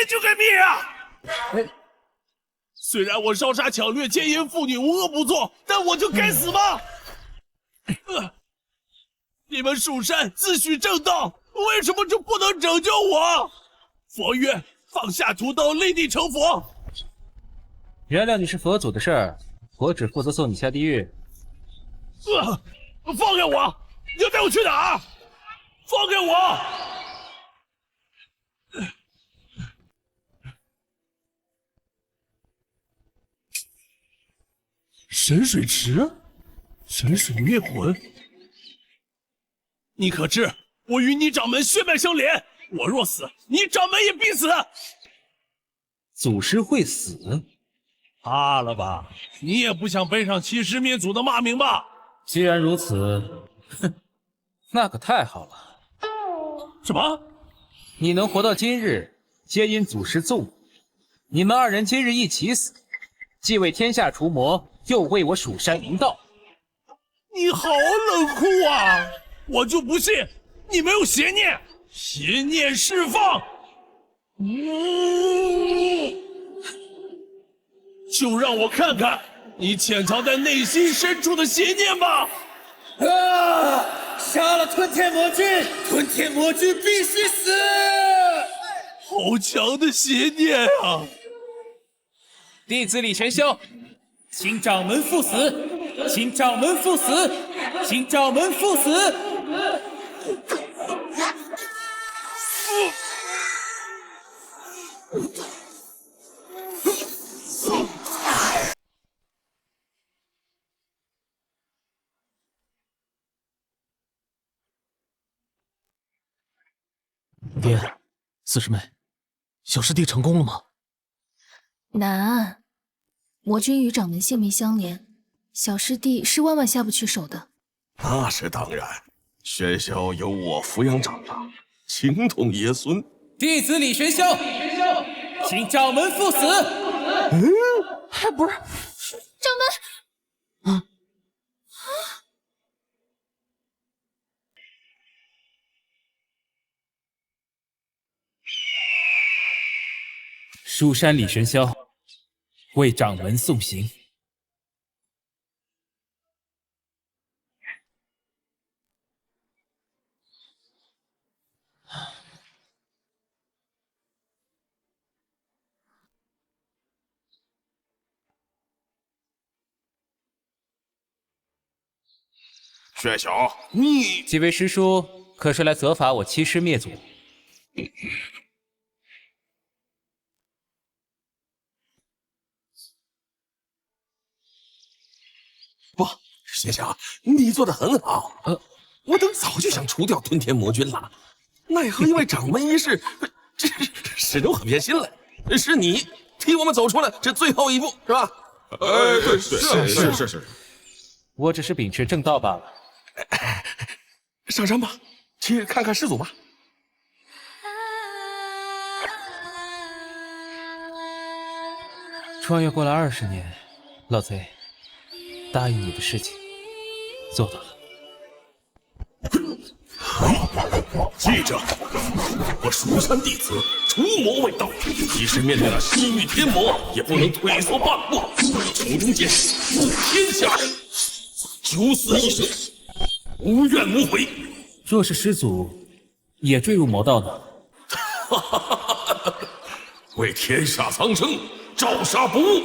就该灭啊！虽然我烧杀抢掠、奸淫妇女无恶不作，但我就该死吗？你们蜀山自诩正道，为什么就不能拯救我？佛曰：放下屠刀，立地成佛。原谅你是佛祖的事儿，我只负责送你下地狱。放开我！你要带我去哪儿？放开我！神水池，神水灭魂。你可知我与你掌门血脉相连？我若死，你掌门也必死。祖师会死？怕了吧？你也不想背上欺师灭祖的骂名吧？既然如此，哼，那可太好了。什么？你能活到今日，皆因祖师纵你。你们二人今日一起死，既为天下除魔，又为我蜀山明道。你好冷酷啊！我就不信你没有邪念，邪念释放。就让我看看你潜藏在内心深处的邪念吧！杀了吞天魔君，吞天魔君必须死！好强的邪念啊！弟子李玄霄，请掌门赴死！请掌门赴死！请掌门赴死！爹，四师妹，小师弟成功了吗？难，魔君与掌门性命相连，小师弟是万万下不去手的。那是当然，玄霄有我抚养长大，情同爷孙。弟子李玄霄，请掌门赴死！不是，掌门。蜀山李玄霄为掌门送行。玄霄，你几位师叔可是来责罚我欺师灭祖？不，玄霄，你做的很好。我等早就想除掉吞天魔君了，奈何因为掌门一事，这始终很偏心了。是你替我们走出了这最后一步，是吧？对，是。我只是秉持正道罢了。上山吧，去看看师祖吧。穿越过了20年，老贼，答应你的事情做到了。记着，我蜀山弟子除魔卫道，即使面对了西域天魔，也不能退缩半步，从中间护天下人，九死一生，无怨无悔。若是师祖也坠入魔道呢？为天下苍生照杀不误。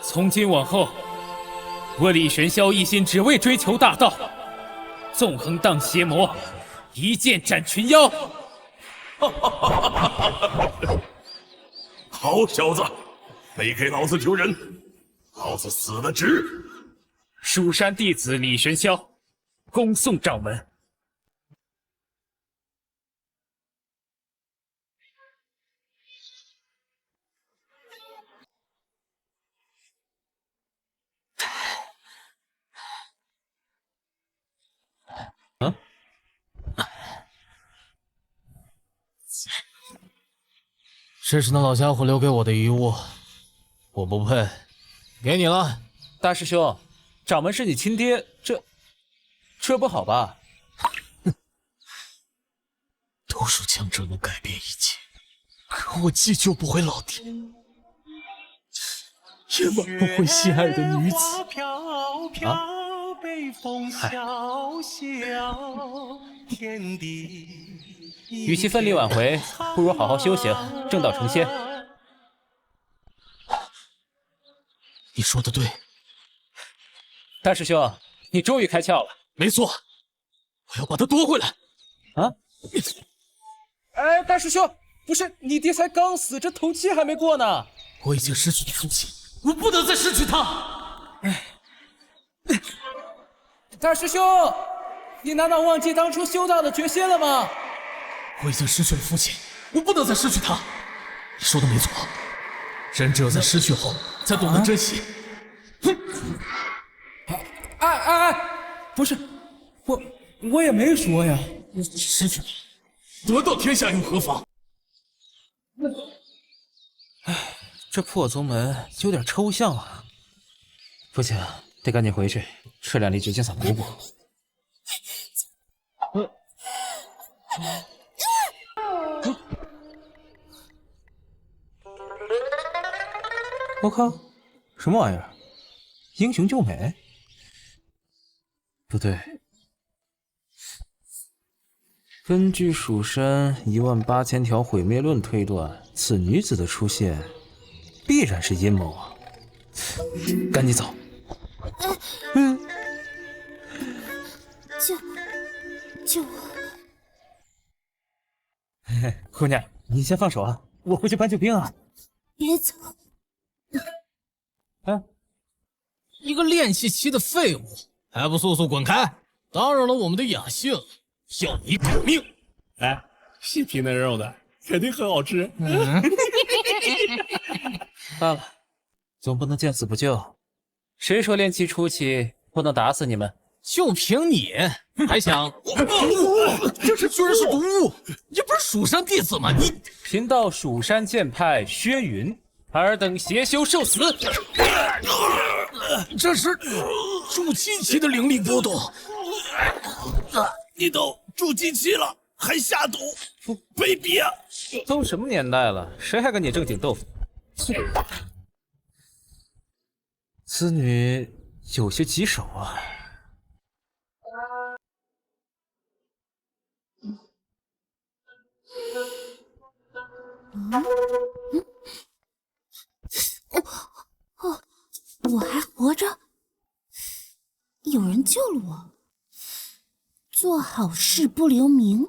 从今往后，我李玄霄一心只为追求大道，纵横荡邪魔，一剑斩群妖。好小子，没给老子丢人，老子死的值。蜀山弟子李玄霄，恭送掌门。这是那老家伙留给我的遗物，我不配，给你了。大师兄，掌门是你亲爹，这不好吧？都说强者能改变一切，可我既救不回老爹，也挽不回心爱的女子。与其奋力挽回，不如好好修行，正道成仙。你说的对，大师兄，你终于开窍了。没错，我要把他夺回来。啊？哎，大师兄，不是你爹才刚死，这头七还没过呢。我已经失去了父亲，我不能再失去他。大师兄，你难道忘记当初修道的决心了吗？我已经失去了父亲，我不能再失去他。你说的没错，人只有在失去后才懂得珍惜。不是，我也没说呀。失去得到天下又何妨？这破宗门有点抽象啊。不行，得赶紧回去吃2粒绝情散补补。我靠，什么玩意儿？英雄救美？不对，根据蜀山18000条毁灭论推断，此女子的出现必然是阴谋啊！赶紧走。救我！姑娘，你先放手啊，我回去搬救兵啊。别走！一个练习期的废物，还不速速滚开！打扰了我们的雅兴，要你狗命！哎，细皮嫩肉的，肯定很好吃。罢了，总不能见死不救。谁说练期初期不能打死你们？就凭你，还想？这是居然是毒物！你不是蜀山弟子吗？你贫道蜀山剑派薛云，尔等邪修受死！这是筑基期的灵力波动。你都筑基期了，还下毒，卑鄙啊！都什么年代了，谁还跟你正经斗法？此女有些棘手啊。我还活着，有人救了我。做好事不留名，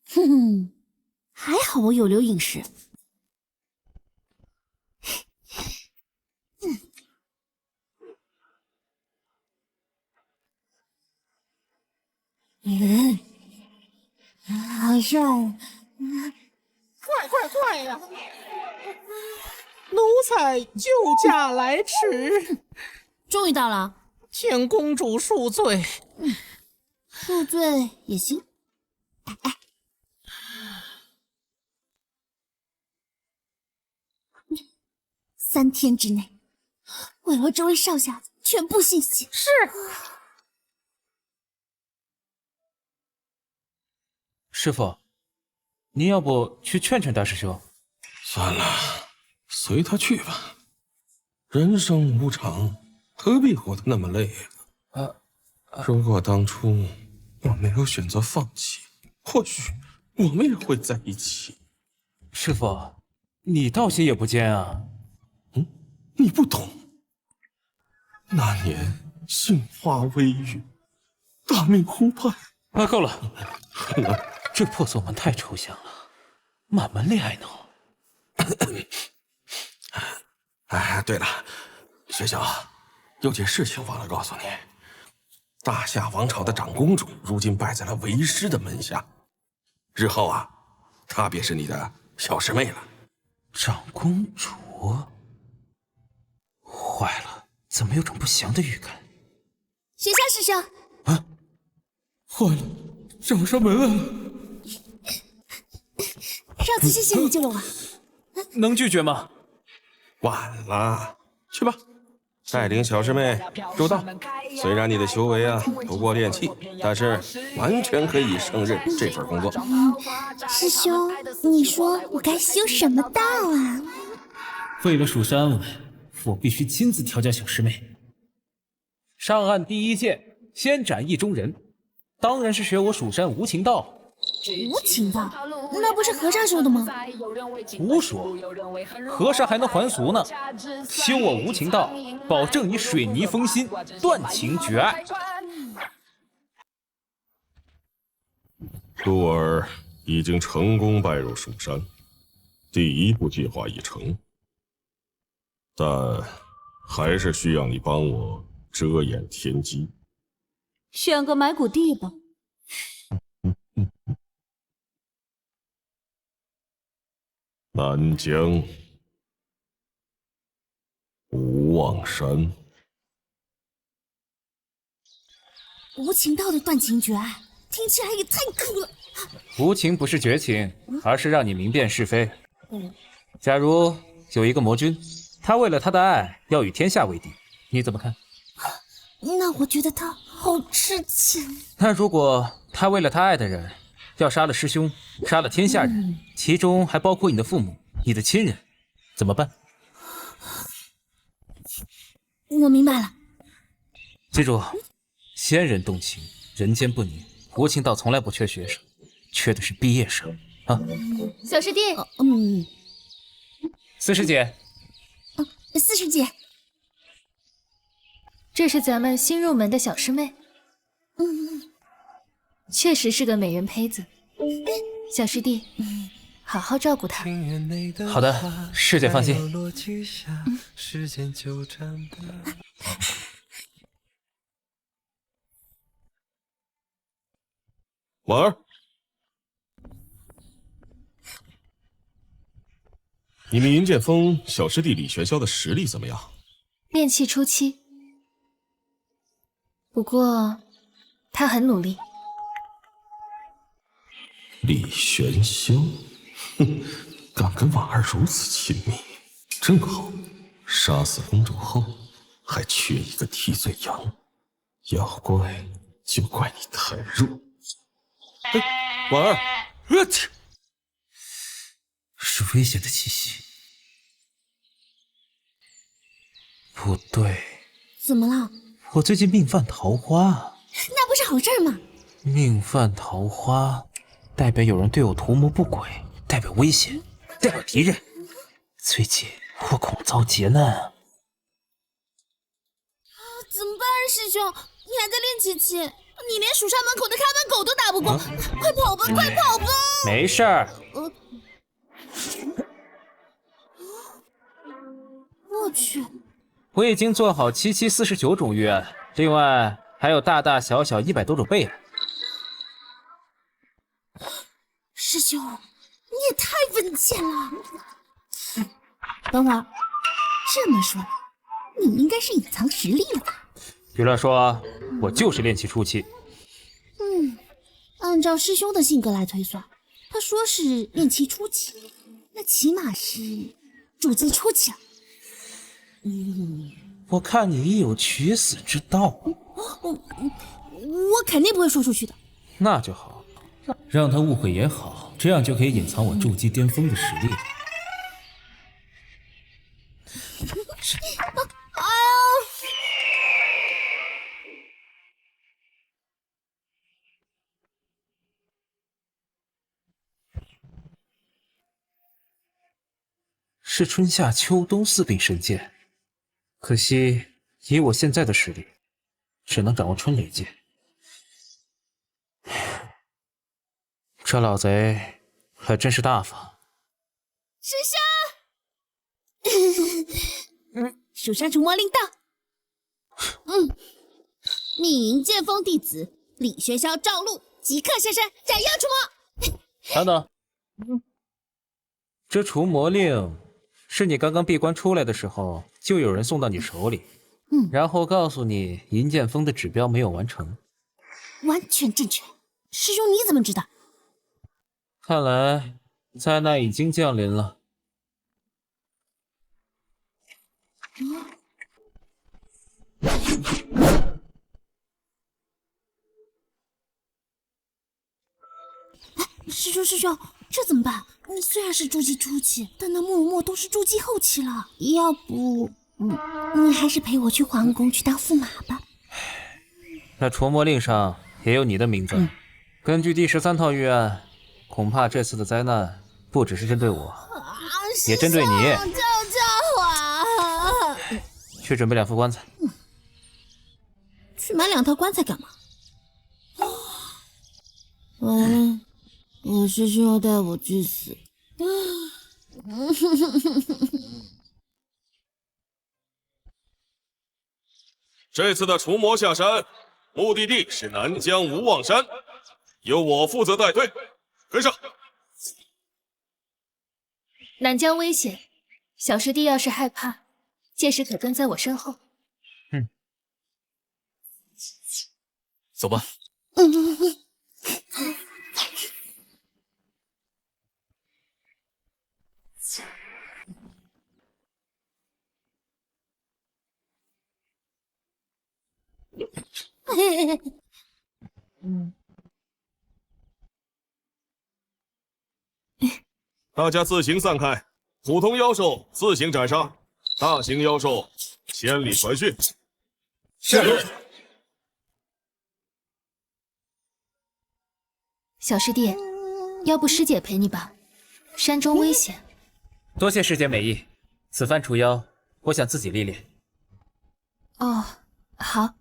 哼哼，还好我有留影石。好像，快呀！奴才救驾来迟，终于到了。请公主恕罪。恕罪也行。3天之内，为了这位少侠全部信息。是。师傅，您要不去劝劝大师兄？算了，随他去吧。人生无常，何必活得那么累啊？如果当初我没有选择放弃，或许我们也会在一起。师傅，你道心也不坚啊。你不懂。那年杏花微雨，大明湖畔。够了，这破宗门太抽象了，满门恋爱脑。哎，对了，学长，有件事情忘了告诉你。大夏王朝的长公主如今拜在了为师的门下，日后啊，她便是你的小师妹了。长公主？坏了，怎么有种不祥的预感？雪夏师兄，坏了，找上门来了！上次谢谢你救了我。能拒绝吗？晚了，去吧，带领小师妹入道。虽然你的修为不过炼气，但是完全可以胜任这份工作。师兄，你说我该修什么道啊？为了蜀山安稳，我必须亲自调教小师妹。上岸第一剑，先斩意中人，当然是学我蜀山无情道。无情道，那不是和尚修的吗？胡说，和尚还能还俗呢。修我无情道，保证你水泥封心，断情绝爱。鹿儿已经成功拜入蜀山，第一步计划已成，但还是需要你帮我遮掩天机。选个埋骨地吧。南疆无望山。无情道的断情绝爱，听起来也太酷了。无情不是绝情，而是让你明辨是非。假如有一个魔君，他为了他的爱要与天下为敌，你怎么看？那我觉得他好痴情。那如果他为了他爱的人要杀了师兄，杀了天下人，其中还包括你的父母、你的亲人，怎么办？我明白了。记住，仙人动情，人间不宁。无情道从来不缺学生，缺的是毕业生啊！小师弟，四师姐，四师姐，这是咱们新入门的小师妹。确实是个美人胚子。小师弟，好好照顾她。好的，师姐放心。婉儿，你们银剑锋小师弟李玄霄的实力怎么样？炼气初期，不过他很努力。李玄霄，哼，敢跟婉儿如此亲密，正好。杀死公主后，还缺一个替罪羊，要怪就怪你太弱。婉儿，是危险的气息。不对，怎么了？我最近命犯桃花。那不是好事吗？命犯桃花，代表有人对我图谋不轨，代表危险，代表敌人。最近我恐遭劫难啊！怎么办，师兄？你还在练气期，你连蜀山门口的看门狗都打不过，快跑吧，快跑吧！没事儿。我去，我已经做好7749种预案，另外还有大大小小100多种备案。师兄，你也太稳健了。等会儿，这么说，你应该是隐藏实力了吧？别乱说，我就是炼气初期。按照师兄的性格来推算，他说是炼气初期，那起码是筑基初期了。我看你已有取死之道。我肯定不会说出去的。那就好，让他误会也好，这样就可以隐藏我筑基巅峰的实力了。哎呀！是春夏秋冬4柄神剑，可惜以我现在的实力，只能掌握春雷剑。这老贼还真是大方。师兄，蜀山除魔令到。密云剑锋弟子李玄霄赵露即刻现身，斩妖除魔。等等，这除魔令是你刚刚闭关出来的时候，就有人送到你手里，然后告诉你银剑锋的指标没有完成。完全正确。师兄你怎么知道？看来灾难已经降临了。师兄，这怎么办？你虽然是筑基初期，但那慕容墨都是筑基后期了。要不，你还是陪我去皇宫去当驸马吧。那除魔令上也有你的名字。根据第13套预案，恐怕这次的灾难不只是针对我，也针对你。救救我！去准备2副棺材。去买2套棺材干嘛？完了，我师兄要带我去死。这次的除魔下山，目的地是南疆无望山，由我负责带队，跟上。南疆危险，小师弟要是害怕，届时可跟在我身后。走吧。大家自行散开，普通妖兽自行斩杀，大型妖兽千里传讯。是。小师弟，要不师姐陪你吧？山中危险。多谢师姐美意，此番除妖，我想自己历练。哦，好。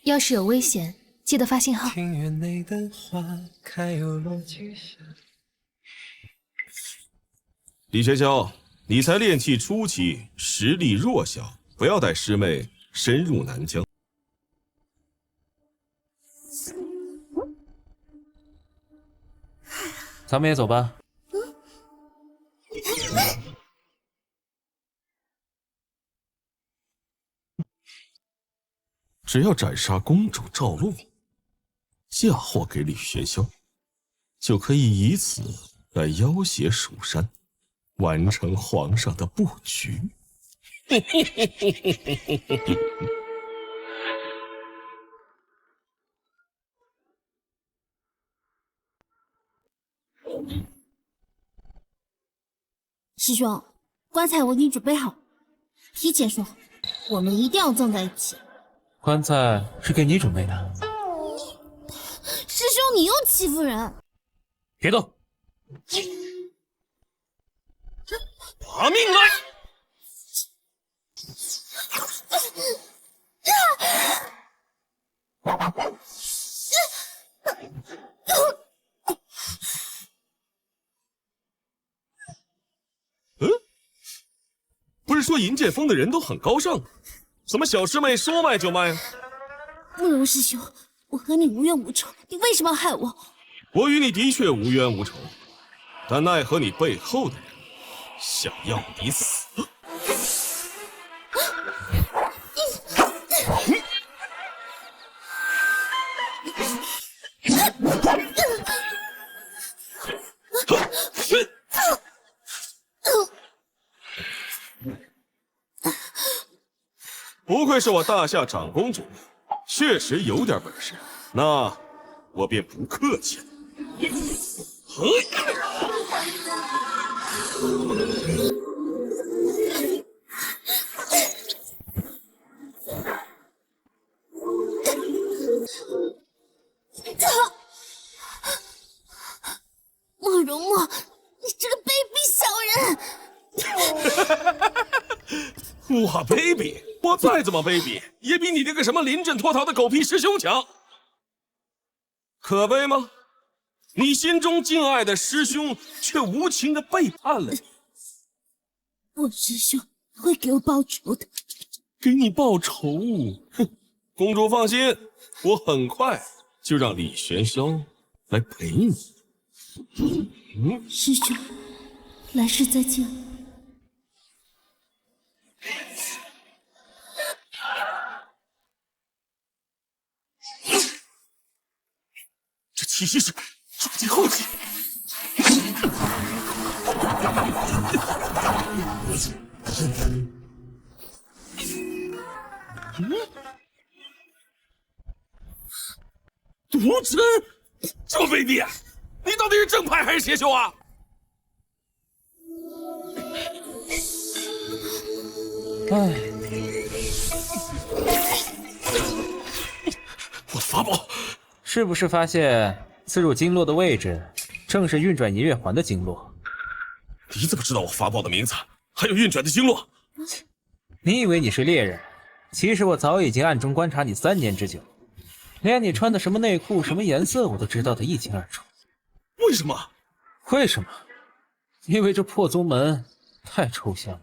要是有危险，记得发信号。庭院内的花开又落去下。李玄霄，你才炼气初期，实力弱小，不要带师妹深入南疆。咱们也走吧。只要斩杀公主赵露，嫁祸给李玄霄，就可以以此来要挟蜀山，完成皇上的布局。师兄，棺材我已经准备好，提前说好，我们一定要葬在一起。棺材是给你准备的。师兄，你又欺负人！别动！拿命来！不是说银剑锋的人都很高尚吗？怎么小师妹说卖就卖啊？慕容师兄，我和你无冤无仇，你为什么要害我？我与你的确无冤无仇，但奈何你背后的人想要你死。不愧是我大夏长公主，确实有点本事。那我便不客气了。慕容墨，你这个卑鄙小人！我卑鄙，我再怎么卑鄙，也比你这个什么临阵脱逃的狗屁师兄强。可悲吗？你心中敬爱的师兄，却无情的背叛了你。我师兄会给我报仇的。给你报仇？哼！公主放心，我很快就让李玄霄来陪你。师兄，来世再见。这气息是筑基后期。毒针，这么卑鄙啊！你到底是正派还是邪修啊？唉，我的法宝，是不是发现刺入经络的位置正是运转银月环的经络？你怎么知道我法宝的名字，还有运转的经络？你以为你是猎人，其实我早已经暗中观察你3年之久，连你穿的什么内裤、什么颜色我都知道得一清二楚。为什么？为什么？因为这破宗门太抽象了。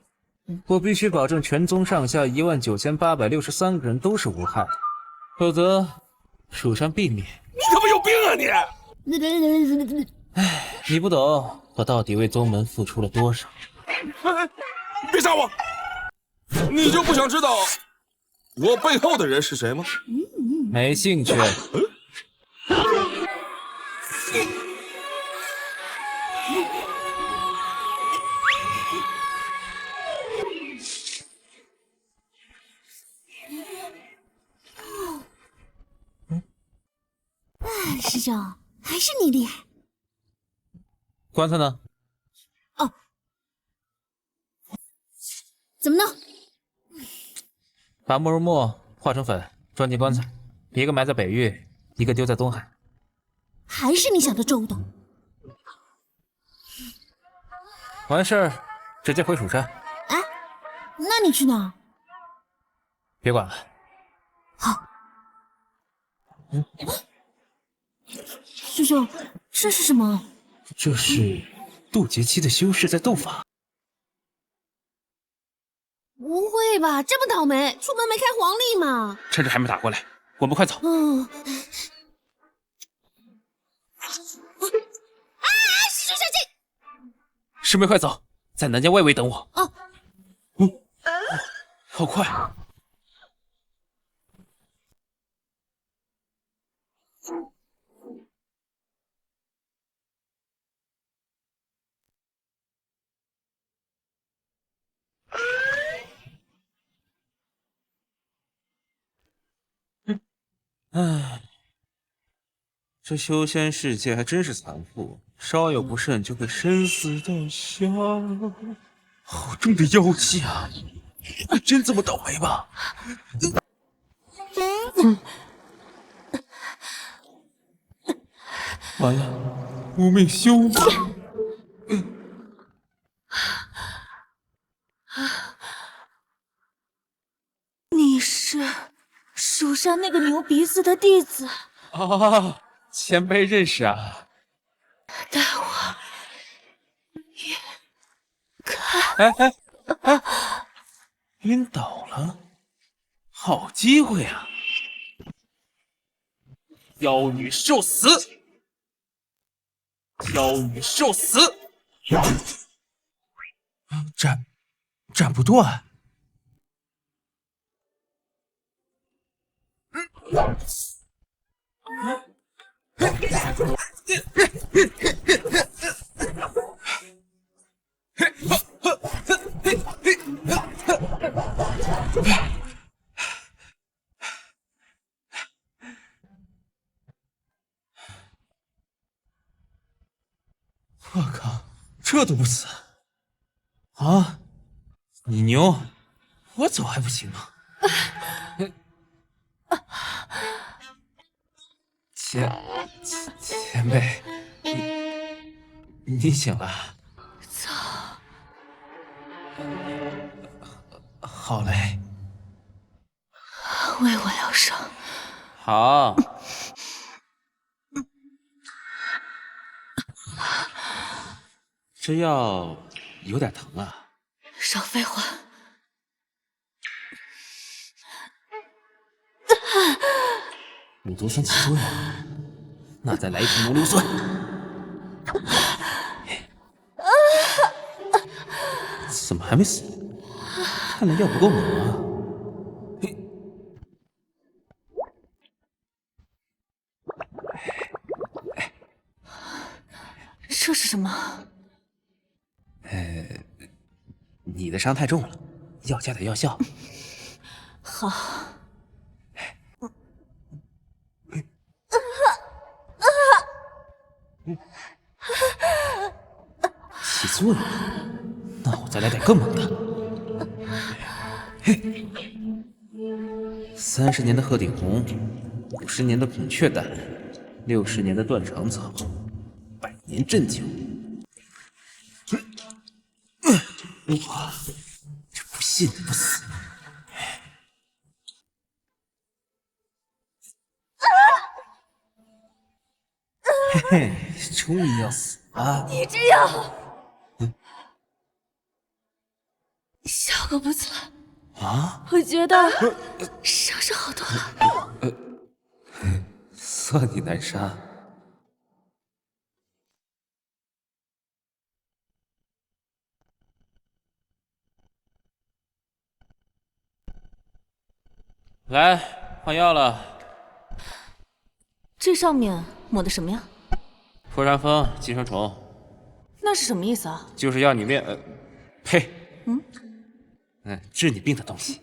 我必须保证全宗上下19863个人都是无害的，否则蜀山必灭。你他妈有病啊你！唉，你不懂我到底为宗门付出了多少。别杀我！你就不想知道我背后的人是谁吗？没兴趣。师兄，还是你厉害。棺材呢？哦，怎么弄？把莫如墨化成粉，装进棺材，一个埋在北域，一个丢在东海。还是你想的周到。完事儿直接回蜀山。哎，那你去哪儿？别管了。好。师兄，这是什么？这是渡劫期的修士在斗法。不会吧，这么倒霉，出门没开黄历吗？趁着还没打过来，我们快走。啊！师兄小心！师妹快走，在南疆外围等我。哦。好快。唉，这修仙世界还真是残酷，稍有不慎就会生死道消。好重的妖气啊！真这么倒霉吗？完了，无命休矣。你是蜀山那个牛鼻子的弟子啊，前辈认识啊。带我晕开！哎，晕倒了，好机会啊！妖女受死！妖女受死！斩不断。我靠，这都不死啊！你牛，我走还不行吗？前辈，你醒了？走。好嘞。为我疗伤。好。这药有点疼啊。少废话。五毒酸起作用，那再来一瓶浓硫酸。怎么还没死？看来药不够猛啊！这是什么？你的伤太重了，要加点药效。好。起作用了，那我再来点更猛的。嘿，30年的鹤顶红，50年的孔雀胆，60年的断肠草，100年鸩酒。我这不信你不死。嘿嘿，终于要死了！你这样，效果不错啊！我觉得伤势好多了。算你难杀。来，换药了。这上面抹的什么呀？破伤风、寄生虫。那是什么意思啊？就是要你面，呸，治你病的东西。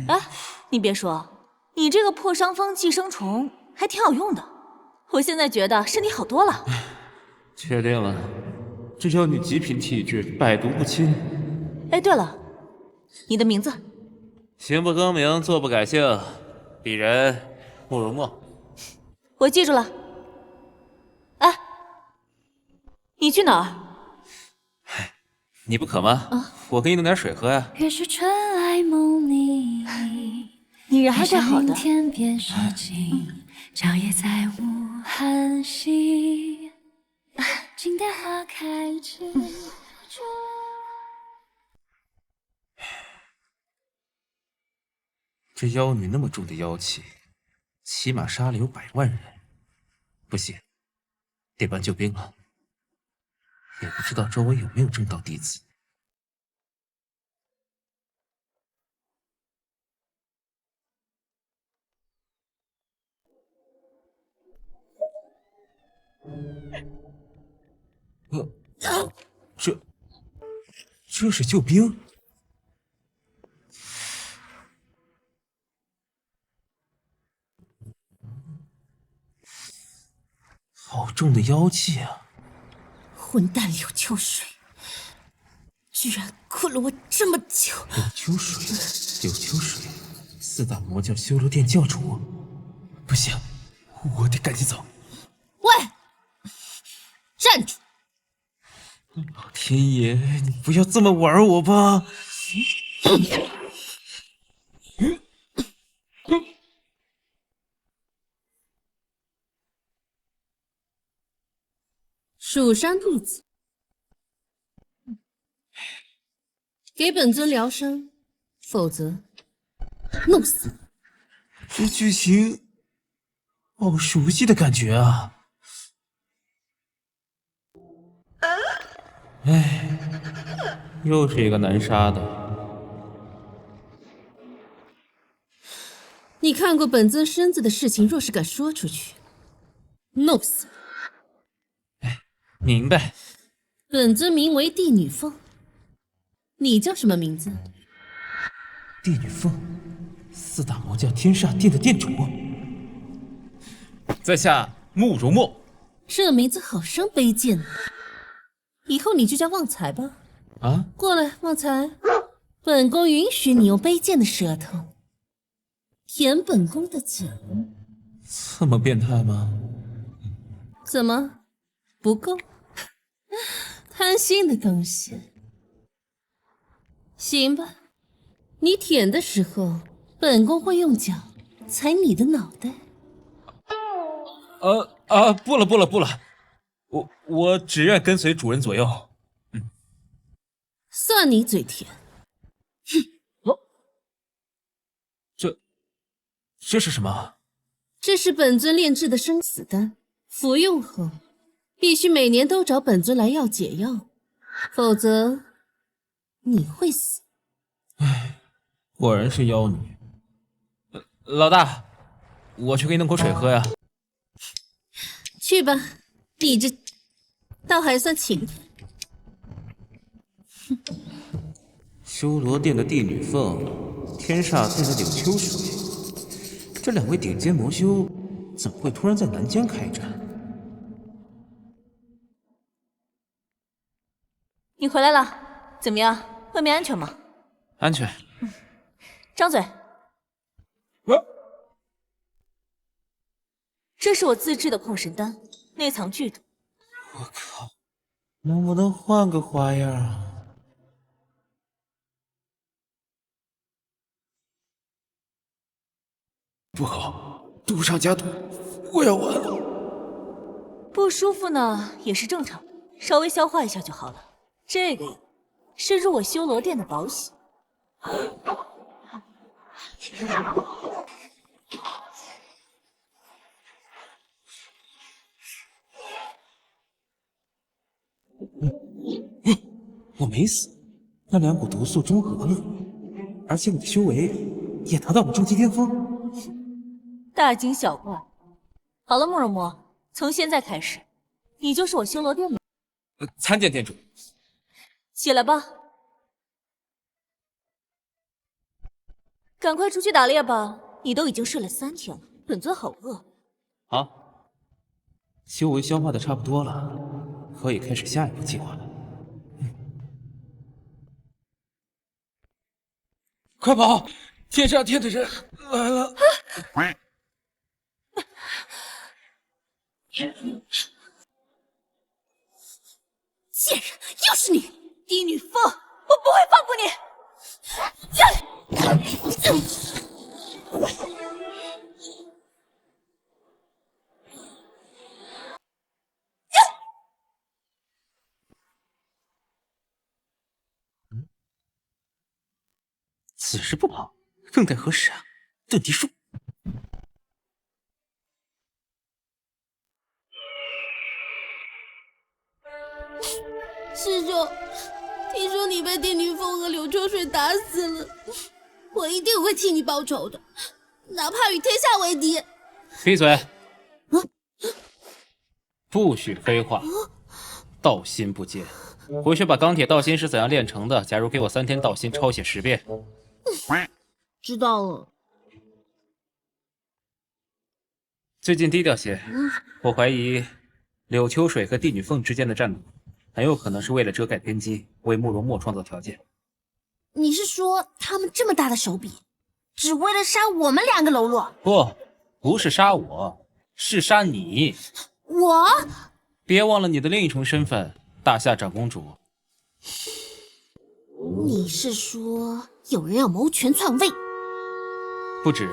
哎，你别说，你这个破伤风寄生虫还挺好用的。我现在觉得身体好多了。确定了，这叫你极品体质，百毒不侵。哎，对了，你的名字？行不更名，坐不改姓，鄙人慕容墨。我记住了。哎，你去哪儿？你不渴吗？我给你弄点水喝呀。越是春来梦里，你人还怪好的。天边是晴，长夜在无寒息，静待花开之。这妖女那么重的妖气，起码杀了有100万人。不行，得搬救兵了。也不知道周围有没有正道弟子。这是救兵？好重的妖气啊！混蛋柳秋水，居然困了我这么久！柳秋水，4大魔教修罗殿教主，不行，我得赶紧走。喂，站住！老天爷，你不要这么玩我吧！蜀山弟子，给本尊疗伤，否则弄死你！这剧情好熟悉的感觉啊！哎，又是一个难杀的。你看过本尊身子的事情，若是敢说出去，弄死你！明白。本尊名为帝女凤，你叫什么名字？帝女凤，4大魔教天煞殿的殿主。在下慕容墨。这名字好生卑贱啊！以后你就叫旺财吧。啊，过来，旺财，本宫允许你用卑贱的舌头舔本宫的脚。这么变态吗？怎么不够？贪心的东西。行吧，你舔的时候，本宫会用脚踩你的脑袋。不了，我只愿跟随主人左右。算你嘴甜。这是什么？这是本尊炼制的生死丹，服用后必须每年都找本尊来要解药，否则你会死。唉，果然是妖女。老大，我去给你弄口水喝呀。去吧，你这倒还算勤奋。修罗殿的帝女凤，天煞殿的柳秋水，这2位顶尖魔修怎么会突然在南疆开战？你回来了，怎么样？外面安全吗？安全。张嘴。这是我自制的矿神丹，内藏剧毒。我靠，能不能换个花样啊？不好，毒上加毒，我要完了。不舒服呢，也是正常，稍微消化一下就好了。这个是入我修罗殿的宝血。我没死，那2股毒素中和了，而且我的修为也达到了终极巅峰。大惊小怪。好了，慕容墨，从现在开始，你就是我修罗殿的。参见店主。起来吧，赶快出去打猎吧。你都已经睡了3天了，本尊好饿。好，修为消化的差不多了，可以开始下一步计划了。快跑！天上天的人来了！贱人，又是你！帝女凤，我不会放过你！此时不跑，更待何时啊？遁地术。师兄，听说你被帝女凤和柳秋水打死了，我一定会替你报仇的，哪怕与天下为敌。闭嘴！不许废话。道心不坚，回去把钢铁道心是怎样炼成的？假如给我3天道心抄写10遍。知道了。最近低调些，我怀疑柳秋水和帝女凤之间的战斗，很有可能是为了遮盖天机，为慕容墨创造条件。你是说他们这么大的手笔，只为了杀我们2个喽啰？不是杀我，是杀你。我？别忘了你的另一重身份，大夏长公主。你是说有人要谋权篡位？不止。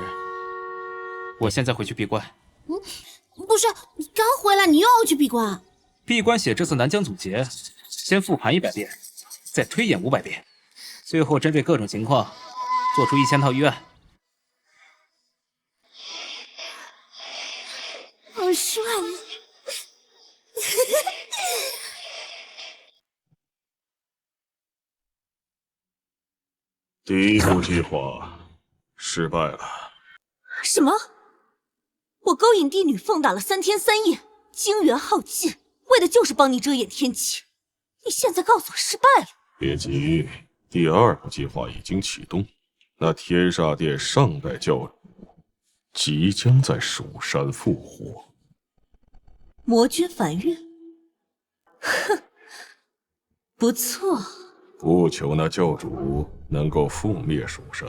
我现在回去闭关。不是，你刚回来，你又要去闭关？闭关写这次南疆总结，先复盘100遍，再推演500遍，最后针对各种情况做出1000套预案。好帅啊！第一步计划失败了。什么？我勾引帝女凤打了3天3夜，精元耗尽，为的就是帮你遮掩天机。你现在告诉我失败了？别急，第2步计划已经启动。那天煞殿上代教主即将在蜀山复活。魔君返岳？哼，不错。不求那教主能够覆灭蜀山，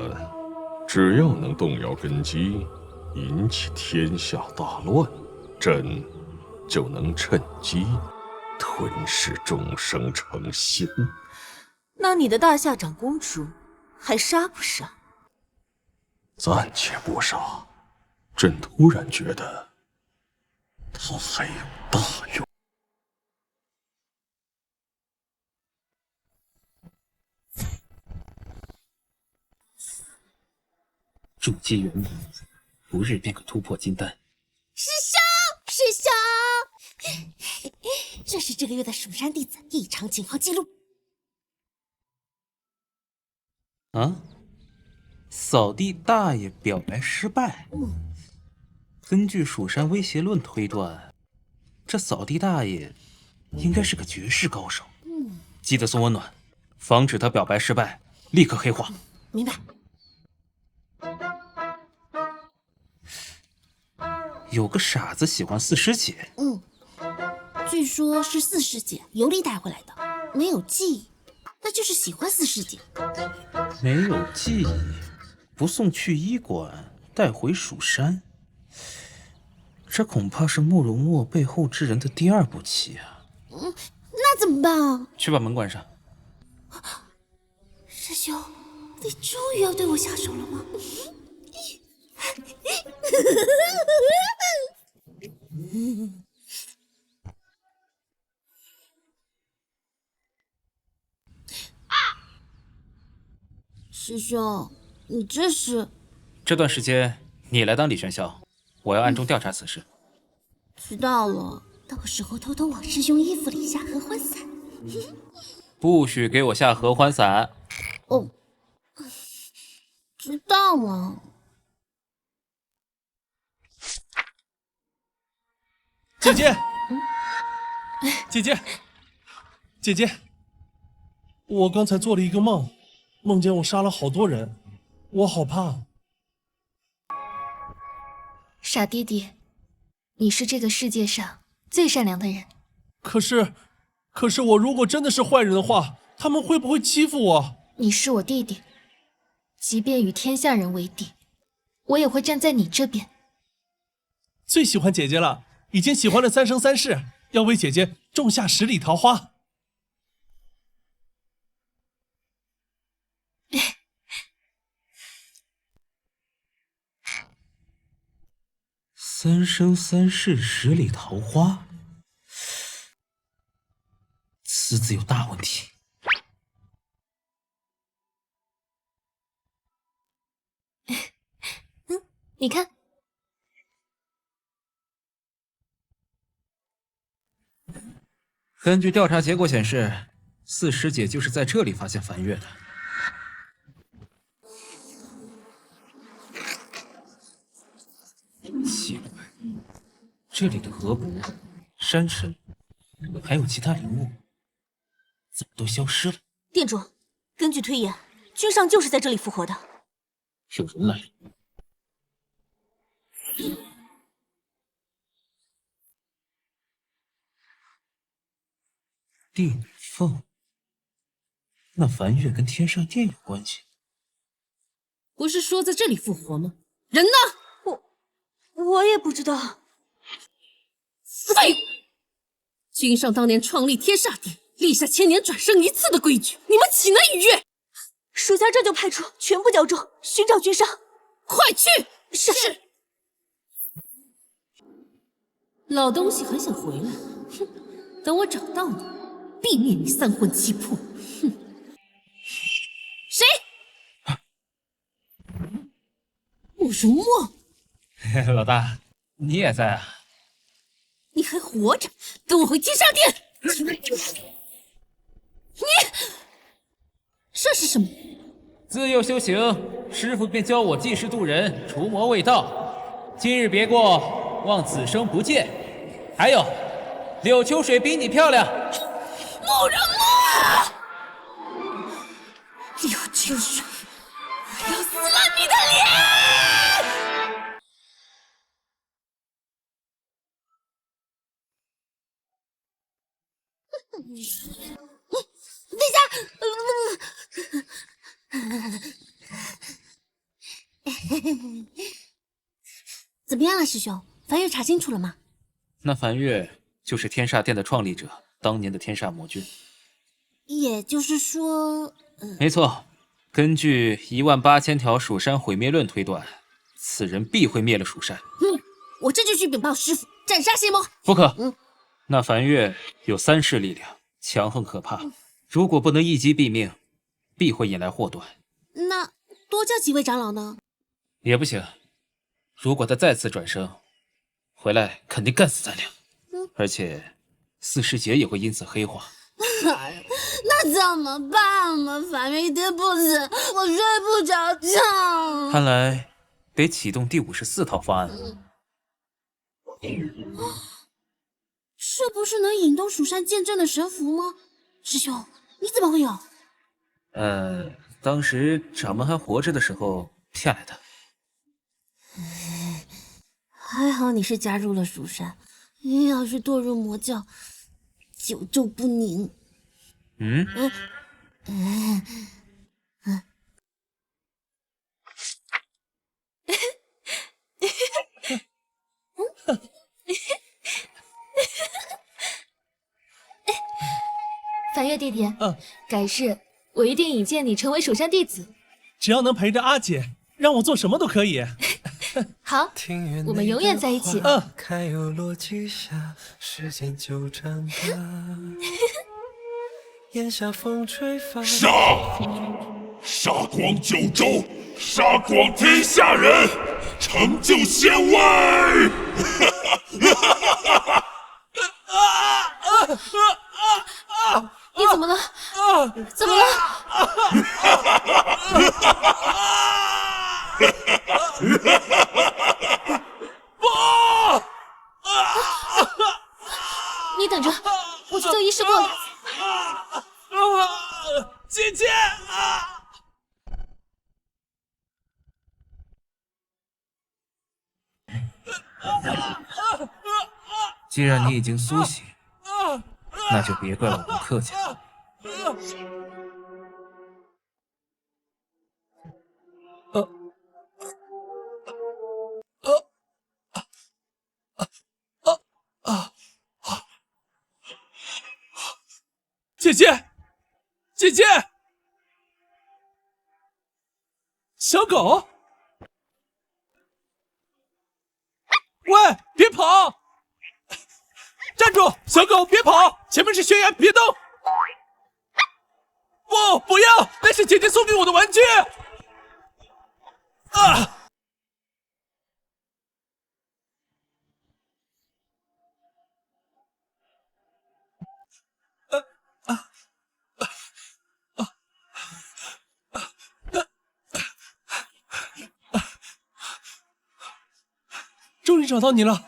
只要能动摇根基，引起天下大乱，朕就能趁机吞噬众生成仙。那你的大夏长公主还杀不杀？暂且不杀，朕突然觉得她还有大用。筑基元年，不日便可突破金丹。师兄，这是这个月的蜀山弟子异常情况记录。啊！扫地大爷表白失败。根据蜀山威胁论推断，这扫地大爷应该是个绝世高手。记得送温暖，防止他表白失败，立刻黑化。明白。有个傻子喜欢四师姐。据说是四师姐尤里带回来的，没有记忆，那就是喜欢四师姐。没有记忆，不送去医馆，带回蜀山。这恐怕是慕容墨背后之人的第2步棋啊！那怎么办啊？去把门关上。师兄，你终于要对我下手了吗？师兄，你这是？这段时间你来当李玄霄，我要暗中调查此事。知道了，到时候偷偷往师兄衣服里下合欢散。不许给我下合欢散。哦，知道了。姐姐，姐姐，姐姐，我刚才做了一个梦，梦见我杀了好多人，我好怕。傻弟弟，你是这个世界上最善良的人。可是我如果真的是坏人的话，他们会不会欺负我？你是我弟弟，即便与天下人为敌，我也会站在你这边。最喜欢姐姐了，已经喜欢了3生3世，要为姐姐种下10里桃花。3生3世10里桃花，此子有大问题。你看，根据调查结果显示，四师姐就是在这里发现梵月的。奇怪，这里的河伯、山神，还有其他灵物，怎么都消失了？店主，根据推演，君上就是在这里复活的。有人来了。帝女凤，那梵月跟天上殿有关系？不是说在这里复活吗？人呢？我也不知道。废物！君上当年创立天煞殿，立下千年转生一次的规矩，你们岂能逾越？属下这就派出全部教众寻找君上。快去！是。老东西还想回来？哼！等我找到你，必灭你3魂7魄！哼！谁？慕容墨。老大，你也在啊？你还活着？跟我回天煞殿！你这是什么？自幼修行，师父便教我济世渡人，除魔卫道。今日别过，望此生不见。还有，柳秋水比你漂亮。慕容墨！柳秋水，我要撕烂你的脸！等一下，怎么样了，师兄？梵月查清楚了吗？那梵月就是天煞殿的创立者，当年的天煞魔君。也就是说，没错，根据18000条蜀山毁灭论推断，此人必会灭了蜀山。我这就去禀报师傅，斩杀邪魔。不可，那梵月有3世力量，强横可怕，如果不能一击毙命，必会引来祸端。那多叫几位长老呢？也不行，如果他再次转生，回来肯定干死咱俩。而且四师姐也会因此黑化。那怎么办嘛？梵月一天不死，我睡不着觉。看来得启动第54套方案了。这不是能引动蜀山剑阵的神符吗？师兄，你怎么会有？当时掌门还活着的时候骗来的。还好你是加入了蜀山，你要是堕入魔教，久咒不宁。梵月弟弟，改日我一定引荐你成为蜀山弟子。只要能陪着阿姐，让我做什么都可以。好，我们永远在一起。开又落几下，时间就长大。檐下风吹发。杀光九州，杀光天下人，成就仙位。你怎么了？怎么了？你等着，我去叫医师过来。姐姐既然你已经苏醒，那就别怪我不客气了。姐姐，姐姐，小狗，喂，别跑！站住，小狗，别跑！前面是悬崖，别动！不要，那是姐姐送给我的玩具。终于找到你了。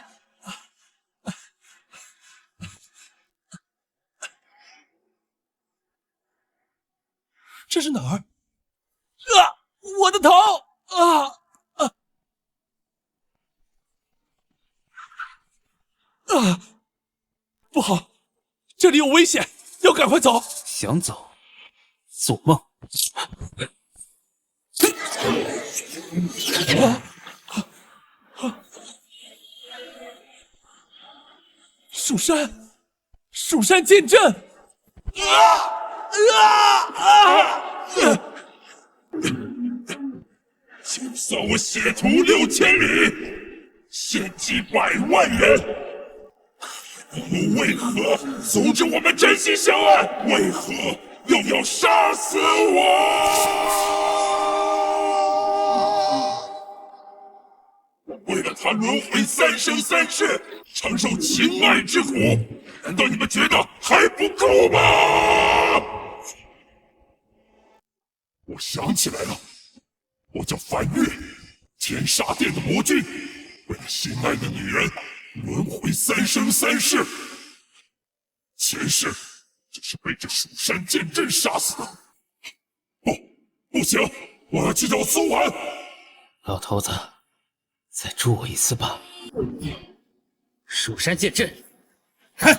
这是哪儿？我的头！不好，这里有危险，要赶快走。想走，做梦！蜀山剑阵！就算我血屠6000里，献祭100万人，你们为何阻止我们真心相爱？为何又要杀死我？为了他轮回3生3世，承受情爱之苦，难道你们觉得还不够吗？我想起来了，我叫梵月，天煞殿的魔君，为了心爱的女人轮回3生3世，前世就是被这蜀山剑阵杀死的。不行，我要去找苏婉。老头子，再助我一次吧。蜀山剑阵，哼！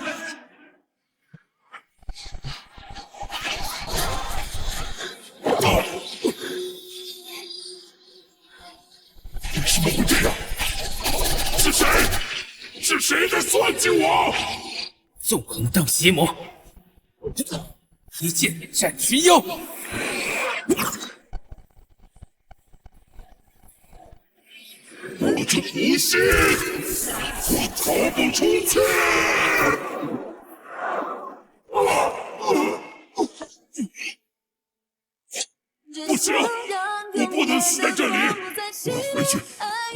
为什么会这样？是谁？是谁在算计我？纵横荡邪魔，一剑斩群妖。我这不信，我逃不出去！不行，我不能死在这里！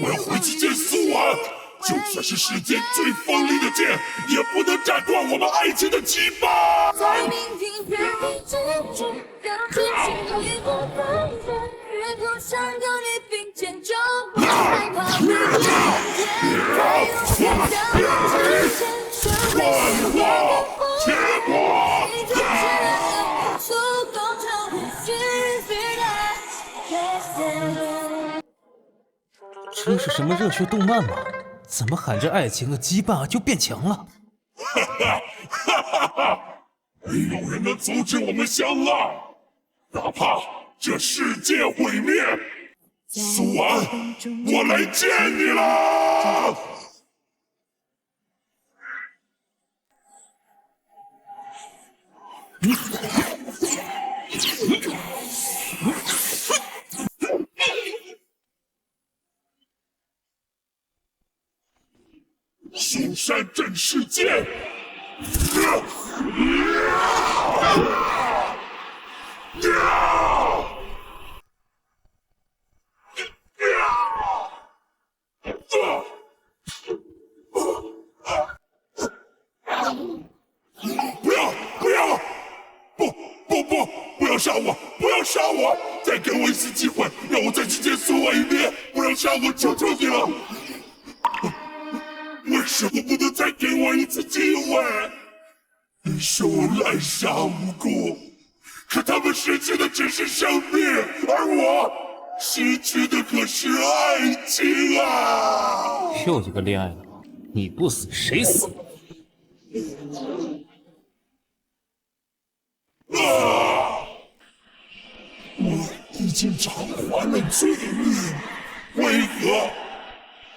我要回去见苏婉。就算是世间最锋利的剑，也不能斩断我们爱情的羁绊。在冥冥之中，让真心一步翻身，月头上有你并肩就不害怕被看见。在有天将之前，学会心念的风雨，你就只能触动成无需避开。这是什么热血动漫吗？怎么喊着爱情的羁绊就变强了？哈哈哈哈！没有人能阻止我们相爱，哪怕这世界毁灭。苏安，我来见你了。蜀山镇世界。不要杀我！不要杀我！再给我一次机会，让我再去见苏婉一面！不要杀我，求求你了！为什么不能再给我一次机会？你说我滥杀无辜，可他们失去的只是生命，而我失去的可是爱情啊！又一个恋爱脑，你不死谁死？我已经偿还了罪孽，为何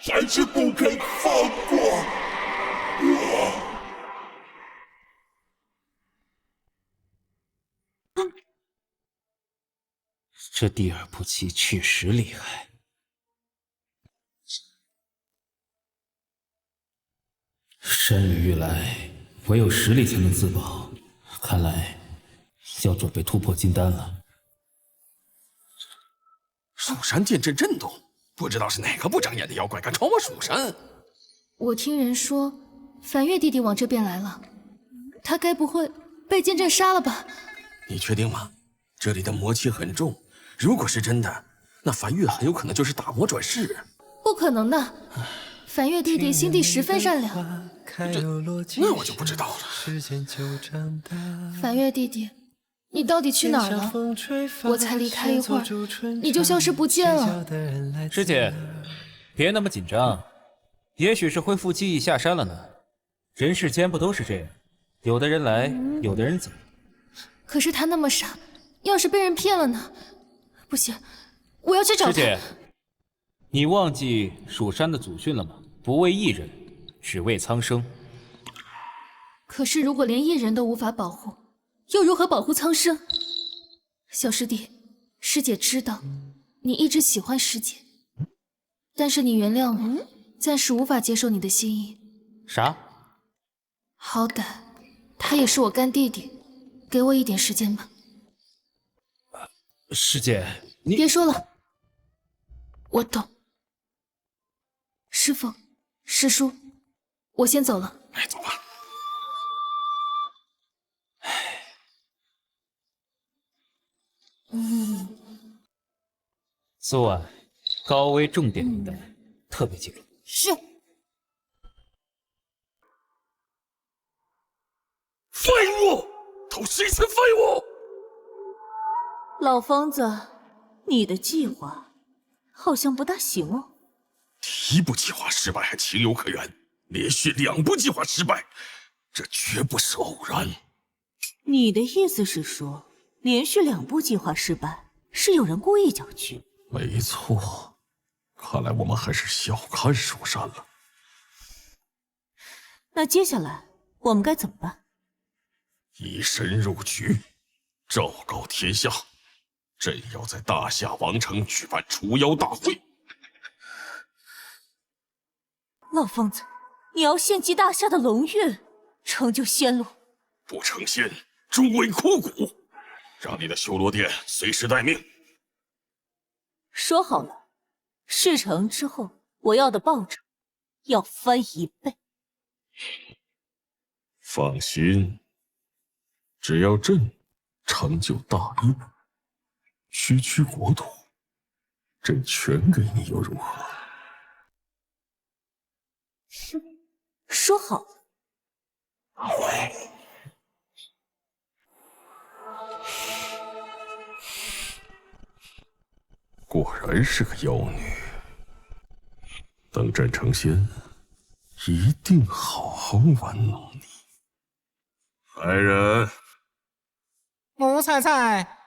还是不肯放过我？这第二步棋确实厉害。山雨欲来，唯有实力才能自保。看来要准备突破金丹了。蜀山剑阵震动，不知道是哪个不长眼的妖怪敢闯我蜀山。我听人说，梵月弟弟往这边来了，他该不会被剑阵杀了吧？你确定吗？这里的魔气很重，如果是真的，那梵月很有可能就是大魔转世。不可能的，梵月弟弟心地十分善良。那我就不知道了。梵月弟弟，你到底去哪儿了？我才离开一会儿，你就消失不见了。师姐，别那么紧张，也许是恢复记忆下山了呢。人世间不都是这样，有的人来，有的人走。可是他那么傻，要是被人骗了呢？不行，我要去找他。师姐，你忘记蜀山的祖训了吗？不为一人，只为苍生。可是如果连一人都无法保护，又如何保护苍生？小师弟，师姐知道你一直喜欢师姐，但是你原谅我，暂时无法接受你的心意。啥？好歹他也是我干弟弟，给我一点时间吧。师姐，你别说了，我懂。师父，师叔，我先走了。走吧。苏婉，高危重点名单，特别记住。是。废物，都是一群废物！老疯子，你的计划好像不大行哦。第一步计划失败还情有可原，连续2步计划失败，这绝不是偶然。你的意思是说，连续2步计划失败，是有人故意搅局？没错，看来我们还是小看蜀山了。那接下来我们该怎么办？以身入局，昭告天下，朕要在大夏王城举办除妖大会。老疯子，你要献祭大夏的龙运，成就仙路。不成仙，诸位枯骨，让你的修罗殿随时待命。说好了，事成之后，我要的报酬要翻1倍。放心，只要朕成就大业，区区国土，朕全给你又如何？说好了。果然是个妖女。等朕成仙，一定好好玩弄你。来人，奴才在。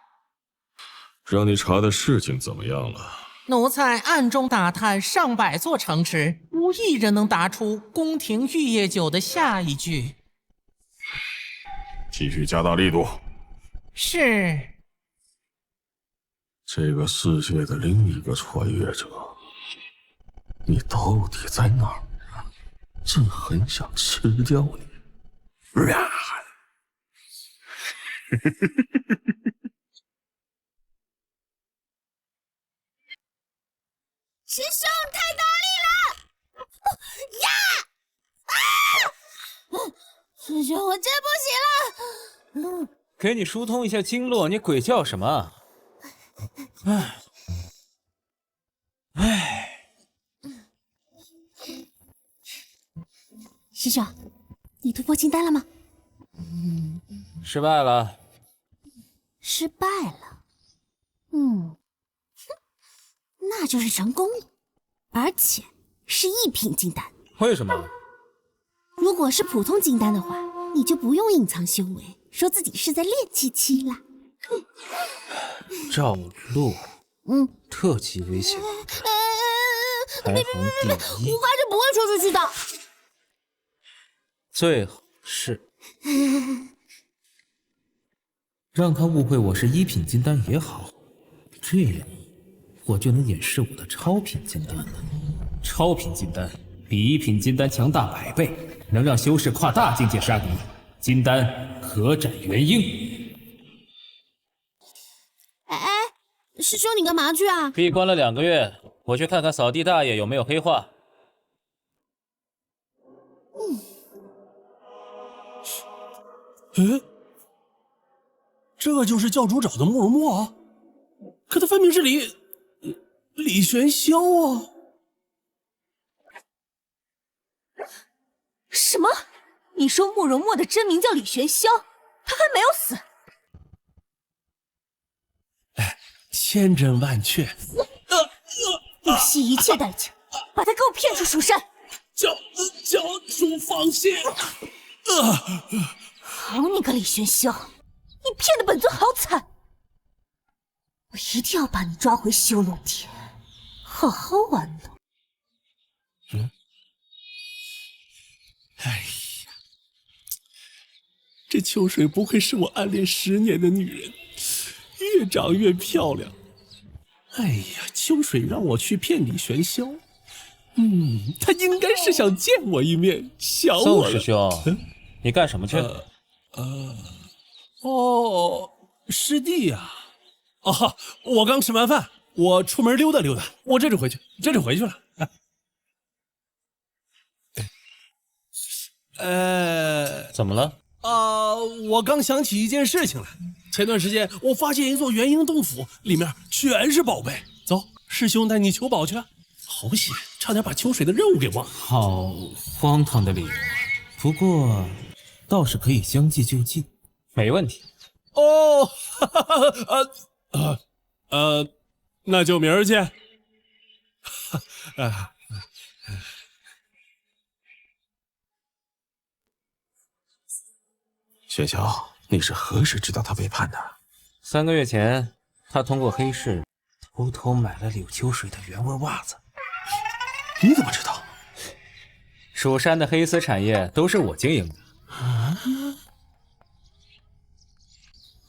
让你查的事情怎么样了？奴才暗中打探上百座城池，无一人能答出宫廷玉液酒的下一句。继续加大力度。是。这个世界的另一个穿越者，你到底在哪儿啊？真很想吃掉你。师兄太大力了！呀！师兄，我真不行了。给你疏通一下经络，你鬼叫什么？师兄，你突破金丹了吗？失败了。失败了。那就是成功了，而且是一品金丹。为什么？如果是普通金丹的话，你就不用隐藏修为，说自己是在练气期啦。赵露，特级危险，排行第一。无法是不会说出去的。最好是让他误会我是一品金丹也好，这样我就能掩饰我的超品金丹了。超品金丹比一品金丹强大100倍，能让修士跨大境界杀敌。金丹可斩元婴。哎，师兄你干嘛去啊？闭关了2个月，我去看看扫地大爷有没有黑化。这就是教主找的慕容墨啊！可他分明是李玄霄啊！什么？你说慕容墨的真名叫李玄霄，他还没有死？千真万确。不惜一切代价把他给我骗出蜀山。教主放心。好你个李玄霄，你骗的本尊好惨！我一定要把你抓回修罗殿，好好玩弄。哎呀，这秋水不愧是我暗恋10年的女人，越长越漂亮。哎呀，秋水让我去骗李玄霄，他应该是想见我一面，想我了。宋师兄，你干什么去？师弟呀！我刚吃完饭，我出门溜达溜达，我这就回去了。怎么了？我刚想起一件事情来。前段时间我发现一座元婴洞府，里面全是宝贝。走，师兄带你求宝去。好险，差点把秋水的任务给忘了。好荒唐的理由，不过倒是可以将计就计。没问题。那就明儿见。玄霄，你是何时知道他背叛的？3个月前，他通过黑市偷偷买了柳秋水的原味袜子。你怎么知道？蜀山的黑丝产业都是我经营的。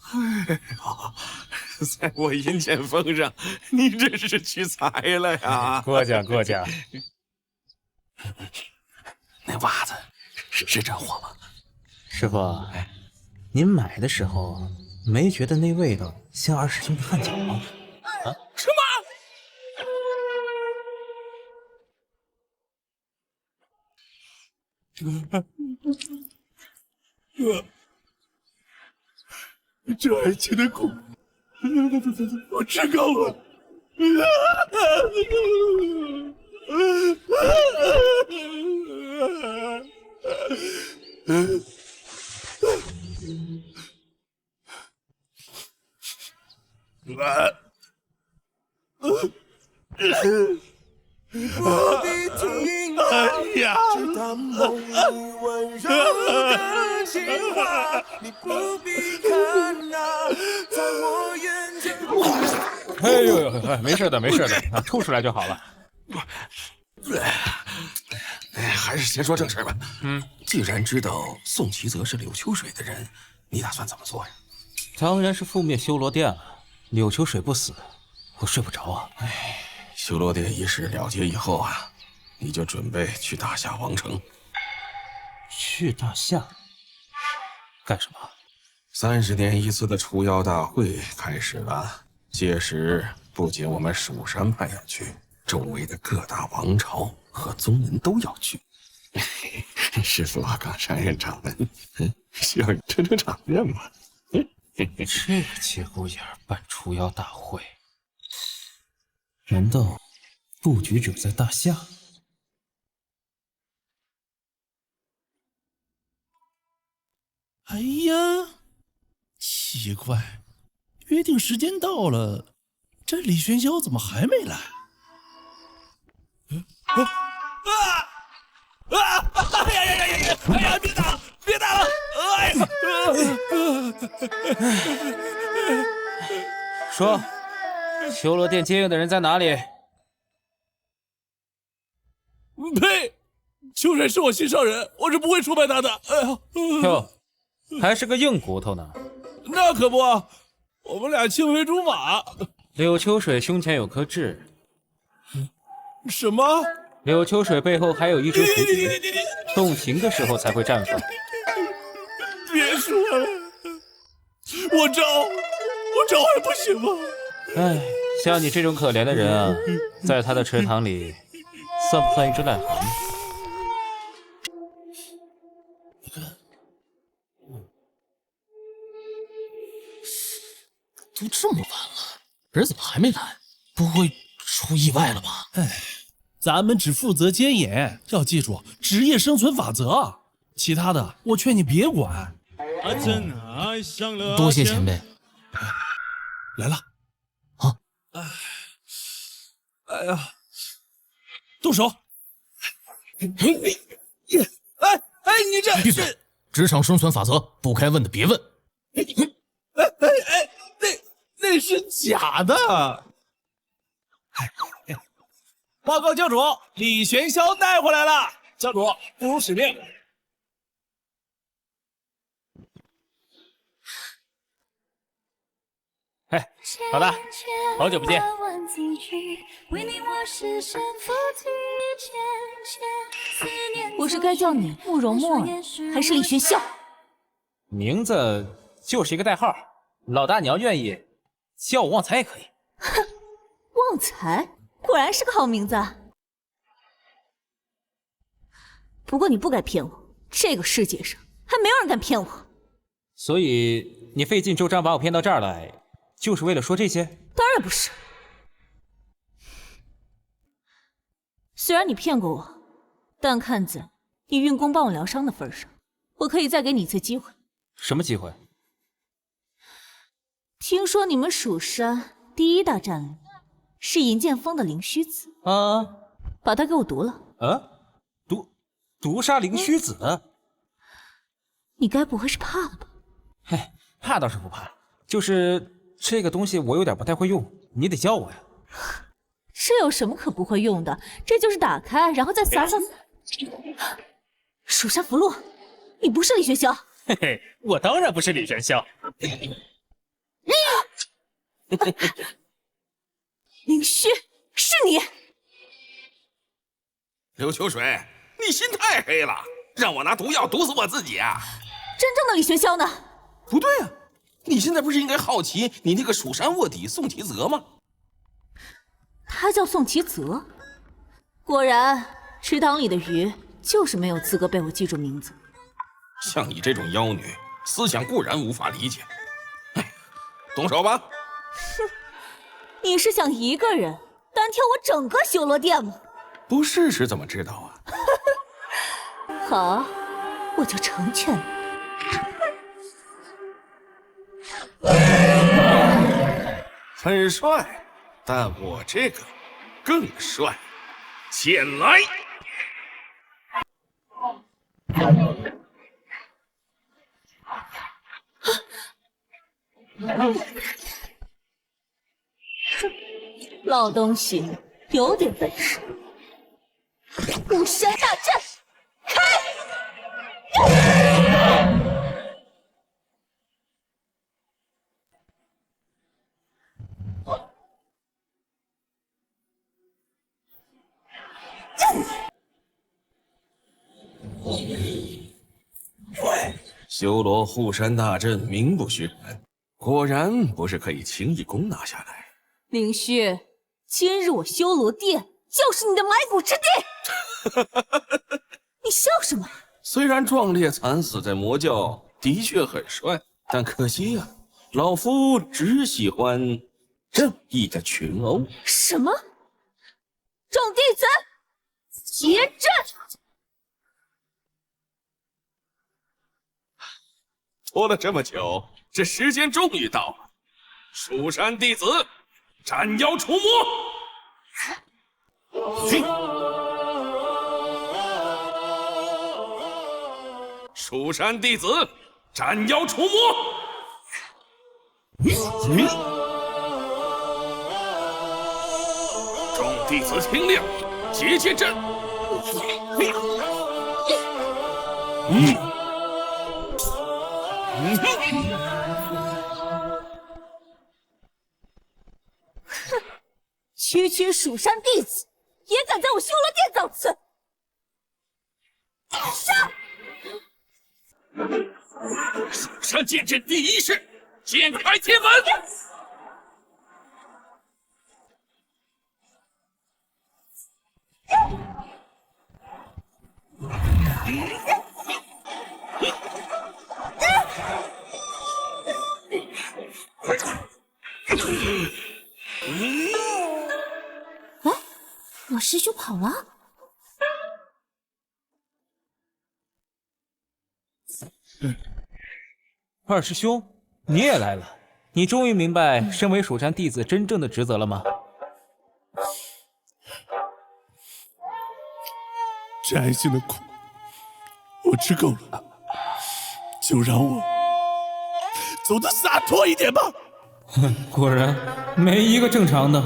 哎呀，在我银钱封上，你真是屈才了呀！过奖过奖。那袜子是真货吗？师傅，您买的时候没觉得那味道像二师兄的汗脚吗？什么？这爱情的苦，我吃够了。我的情啊！哎呀！直到梦里温柔的情话，你不必看啊，在我眼前。哎呦，没事的，没事的，啊，吐出来就好了。还是先说正事吧。既然知道宋奇泽是柳秋水的人，你打算怎么做呀？当然是覆灭修罗殿了。柳秋水不死，我睡不着啊。修罗殿一事了结以后啊，你就准备去大夏王城。去大夏干什么？30年一次的除妖大会开始了，届时不仅我们蜀山派要去，周围的各大王朝和宗门都要去。师父刚上任掌门，需要你撑场面吗？这个节骨眼办除妖大会，难道布局者在大夏？哎呀，奇怪，约定时间到了，这李玄霄怎么还没来？哎呀！别打了，别打了！哎呀！说，修罗殿接应的人在哪里？呸！秋水是我心上人，我是不会出卖他的。哎呀！哟，还是个硬骨头呢。那可不，我们俩青梅竹马。柳秋水胸前有颗痣。什么？柳秋水背后还有一只蝴蝶，动情的时候才会绽放。别说了，我招还不行吗？哎，像你这种可怜的人啊，在他的池塘里，算不算一只癞蛤蟆？你看，都这么晚了，人怎么还没来？不会出意外了吧？哎。咱们只负责监演，要记住职业生存法则，其他的我劝你别管。多谢前辈。来了，啊！哎呀，动手！哎，你这闭嘴！职场生存法则，不该问的别问。那是假的。报告教主，李玄霄带回来了。教主，不辱使命。哎，老大，好久不见。我是该叫你慕容墨儿，还是李玄霄？名字就是一个代号，老大你要愿意，叫我旺财也可以。哼，旺财。果然是个好名字啊！不过你不该骗我，这个世界上还没有人敢骗我。所以你费尽周章把我骗到这儿来，就是为了说这些？当然不是。虽然你骗过我，但看在你运功帮我疗伤的份上，我可以再给你一次机会。什么机会？听说你们蜀山第一大战力是银剑锋的灵虚子啊，把他给我毒了。毒杀灵虚子？你该不会是怕了吧？嘿，怕倒是不怕，就是这个东西我有点不太会用，你得教我呀。这有什么可不会用的？这就是打开，然后再撒。蜀山符箓，你不是李玄霄？嘿嘿，我当然不是李玄霄。灵虚，是你！柳秋水，你心太黑了，让我拿毒药毒死我自己啊！真正的李玄霄呢？不对啊，你现在不是应该好奇你那个蜀山卧底宋奇泽吗？他叫宋奇泽，果然池塘里的鱼就是没有资格被我记住名字。像你这种妖女，思想固然无法理解。哎，动手吧！哼，你是想一个人单挑我整个修罗殿吗？不试试怎么知道啊？好，我就成全你。很帅，但我这个更帅。前来！老东西，有点本事。武神大阵，开！修罗护山大阵名不虚传，果然不是可以轻易攻拿下来。凌虚，今日我修罗殿就是你的埋骨之地。你笑什么？虽然壮烈惨死在魔教的确很帅，但可惜呀，老夫只喜欢正义的群殴。什么？众弟子，结阵！拖了这么久，这时间终于到了。蜀山弟子，斩妖除魔！蜀山弟子，斩妖除魔！众弟子听令，结阵！哼，区蜀山弟子也敢在我修罗殿造次！杀！蜀山剑阵第一式，剑开天门！哎，我师兄跑了。二师兄，你也来了，你终于明白身为蜀山弟子真正的职责了吗？这爱情的苦，我吃够了，就让我走得洒脱一点吧。哼，果然没一个正常的。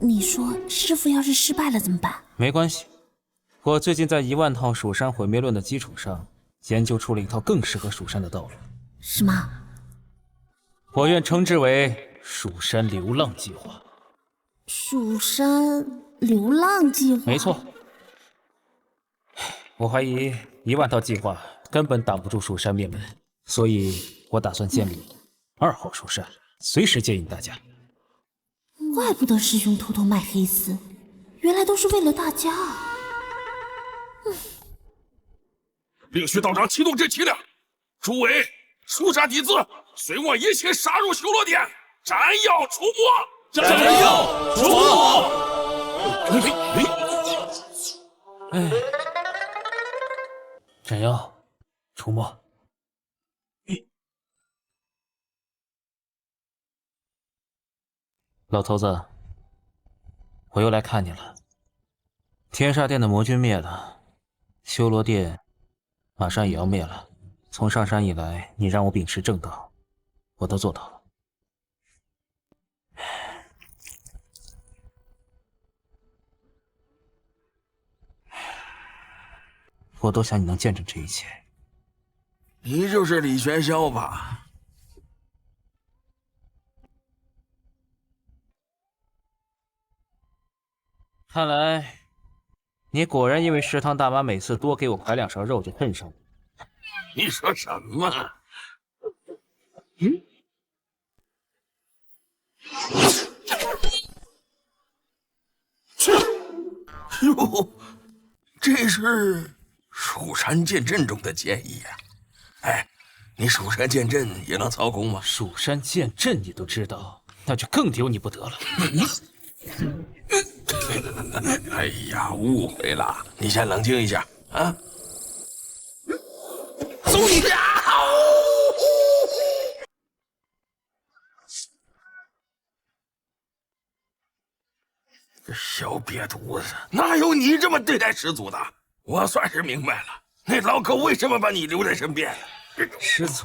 你说师傅要是失败了怎么办？没关系，我最近在10000套蜀山毁灭论的基础上，研究出了一套更适合蜀山的道路。什么？我愿称之为蜀山流浪计划。蜀山流浪计划？没错。我怀疑10000套计划根本挡不住蜀山灭门，所以我打算建立2号蜀山，随时接应大家。怪不得师兄偷偷卖黑丝，原来都是为了大家。令虚道长启动阵旗令，诸位蜀山弟子，随我一起杀入修罗殿，斩妖除魔！斩妖除魔！哎，斩妖除魔。老头子，我又来看你了。天煞殿的魔君灭了，修罗殿马上也要灭了。从上山以来，你让我秉持正道，我都做到了。我多想你能见证这一切。你就是李玄霄吧？看来，你果然因为食堂大妈每次多给我㧟2勺肉就恨上我。你说什么？哟，这是蜀山剑阵中的剑意呀！哎，你蜀山剑阵也能操控吗？蜀山剑阵你都知道，那就更丢你不得了。哎呀，误会了，你先冷静一下啊！走你呀！这小瘪犊子，哪有你这么对待师祖的？我算是明白了，那老狗为什么把你留在身边。师祖，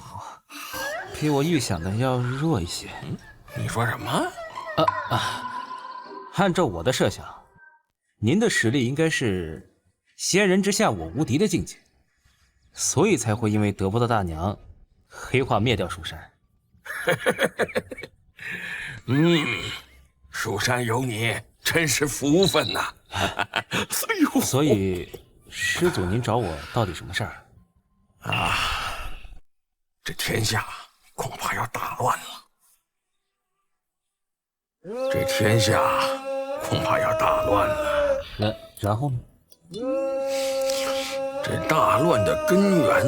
比我预想的要弱一些。你说什么？按照我的设想，您的实力应该是仙人之下我无敌的境界，所以才会因为得不到大娘，黑化灭掉蜀山。蜀山有你，真是福分呐！所以，师祖您找我到底什么事儿？这天下恐怕要大乱了。然后呢？这大乱的根源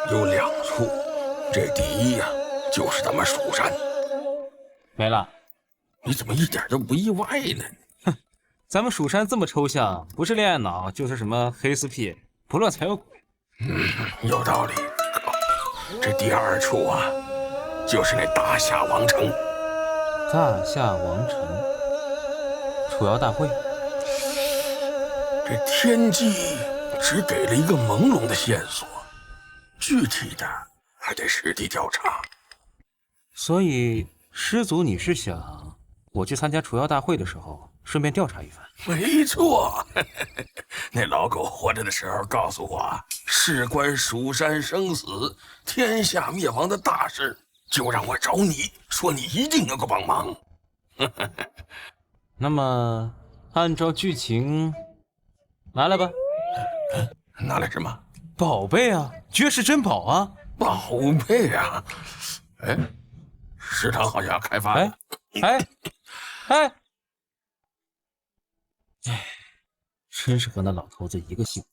有2处，这第一呀，就是咱们蜀山。没了。你怎么一点都不意外呢？咱们蜀山这么抽象，不是恋爱脑，就是什么黑丝屁，不乱才有鬼。有道理。这第2处啊，就是那大夏王城。大夏王城，楚瑶大会。这天机只给了一个朦胧的线索，具体的还得实地调查。所以，师祖，你是想我去参加楚瑶大会的时候，顺便调查一番？没错，那老狗活着的时候告诉我，事关蜀山生死、天下灭亡的大事，就让我找你，说你一定能够帮忙。那么，按照剧情，拿来吧。拿来什么？宝贝啊，绝世珍宝啊！宝贝啊！哎，食堂好像要开饭了。哎，真是和那老头子一个姓。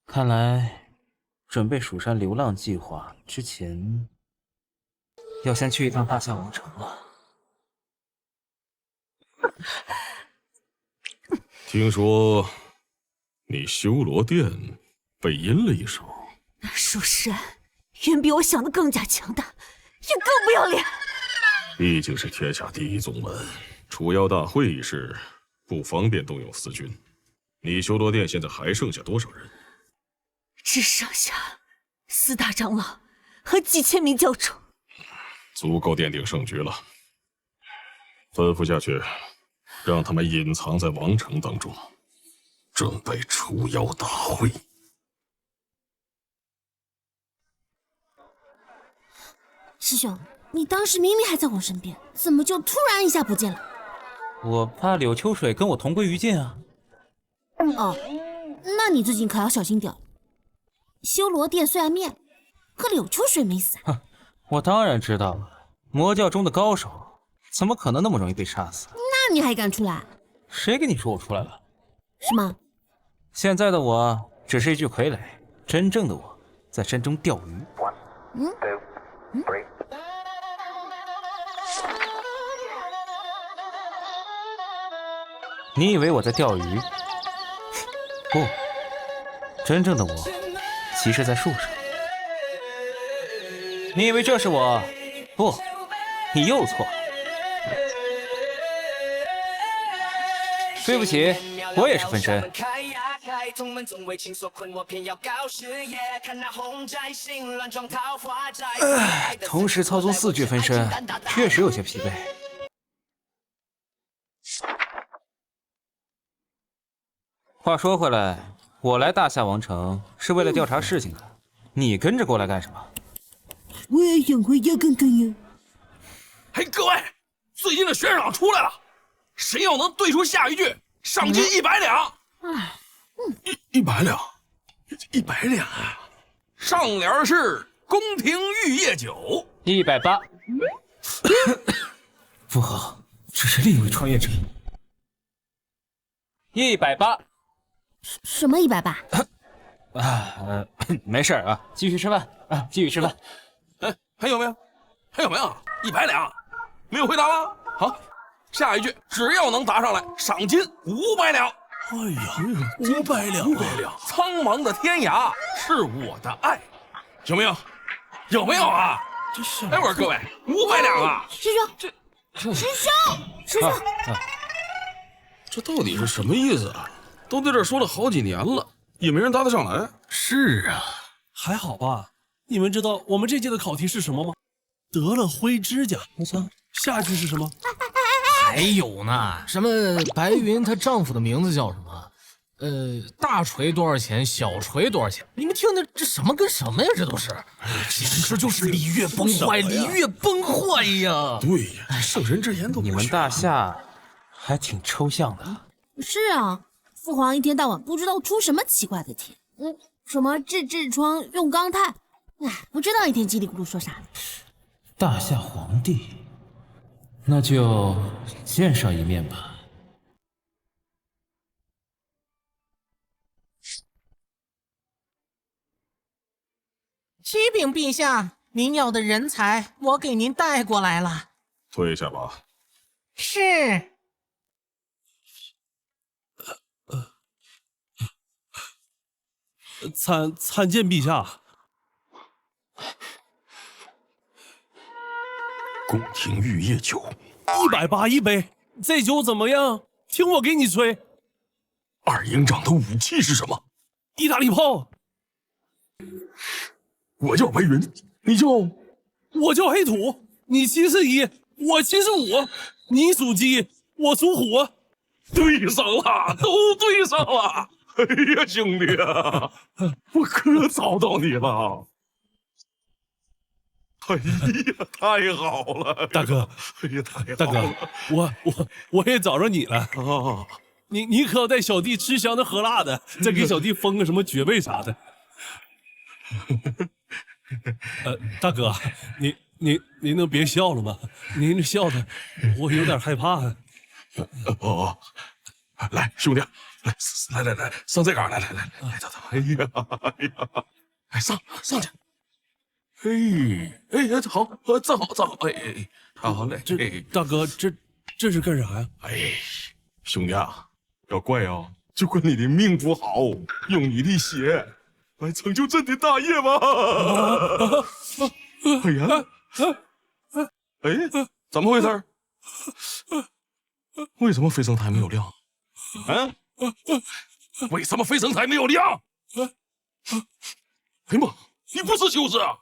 看来，准备蜀山流浪计划之前，要先去一趟大夏王城了。听说你修罗殿被阴了一手，那蜀山远比我想的更加强大，也更不要脸。毕竟是天下第一宗门，楚妖大会一事不方便动用私军。你修罗殿现在还剩下多少人？只剩下4大长老和几千名教主，足够奠定胜局了。吩咐下去，让他们隐藏在王城当中，准备除妖大会。师兄，你当时明明还在我身边，怎么就突然一下不见了？我怕柳秋水跟我同归于尽啊。哦，那你最近可要小心点。修罗殿虽然灭，可柳秋水没死啊。我当然知道了，魔教中的高手，怎么可能那么容易被杀死？那你还敢出来？谁跟你说我出来了？是吗？现在的我只是一具傀儡，真正的我在山中钓鱼。你以为我在钓鱼？不，真正的我其实在树上。你以为这是我？不，你又错了。对不起，我也是分身。同时操纵4具分身，确实有些疲惫。话说回来，我来大夏王城是为了调查事情的，你跟着过来干什么？我也想回家看看呀。嘿，各位，最近的悬赏出来了，谁要能对出下一句，赏金100两。100两，100两啊！上联是宫廷玉液酒，180。不好，这是另一位创业者。180。什么180？没事啊，继续吃饭啊，继续吃饭。还有没有？100两，没有回答吗？好，下一句只要能答上来，赏金500两。哎呀，500两，500两！苍茫的天涯是我的爱，有没有？有没有啊？这是哎，我说各位，500两啊！师兄，师兄，这到底是什么意思啊？都在这说了好几年了，也没人答得上来。是啊，还好吧？你们知道我们这届的考题是什么吗？得了灰指甲。没错。下句是什么？还有呢，什么白云她丈夫的名字叫什么？大锤多少钱？小锤多少钱？你们听听，这什么跟什么呀？这都是，简直就是礼乐崩坏，礼乐崩坏呀！对呀，圣人之言都你们大夏还挺抽象的。是啊，父皇一天到晚不知道出什么奇怪的题，什么治痔疮用钢钛，哎，不知道一天叽里咕噜说啥。大夏皇帝，那就见上一面吧。启禀陛下，您要的人才我给您带过来了。退下吧。是。参见陛下。宫廷玉液酒180一杯，这酒怎么样？听我给你吹。二营长的武器是什么？意大利炮。我叫白云，你叫？我叫黑土。你71，我75。你属鸡，我属虎。对上了，都对上了。哎呀，兄弟啊，我可找到你了！哎呀，太好了，大哥！哎呀，太好了！大哥，我也找着你了啊！你可要带小弟吃香的喝辣的，再给小弟封个什么爵位啥的。大哥，您能别笑了吗？您这笑的，我有点害怕啊。哦，来，兄弟，来，上这杆，来，走，哎呀，哎，上去，哎，好，站好，哎，好嘞，这大哥，这是干啥呀？哎，兄弟啊，要怪啊，就怪你的命不好，用你的血来成就朕的大业吧。哎呀，哎，怎么回事？为什么飞升台没有亮？啊？为什么飞升台没有亮？哎呀妈，你不是修士啊？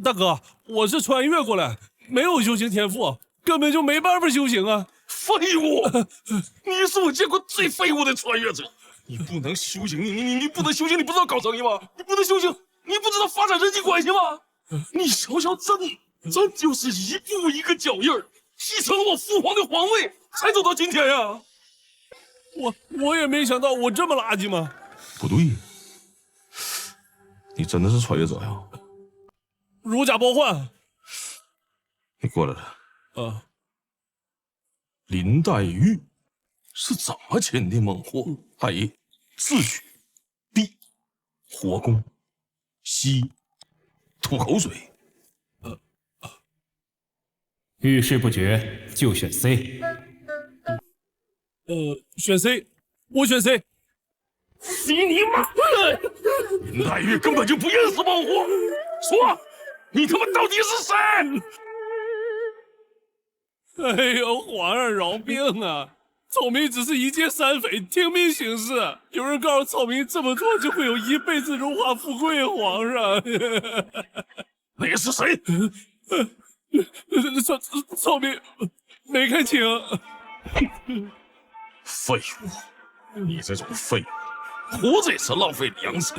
大哥，我是穿越过来，没有修行天赋，根本就没办法修行啊！废物！你是我见过最废物的穿越者。你不能修行，你不能修行，你不知道搞生意吗？你不能修行，你不知道发展人际关系吗？你瞧瞧朕就是一步一个脚印儿，继承了我父皇的皇位，才走到今天呀。我也没想到我这么垃圾吗？不对，你真的是穿越者呀！如假包换。你过来了。林黛玉是怎么擒的猛货？A. 自取 ，B. 火攻 ，C. 吐口水。遇事不决就选 C。选 C， 我选 C。你你妈！林黛玉根本就不认识猛货，说，你他妈到底是谁？哎呦，皇上饶命啊！草民只是一介山匪，听命行事。有人告诉草民这么做就会有一辈子荣华富贵，皇上。那是谁？草民没看清。废物！你这种废物，活着也是浪费粮食，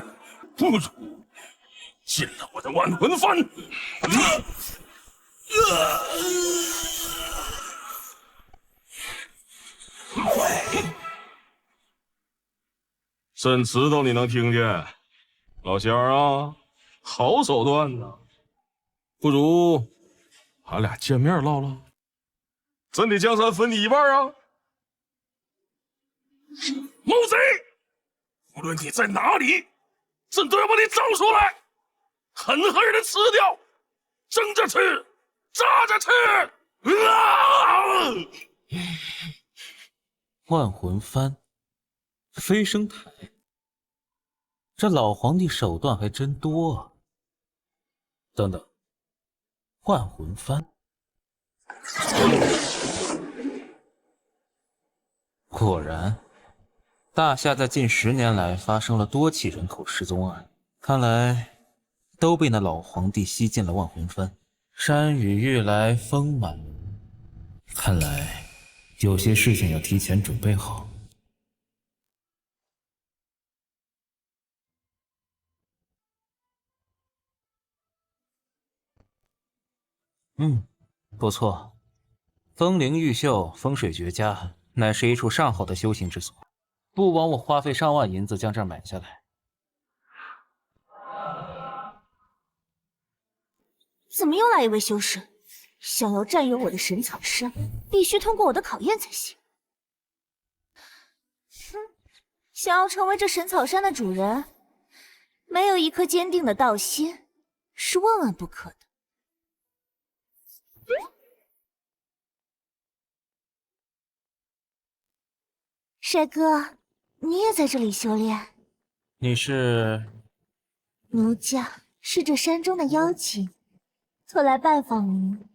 不如进了我的万魂幡。朕知道你能听见，老仙儿啊，好手段呐！不如俺俩见面唠唠，朕的江山分你一半啊！毛贼，无论你在哪里，朕都要把你找出来，狠狠的吃掉，蒸着吃，炸着吃！万魂幡，飞升台，这老皇帝手段还真多啊！等等，万魂幡，果然，大夏在近10年来发生了多起人口失踪案，看来都被那老皇帝吸进了万魂幡。山雨欲来风满楼，看来有些事情要提前准备好。不错，风铃玉袖，风水绝佳，乃是一处上好的修行之所，不枉我花费上万银子将这儿买下来。怎么又来一位修士？想要占有我的神草山，必须通过我的考验才行。哼，想要成为这神草山的主人，没有一颗坚定的道心，是万万不可的。帅哥，你也在这里修炼？你是？奴家是这山中的妖精，特来拜访您，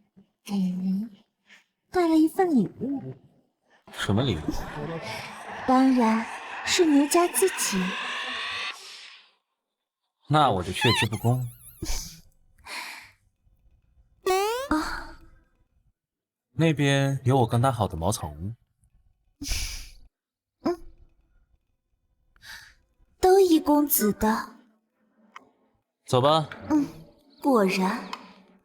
给您带了一份礼物。什么礼物？当然是奴家自己。那我就却之不恭。啊，那边有我更大好的茅草屋。都依公子的。走吧。果然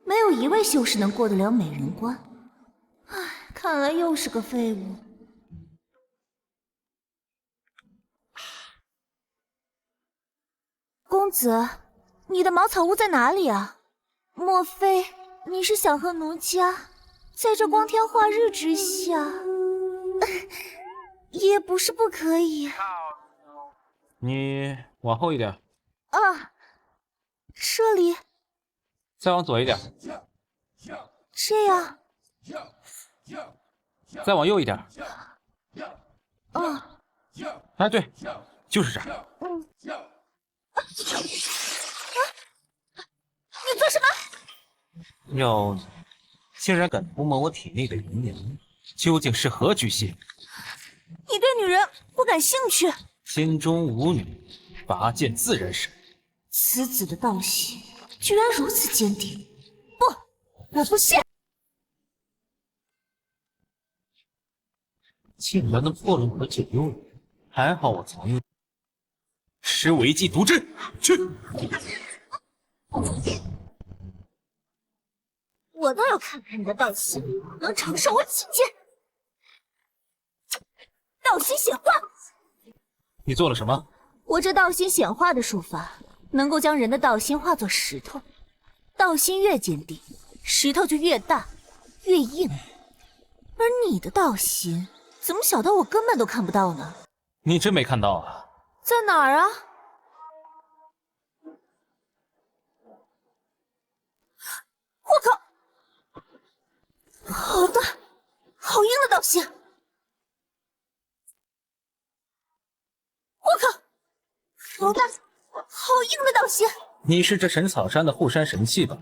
没有一位修士能过得了美人关。唉，看来又是个废物。公子，你的茅草屋在哪里啊？莫非你是想和奴家在这光天化日之下？也不是不可以。你往后一点。啊，这里。再往左一点。这样。再往右一点。啊。哎，对，就是这儿。你做什么？要你竟然敢涂抹我体内的云娘，究竟是何居心？你对女人不感兴趣？心中无女，拔剑自然神。此子的道心居然如此坚定！不，我不信！竟然能破了我的解忧人，还好我藏有施为计毒之。去！我倒要看看你的道心能承受我几剑！道心显化。你做了什么？我这道心显化的术法，能够将人的道心化作石头。道心越坚定，石头就越大、越硬。而你的道心，怎么小到我根本都看不到呢？你真没看到啊？在哪儿啊？我靠！好大、好硬的道心！我靠！好大、好硬的道心！你是这神草山的护山神器吧？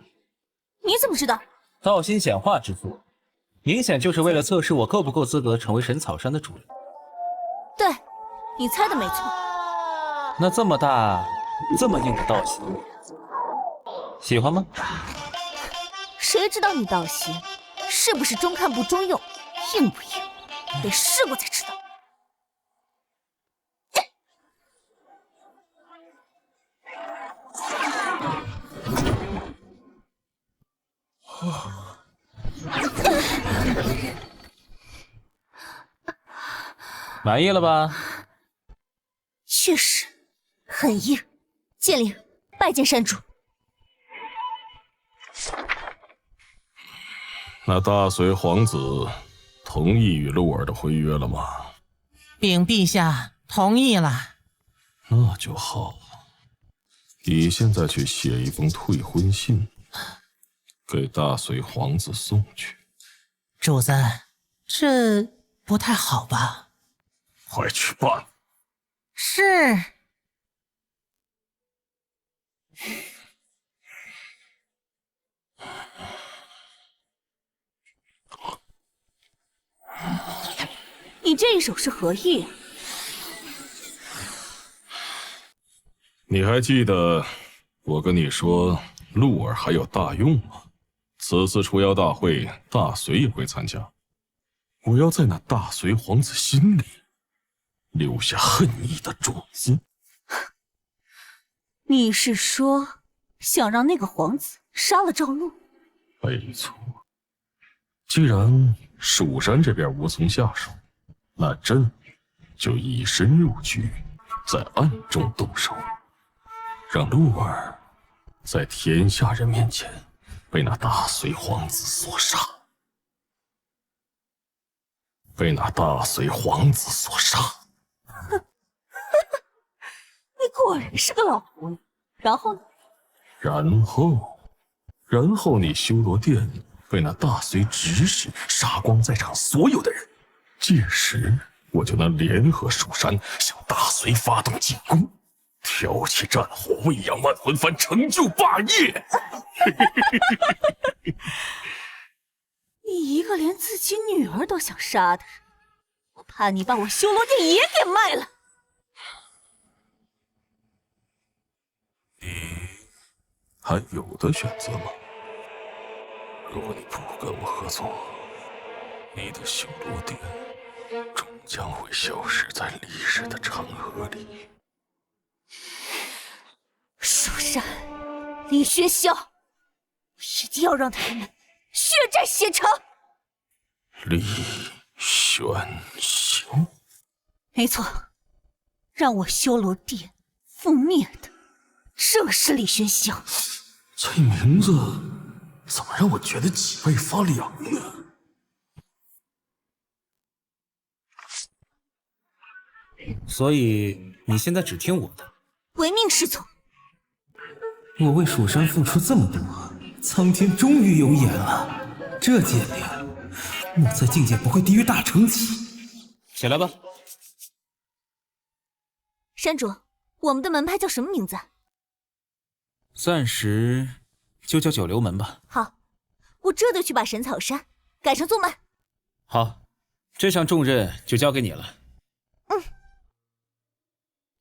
你怎么知道？道心显化之术，明显就是为了测试我够不够资格成为神草山的主人。对，你猜的没错。那这么大、这么硬的道心，喜欢吗？谁知道你道心是不是中看不中用，硬不硬，得试过才知道。满意了吧？确实很硬。剑灵，拜见山主。那大隋皇子同意与鹿儿的婚约了吗？禀陛下，同意了。那就好。你现在去写一封退婚信，给大隋皇子送去。主子，这不太好吧？快去办。是。你这一手是何意啊？你还记得我跟你说，鹿儿还有大用吗？此次除妖大会，大隋也会参加。我要在那大隋皇子心里留下恨意的种子。你是说，想让那个皇子杀了赵露？没错。既然蜀山这边无从下手，那朕就以身入局，在暗中动手，让鹿儿在天下人面前被那大隋皇子所杀。被那大隋皇子所杀。你果然是个老狐狸。然后呢？然后你修罗殿被那大隋指使杀光在场所有的人，届时我就能联合蜀山向大隋发动进攻，挑起战火，喂养万魂幡，成就霸业。你一个连自己女儿都想杀的人，我怕你把我修罗殿也给卖了。你还有的选择吗？如果你不跟我合作，你的修罗殿终将会消失在历史的长河里。蜀山，李轩霄，一定要让他们血债血偿。李轩霄，没错，让我修罗殿覆灭的正是李轩霄。这名字怎么让我觉得脊背发凉呢？所以你现在只听我的，唯命是从。我为蜀山付出这么多，苍天终于有眼了。这剑灵，我在境界不会低于大成级。起来吧。山主，我们的门派叫什么名字？暂时就叫九流门吧。好，我这就去把神草山改成宗门。好，这项重任就交给你了。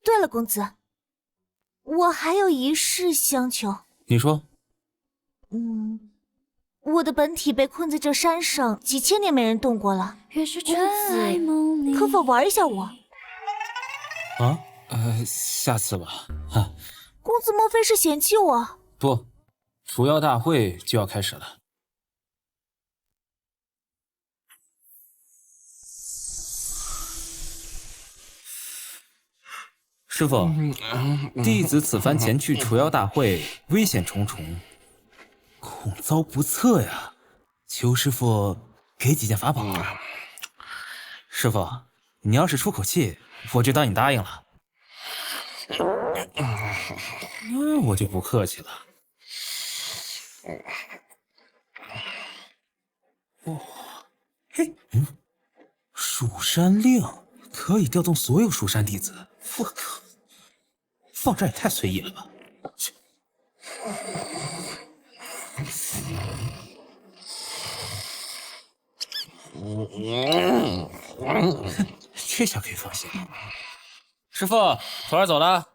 对了，公子，我还有一事相求。你说。我的本体被困在这山上几千年，没人动过了。公子可否玩一下我？啊？下次吧。公子莫非是嫌弃我？不，除妖大会就要开始了。师傅，弟子此番前去除妖大会，危险重重，恐遭不测呀。求师傅给几件法宝。师傅，你要是出口气，我就当你答应了。那我就不客气了。蜀山令可以调动所有蜀山弟子，我靠，放这也太随意了吧！这下可以放心了。师傅，徒儿走了。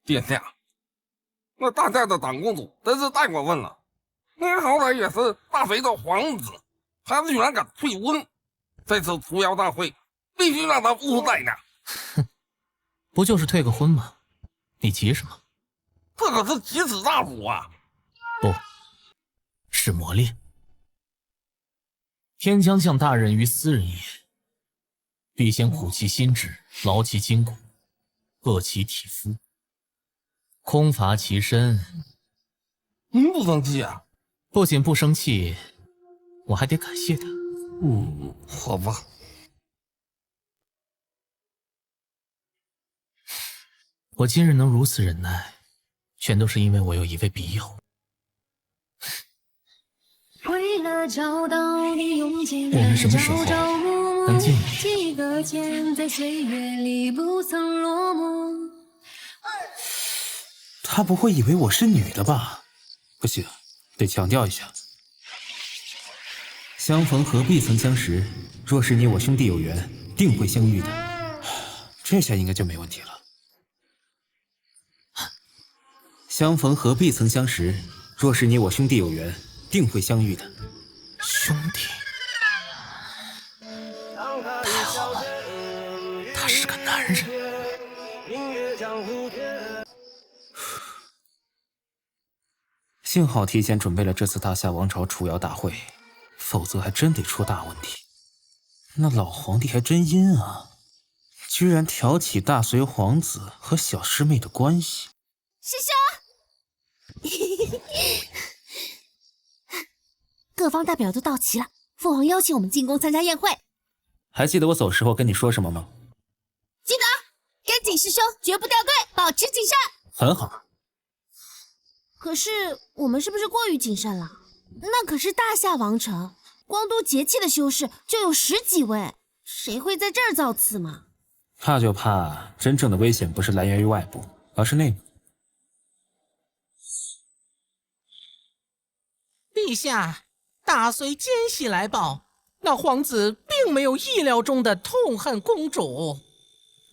殿下，那大家的长公主真是太过分了。你好歹也是大隋的皇子，他居然敢退婚，这次除妖大会必须让他付出代价。哼，不就是退个婚吗？你急什么？这可是奇耻大辱啊！不，是磨练。天将降大任于斯人也，必先苦其心志，劳其筋骨，饿其体肤，空乏其身。您不生气啊？不仅不生气，我还得感谢他。好吧。我今日能如此忍耐，全都是因为我有一位笔友。为了找到你，用尽我们什么时候能见面？几个剑在岁月里不曾落幕。他不会以为我是女的吧？不行，得强调一下。相逢何必曾相识，若是你我兄弟有缘，定会相遇的。这下应该就没问题了。相逢何必曾相识，若是你我兄弟有缘，定会相遇的。兄弟，太好了，他是个男人。幸好提前准备了这次大夏王朝除妖大会，否则还真得出大问题。那老皇帝还真阴啊，居然挑起大隋皇子和小师妹的关系。师兄，各方代表都到齐了，父皇邀请我们进宫参加宴会。还记得我走时候跟你说什么吗？记得，跟紧师兄，绝不掉队，保持谨慎。很好。可是我们是不是过于谨慎了？那可是大夏王城，光都节气的修士就有10几位，谁会在这儿造次嘛？怕就怕真正的危险不是来源于外部，而是内部。陛下，大隋奸细来报，那皇子并没有意料中的痛恨公主。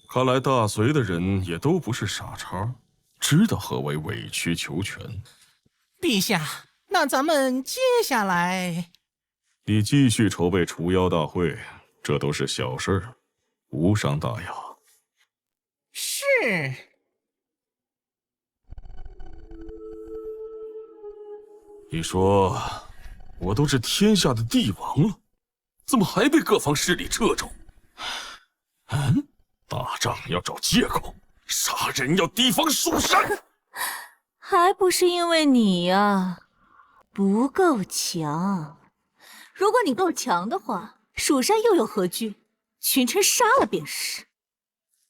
看来大隋的人也都不是傻叉，知道何为委曲求全。陛下，那咱们接下来……你继续筹备除妖大会，这都是小事儿，无伤大雅。是。你说，我都是天下的帝王了，怎么还被各方势力掣肘？打仗要找借口，杀人要提防蜀山，还不是因为你呀，不够强。如果你够强的话，蜀山又有何惧？群臣杀了便是。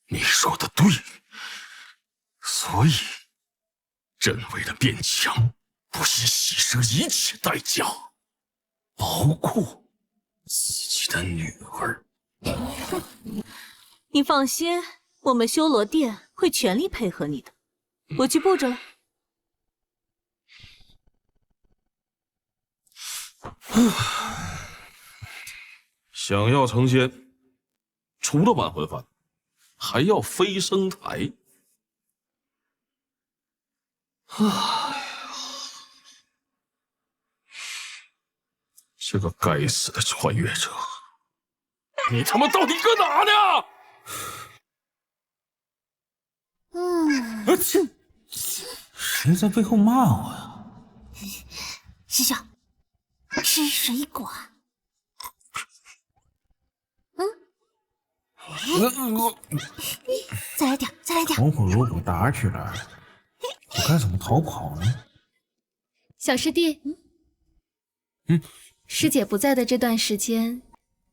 你说的对，所以朕为了变强，不惜牺牲一切代价，包括自己的女儿。你放心，我们修罗殿会全力配合你的。我去布置了。想要成仙，除了晚婚饭，还要飞升台。这个该死的穿越者，你他妈到底搁哪呢？谁在背后骂我呀？师兄，吃水果。再来点，再来点。等会儿如果打起来，我该怎么逃跑呢？小师弟，师姐不在的这段时间，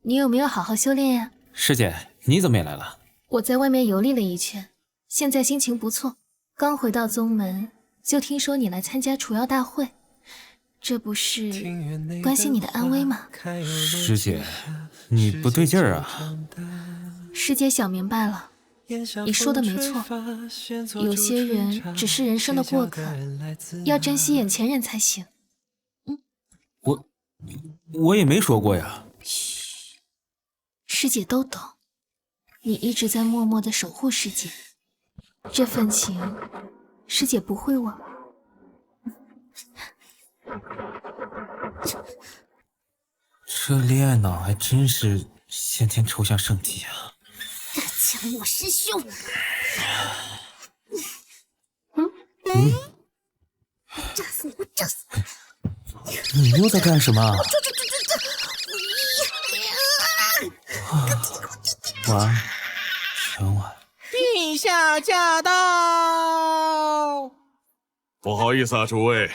你有没有好好修炼呀？师姐，你怎么也来了？我在外面游历了一圈，现在心情不错。刚回到宗门，就听说你来参加除妖大会，这不是关心你的安危吗？师姐，你不对劲儿啊！师姐想明白了，你说的没错，有些人只是人生的过客，要珍惜眼前人才行。我也没说过呀。师姐都懂，你一直在默默的守护师姐，这份情，师姐不会忘。这恋爱脑还真是先天抽象圣体啊！敢抢我师兄！炸死你！我炸死你！你又在干什么？晚，全晚。陛下驾到！不好意思啊，诸位，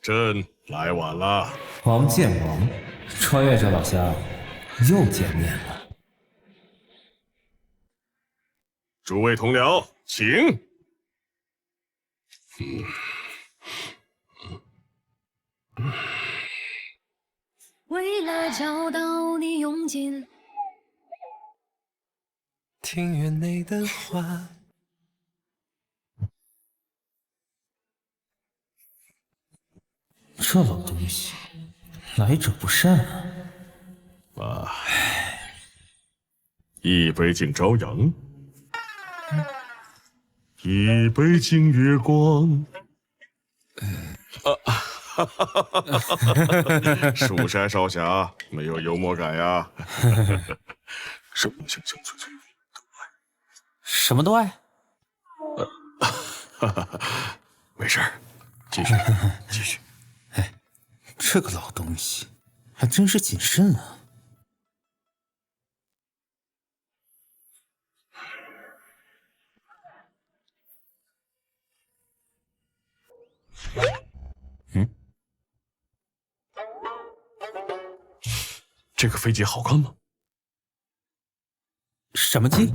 朕来晚了。王见王，穿越者老乡，又见面了。诸位同僚，请。为了找到你，用尽庭院内的花。这老东西，来者不善啊！一杯敬朝阳，一杯敬月光。蜀山少侠没有幽默感呀。什么情情脆脆都爱，什么都爱。没事儿，继续继续。哎，这个老东西还真是谨慎啊。这个飞机好看吗？什么机？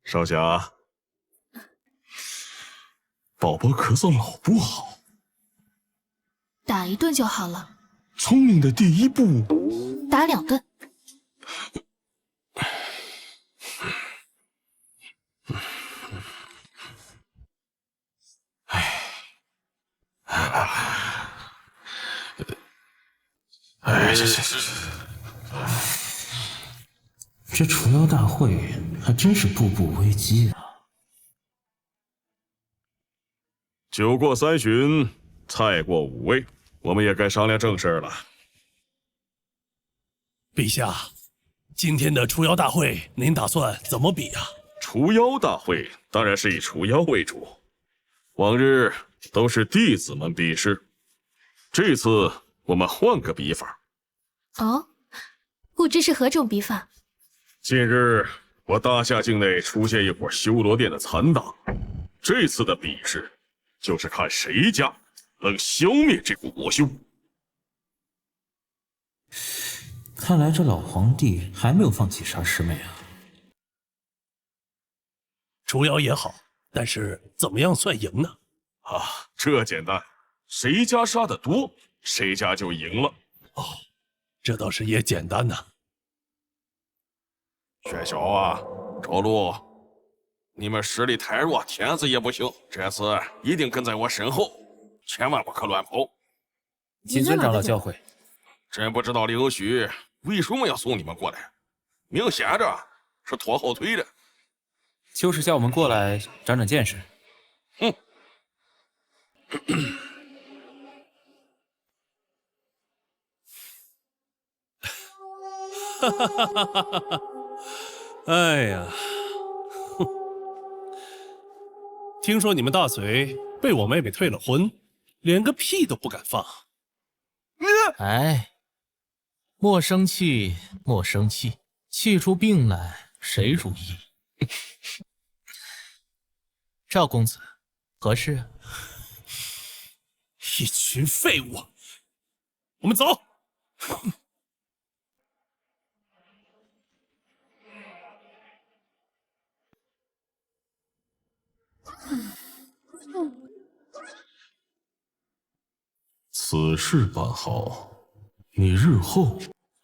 少侠，宝宝咳嗽老不好，打一顿就好了。聪明的第一步，打2顿。哎，这除妖大会还真是步步危机啊！酒过3巡，菜过5味，我们也该商量正事了。陛下，今天的除妖大会，您打算怎么比啊？除妖大会当然是以除妖为主，往日都是弟子们比试，这次我们换个比法。哦，不知是何种比法？近日我大夏境内出现一伙修罗殿的残党，这次的比试就是看谁家能消灭这股魔修。看来这老皇帝还没有放弃杀师妹啊。除妖也好，但是怎么样算赢呢？啊，这简单，谁家杀的多，谁家就赢了。哦，这倒是也简单呐。薛晓啊，周路，你们实力太弱，天子也不行，这次一定跟在我身后，千万不可乱跑。谨遵长老教诲。真不知道凌虚为什么要送你们过来，明显着是拖后腿的。就是叫我们过来长长见识。哼。哈哈哈哈哈哈！哎呀，哼！听说你们大隋被我妹妹退了婚，连个屁都不敢放。哎，莫生气，莫生气，气出病来谁如意？赵公子，何事啊？一群废物！我们走。此事办好，你日后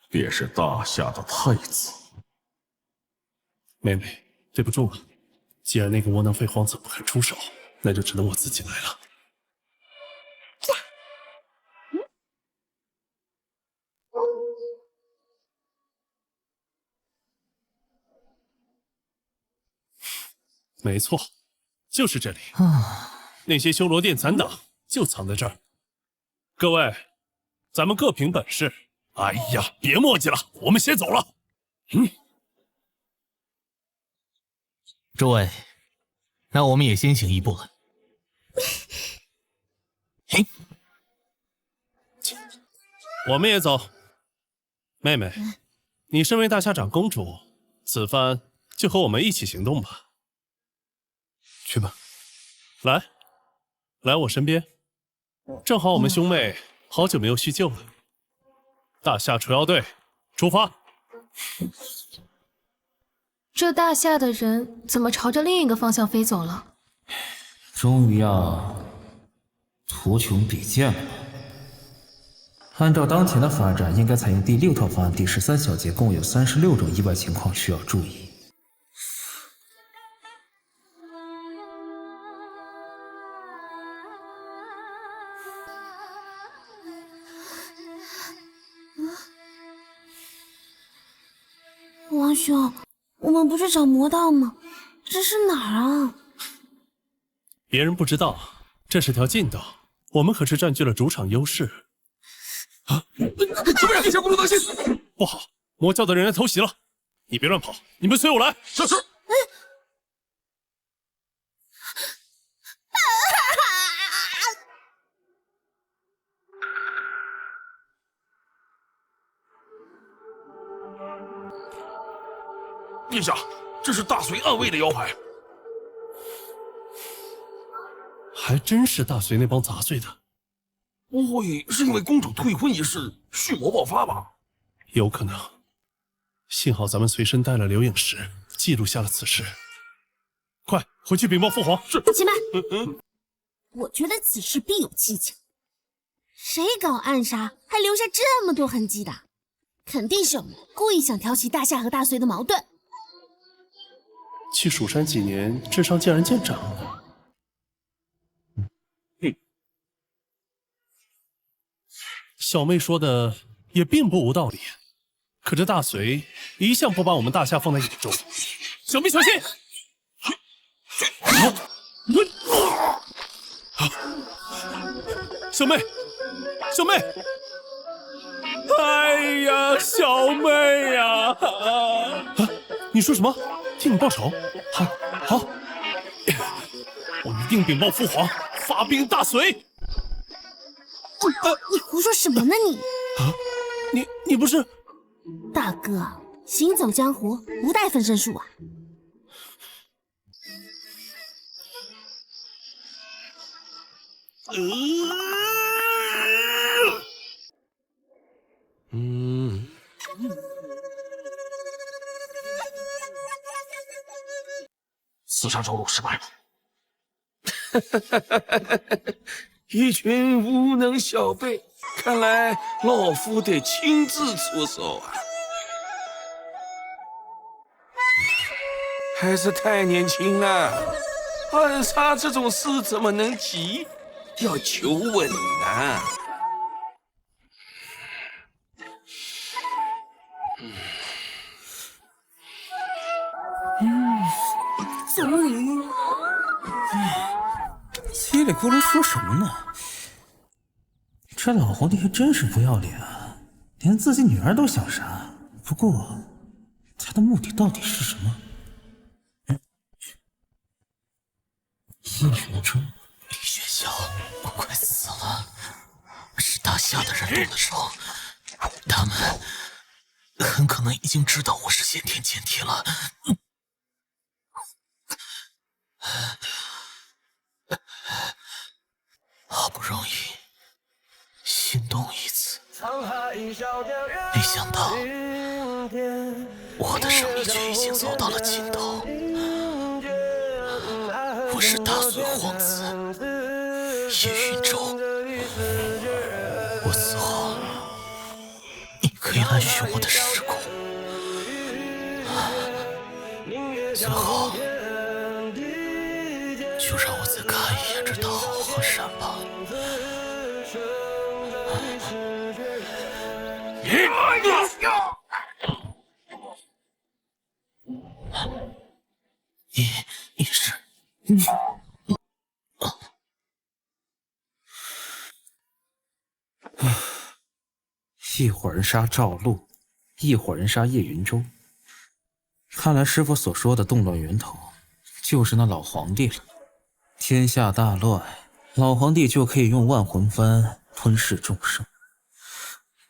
便是大夏的太子。妹妹，对不住了。既然那个窝囊废皇子不肯出手，那就只能我自己来了。没错，就是这里。那些修罗殿残党就藏在这儿。各位，咱们各凭本事。哎呀，别墨迹了，我们先走了。诸位，那我们也先行一步了。嘿，我们也走。妹妹，你身为大夏长公主，此番就和我们一起行动吧。去吧，来我身边，正好我们兄妹好久没有叙旧了。大夏除妖队出发。这大夏的人怎么朝着另一个方向飞走了？终于要图穷匕见了吧？按照当前的发展，应该采用第6套方案第13小节，共有36种意外情况需要注意。大兄，我们不是找魔道吗？这是哪儿啊？别人不知道，这是条近道，我们可是占据了主场优势。啊！怎么样？小葫芦当心！不好，魔教的人来偷袭了！你别乱跑，你们随我来。是。陛下，这是大隋暗卫的腰牌。还真是大隋那帮杂碎的。不会是因为公主退婚一事血魔爆发吧？有可能。幸好咱们随身带了留影石，记录下了此事。快回去禀报父皇。是。且慢。我觉得此事必有蹊跷。谁搞暗杀还留下这么多痕迹的？肯定是有人故意想挑起大夏和大隋的矛盾。去蜀山几年，智商竟然见长了。小妹说的也并不无道理，可这大隋一向不把我们大夏放在眼中。小妹小心！小妹，小妹！哎呀，小妹呀！你说什么？替你报仇？好，我一定禀报父皇，发兵大隋。你胡说什么呢你？你不是？大哥，行走江湖不带分身术啊！刺杀周路失败了。一群无能小辈，看来老夫得亲自出手啊！还是太年轻了，暗杀这种事怎么能急？要求稳呐！终于。叽里咕噜说什么呢？这老皇帝还真是不要脸啊，连自己女儿都想杀。不过，他的目的到底是什么？叶云中，李玄霄，我快死了！是大夏的人动的手，他们很可能已经知道我是先天前体了。好不容易心动一次，没想到我的生命却已经走到了尽头。我是大隋皇子叶云舟，我死后，你可以来寻我的尸骨。最后，就让我再看一眼这桃花山吧。你是你？一伙人杀赵露，一伙人杀叶云舟。看来师傅所说的动乱源头，就是那老皇帝了。天下大乱，老皇帝就可以用万魂幡吞噬众生，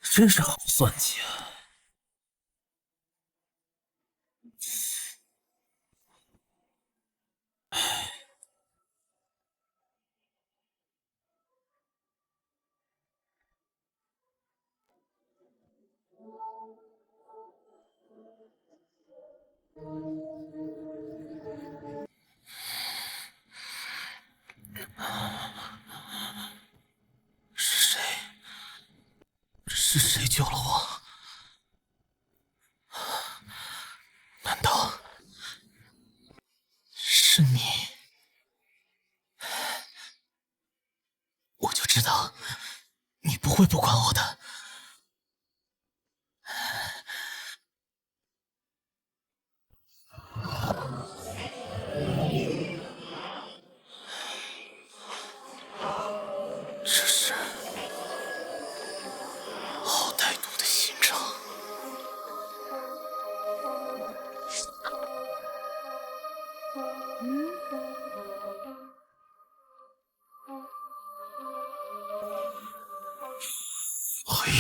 真是好算计啊！是谁救了我？难道是你？我就知道你不会不管我的。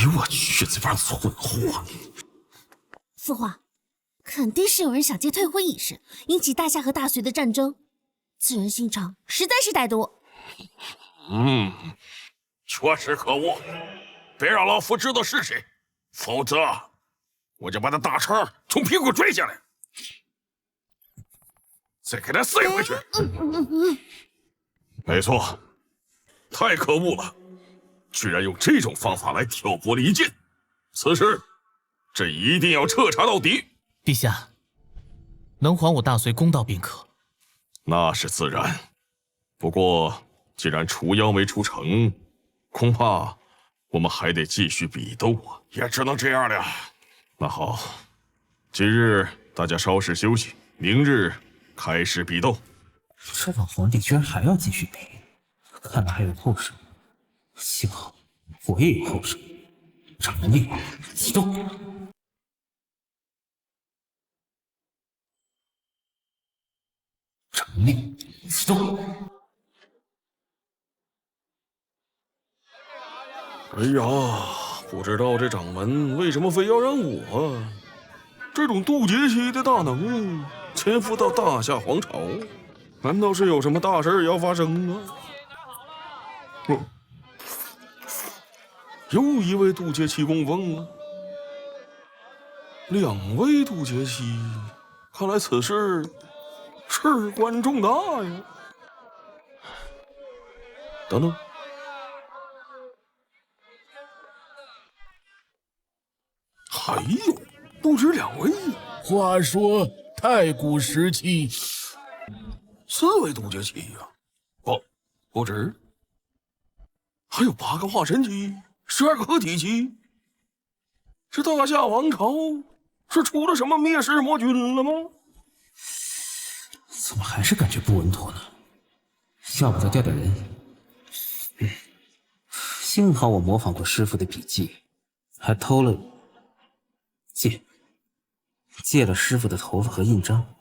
呦我去，这帮蠢货！父皇，肯定是有人想借退婚一事，引起大夏和大隋的战争。此人心肠实在是歹毒。确实可恶，别让老夫知道是谁，否则我就把他大肠从屁股拽下来，再给他塞回去。没错，太可恶了，居然用这种方法来挑拨离间。此事，这一定要彻查到底。陛下，能还我大隋公道便可。那是自然，不过既然除妖没出城，恐怕我们还得继续比斗啊，也只能这样了。那好，今日大家稍事休息，明日开始比斗。这老皇帝居然还要继续比，看来还有后手。幸好我也有后手。掌力启动。掌力启动。哎呀，不知道这掌门为什么非要让我这种渡劫期的大能潜伏到大夏皇朝？难道是有什么大事要发生啊？又一位渡劫期供奉啊，2位渡劫期，看来此事事关重大呀！等等。还有，不止2位。话说太古时期，4位渡劫期呀，不止，还有8个化神期，12个合体期。这大夏王朝是出了什么灭世魔君了吗？怎么还是感觉不稳妥呢？要不再调点人？幸好我模仿过师傅的笔记，还偷了借了师傅的头发和印章。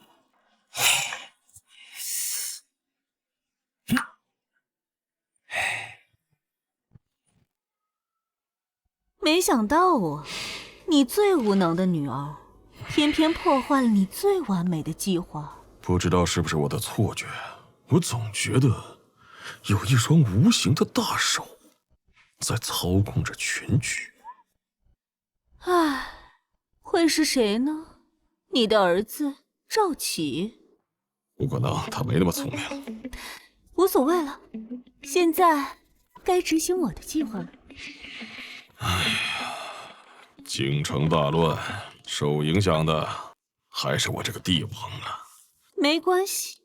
没想到啊，你最无能的女儿，偏偏破坏了你最完美的计划。不知道是不是我的错觉，我总觉得有一双无形的大手在操控着全局。唉，会是谁呢？你的儿子赵启？不可能，他没那么聪明。无所谓了，现在该执行我的计划了。哎呀，京城大乱，受影响的还是我这个帝王啊。没关系，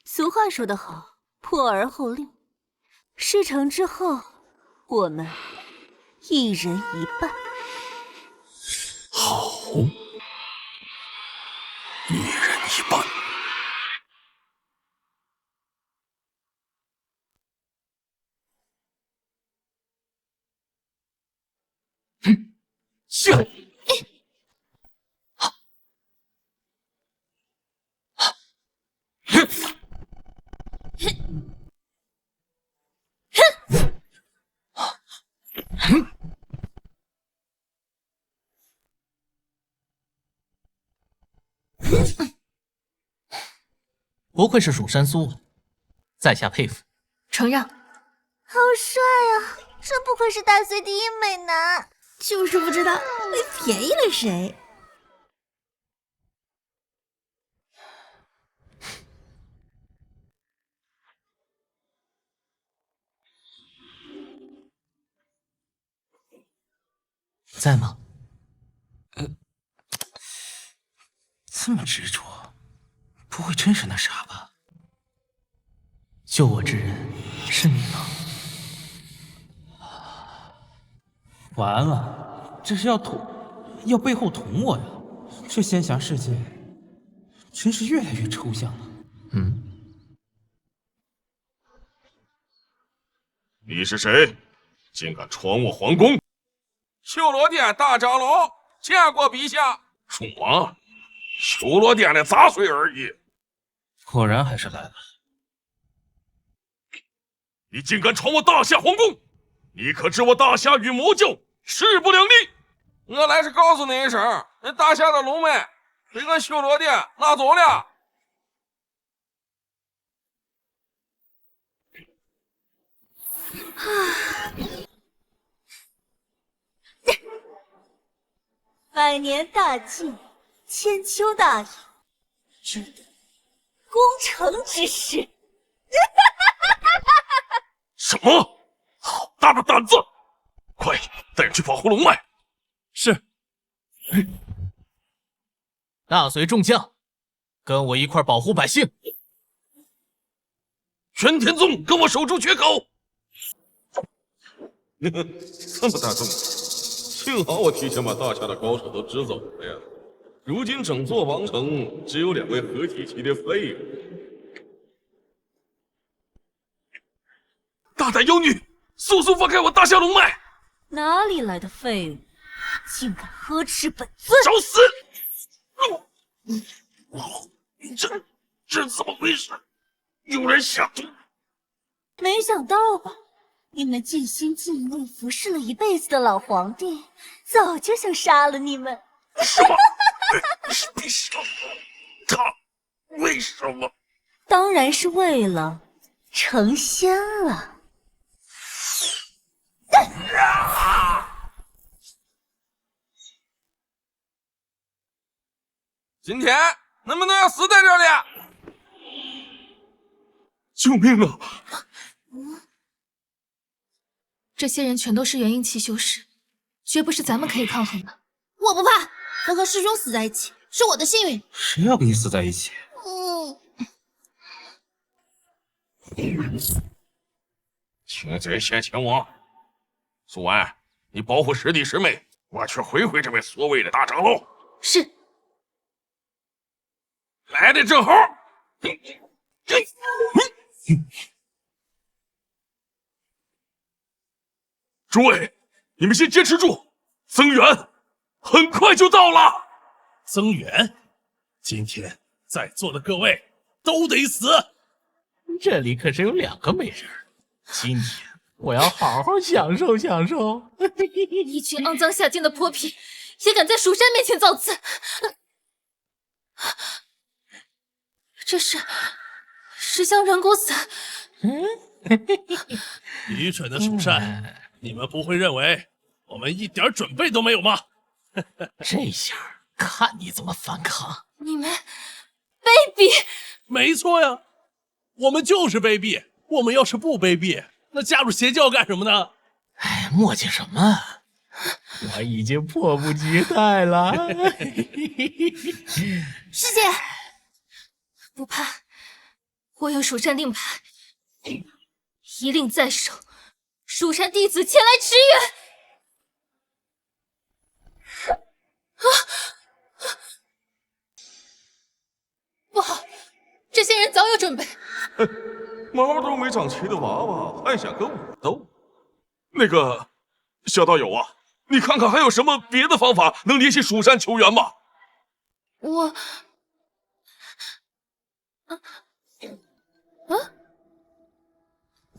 俗话说得好，破而后立。事成之后，我们一人一半。好，一人一半。是。不愧是蜀山苏文，在下佩服。承让。好帅啊！真不愧是大隋第一美男。就是不知道你便宜了谁。在吗？这么执着，不会真是那啥吧？救我之人是你吗？完了，这是要背后捅我呀！这仙侠世界真是越来越抽象了。你是谁？竟敢闯我皇宫！修罗殿大长老，见过陛下。什么？修罗殿的杂碎而已。果然还是来了。你竟敢闯我大夏皇宫！你可知我大夏与魔教势不两立。我来是告诉你一声，那大夏的龙脉被俺修罗殿拿走了。百年大计，千秋大业，只得攻城之事。什么？好大的胆子！快带人去保护龙脉。是。大隋众将，跟我一块保护百姓。玄天宗，跟我守住缺口。这么大动静，幸好我提前把大夏的高手都支走了呀。如今整座王城只有2位合体期的废物。大胆妖女，速速放开我大夏龙脉！哪里来的废物，竟敢呵斥本尊！找死！这怎么回事？有人下毒？没想到吧？你们尽心尽力服侍了一辈子的老皇帝，早就想杀了你们。什么？为什么？他为什么？当然是为了成仙了。今天你们都要死在这里！救命啊！这些人全都是元婴期修士，绝不是咱们可以抗衡的。我不怕，能和师兄死在一起是我的幸运。谁要跟你死在一起？请贼先前往。苏安，你保护师弟师妹，我去回这位所谓的大长老。是。来的正好。诸位，你们先坚持住，增援很快就到了。增援，今天在座的各位都得死。这里可是有2个美人，今天我要好好享受享受。一群肮脏下贱的泼皮，也敢在蜀山面前造次！这是十香软骨散。愚蠢的蜀山，你们不会认为我们一点准备都没有吗？这下看你怎么反抗！你们卑鄙！没错呀，我们就是卑鄙。我们要是不卑鄙，那加入邪教干什么呢？哎，磨叽什么？我已经迫不及待了。师姐，不怕，我有蜀山令牌，一令在手，蜀山弟子前来驰援。不好，这些人早有准备。毛都没长齐的娃娃还想跟我斗？那个小道友啊，你看看还有什么别的方法能联系蜀山求援吗？我，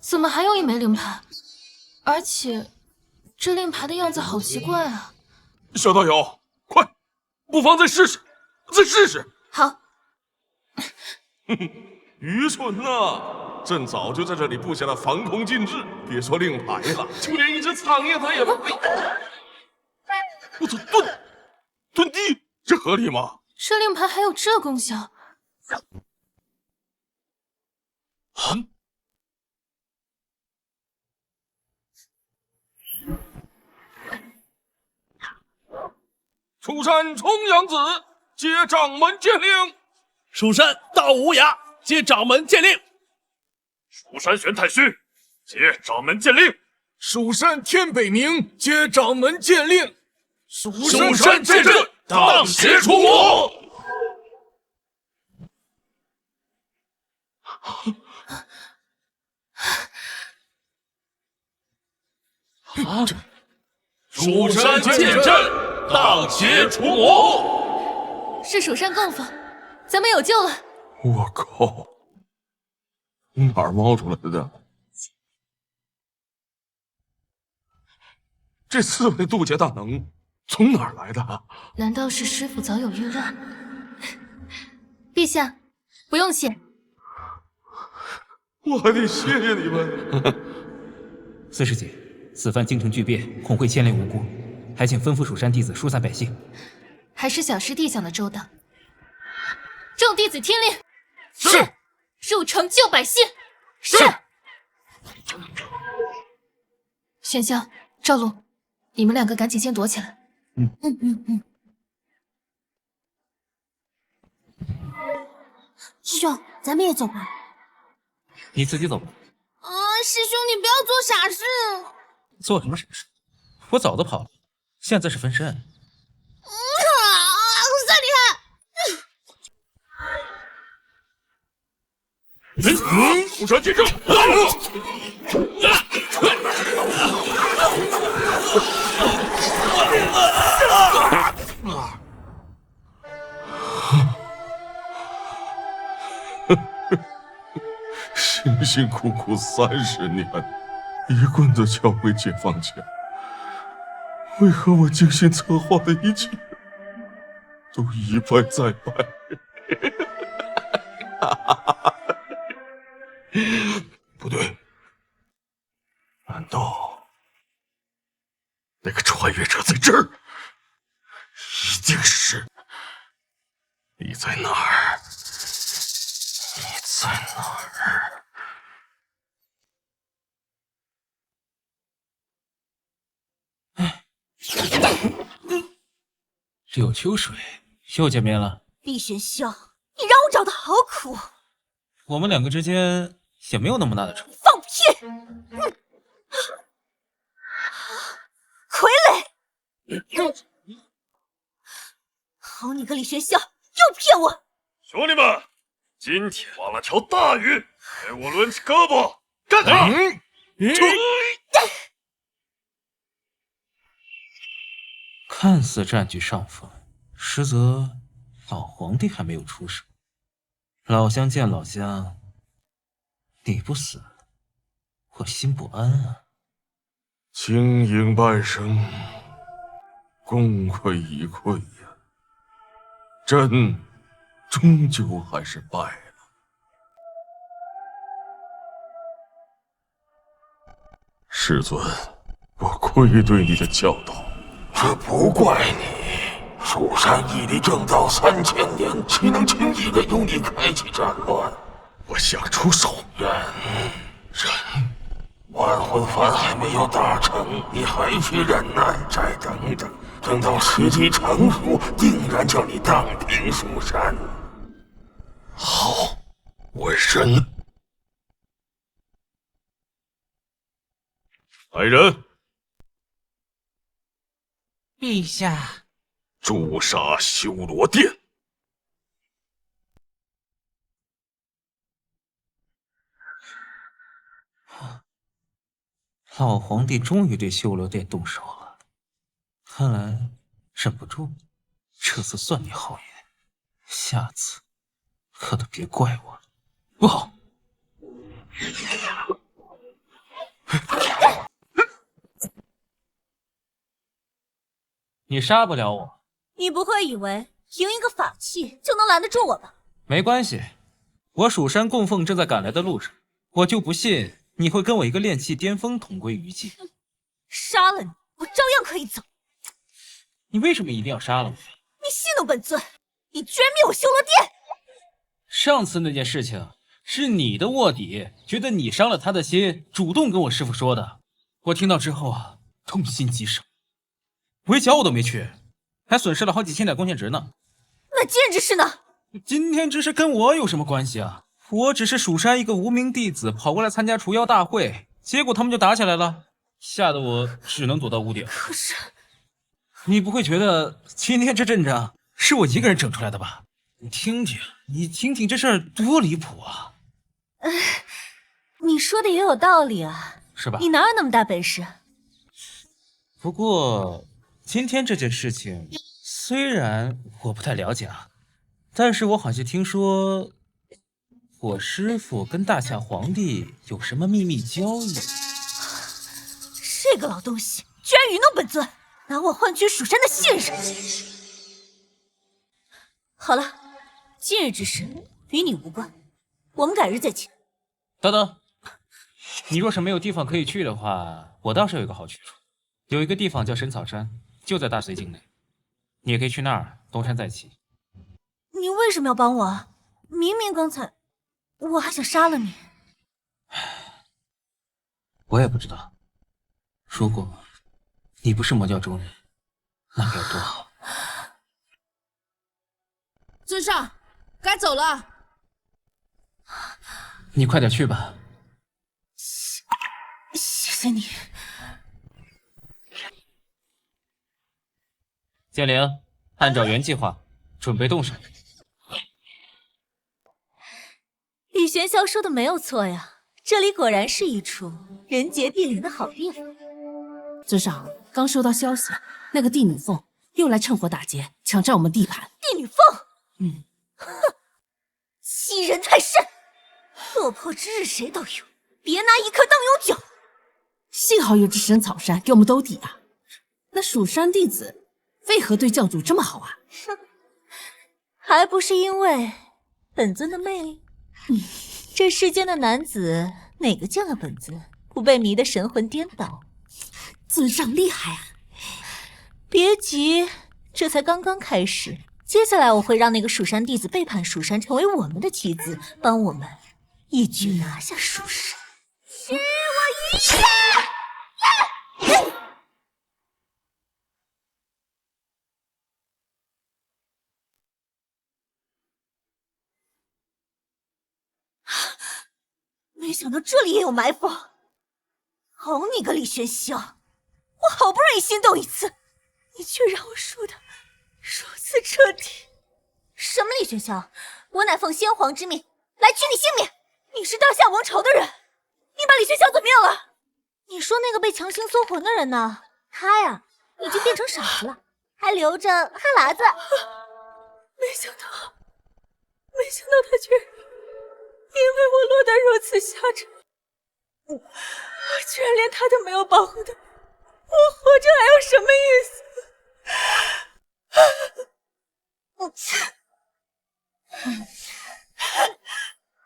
怎么还有一枚令牌？而且这令牌的样子好奇怪啊！小道友，快，不妨再试试，再试试。好。愚蠢呐！朕早就在这里布下了防空禁制，别说令牌了，就连一只苍蝇它也不会。我操，遁地，这合理吗？这令牌还有这功效？蜀山重阳子接掌门剑令。蜀山大无涯接掌门剑令。蜀山玄太虚接掌门剑令。蜀山天北冥接掌门剑令。蜀山剑阵荡邪除魔。蜀山剑阵荡邪除魔。是蜀山供奉，咱们有救了。我靠，哪儿冒出来的？这刺猬的渡劫大能从哪儿来的？难道是师傅早有预案？陛下，不用谢。我还得谢谢你们。四师姐，此番京城巨变，恐会牵连无辜，还请吩咐蜀山弟子疏散百姓。还是小师弟想的周到。众弟子听令。是。入城救百姓。是。玄霄、赵露，你们两个赶紧先躲起来。师兄，咱们也走吧。你自己走吧。师兄，你不要做傻事。做什么傻事？我早都跑了，现在是分身。算厉害！蜀山剑圣！辛辛苦苦30年，一棍子敲回解放前，为何我精心策划的一切都一败再败？不对，难道那个穿越者在这儿？一定是。你在哪儿？你在哪儿？柳秋水，又见面了。厉玄霄，你让我找的好苦。我们两个之间也没有那么大的仇。放屁！傀儡！好你个厉玄霄，又骗我！兄弟们，今天挖了条大鱼，给我抡起胳膊，干他！看似占据上风，实则老皇帝还没有出手。老乡见老乡，你不死，我心不安啊。经营半生，功亏一篑呀，朕终究还是败了。师尊，我愧对你的教导。这不怪你，蜀山屹立正道3000年，岂能轻易的由你开启战乱？我想出手。忍，万魂幡还没有大成，你还需忍耐，再等等，等到时机成熟，定然叫你荡平蜀山。好，我忍。来人！陛下，诛杀修罗殿！老皇帝终于对修罗殿动手了，看来忍不住。这次算你好言，下次可都别怪我了。不好！你杀不了我。你不会以为赢一个法器就能拦得住我吧？没关系，我蜀山供奉正在赶来的路上，我就不信你会跟我一个炼气巅峰同归于尽。杀了你，我照样可以走。你为什么一定要杀了我？你戏弄本尊，你居然灭我修罗殿！上次那件事情是你的卧底觉得你伤了他的心，主动跟我师父说的。我听到之后啊，痛心疾首。围剿我都没去，还损失了好几千点贡献值呢。那今日之事呢？今天之事跟我有什么关系啊？我只是蜀山一个无名弟子，跑过来参加除妖大会，结果他们就打起来了，吓得我只能躲到屋顶。可是，你不会觉得今天这阵仗是我一个人整出来的吧？你听听这事儿多离谱啊！你说的也有道理啊，是吧？你哪有那么大本事？不过今天这件事情，虽然我不太了解啊，但是我好像听说我师父跟大夏皇帝有什么秘密交易。这个老东西居然愚弄本尊，拿我换取蜀山的信任。好了，今日之事与你无关，我们改日再见。等等，你若是没有地方可以去的话，我倒是有一个好去处，有一个地方叫神草山，就在大隋境内，你也可以去那儿东山再起。你为什么要帮我啊？明明刚才我还想杀了你。我也不知道，如果你不是魔教中人，那该有多好。尊上，该走了。你快点去吧。谢谢你。剑灵，按照原计划准备动手。李玄霄说的没有错呀，这里果然是一处人杰地灵的好地方。尊上，刚收到消息，那个帝女凤又来趁火打劫，抢占我们地盘。帝女凤，嗯，哼，欺人太甚，落魄之日谁都有，别拿一刻当永久。幸好有这神草山给我们兜底啊！那蜀山弟子为何对教主这么好啊？哼，还不是因为本尊的魅力。这世间的男子哪个见了本尊不被迷得神魂颠倒？尊上厉害啊！别急，这才刚刚开始。接下来我会让那个蜀山弟子背叛蜀山，成为我们的棋子，帮我们一举拿下蜀山。许我一剑！没想到这里也有埋伏！好你个李玄霄，我好不容易心动一次，你却让我输得如此彻底！什么李玄霄？我乃奉先皇之命来取你性命！你是大夏王朝的人，你把李玄霄怎么样了？你说那个被强行搜魂的人呢？他呀，已经变成傻子了，还留着哈喇子。没想到他居然因为我落得如此下场，我居然连他都没有保护的，我活着还有什么意思？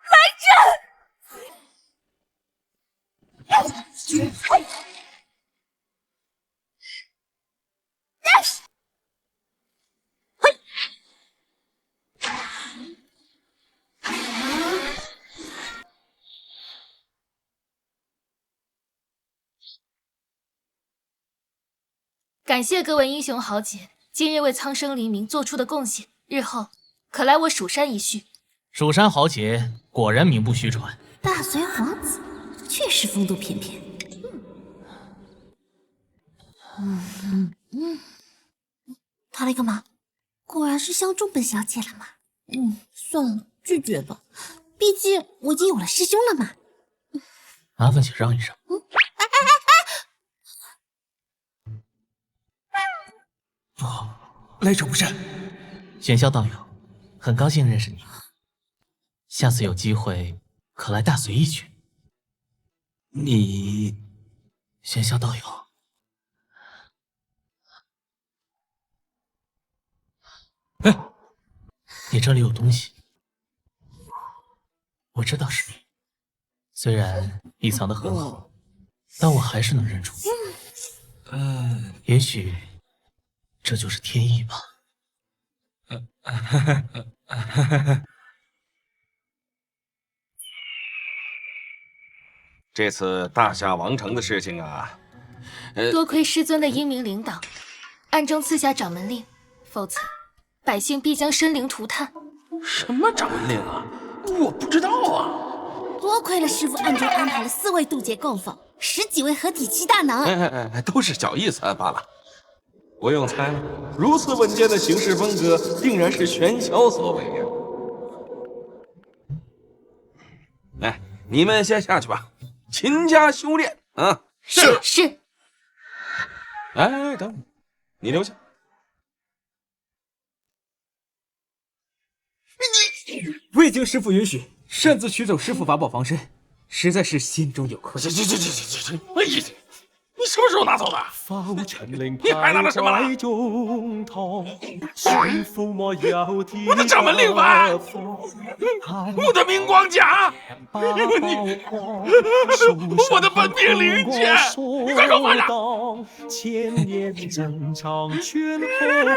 来人！感谢各位英雄豪杰今日为苍生黎明做出的贡献，日后可来我蜀山一叙。蜀山豪杰果然名不虚传。大隋皇子确实风度翩翩。他来干嘛？果然是相中本小姐了嘛。算了，拒绝吧，毕竟我已经有了师兄了嘛。麻烦请让一让。不好，来者不善。玄霄道友，很高兴认识你，下次有机会可来大隋一曲。你，玄霄道友，哎，你这里有东西，我知道是你，虽然你藏得很好，但我还是能认出。也许这就是天意吧。这次大夏王城的事情啊，多亏师尊的英明领导，暗中赐下掌门令，否则百姓必将生灵涂炭。什么掌门令啊？我不知道啊。多亏了师傅暗中安排了4位渡劫供奉，10几位合体期大能。都是小意思罢了。不用猜了，如此稳健的行事风格，定然是玄霄所为呀。来，你们先下去吧，勤加修炼啊！是。哎，等会，你留下。未经师父允许，擅自取走师父法宝防身，实在是心中有愧。哎呀，你什么时候拿走的？你还拿了什么了？我的掌门令牌，我的明光甲，我的本命灵剑，你快给我放下！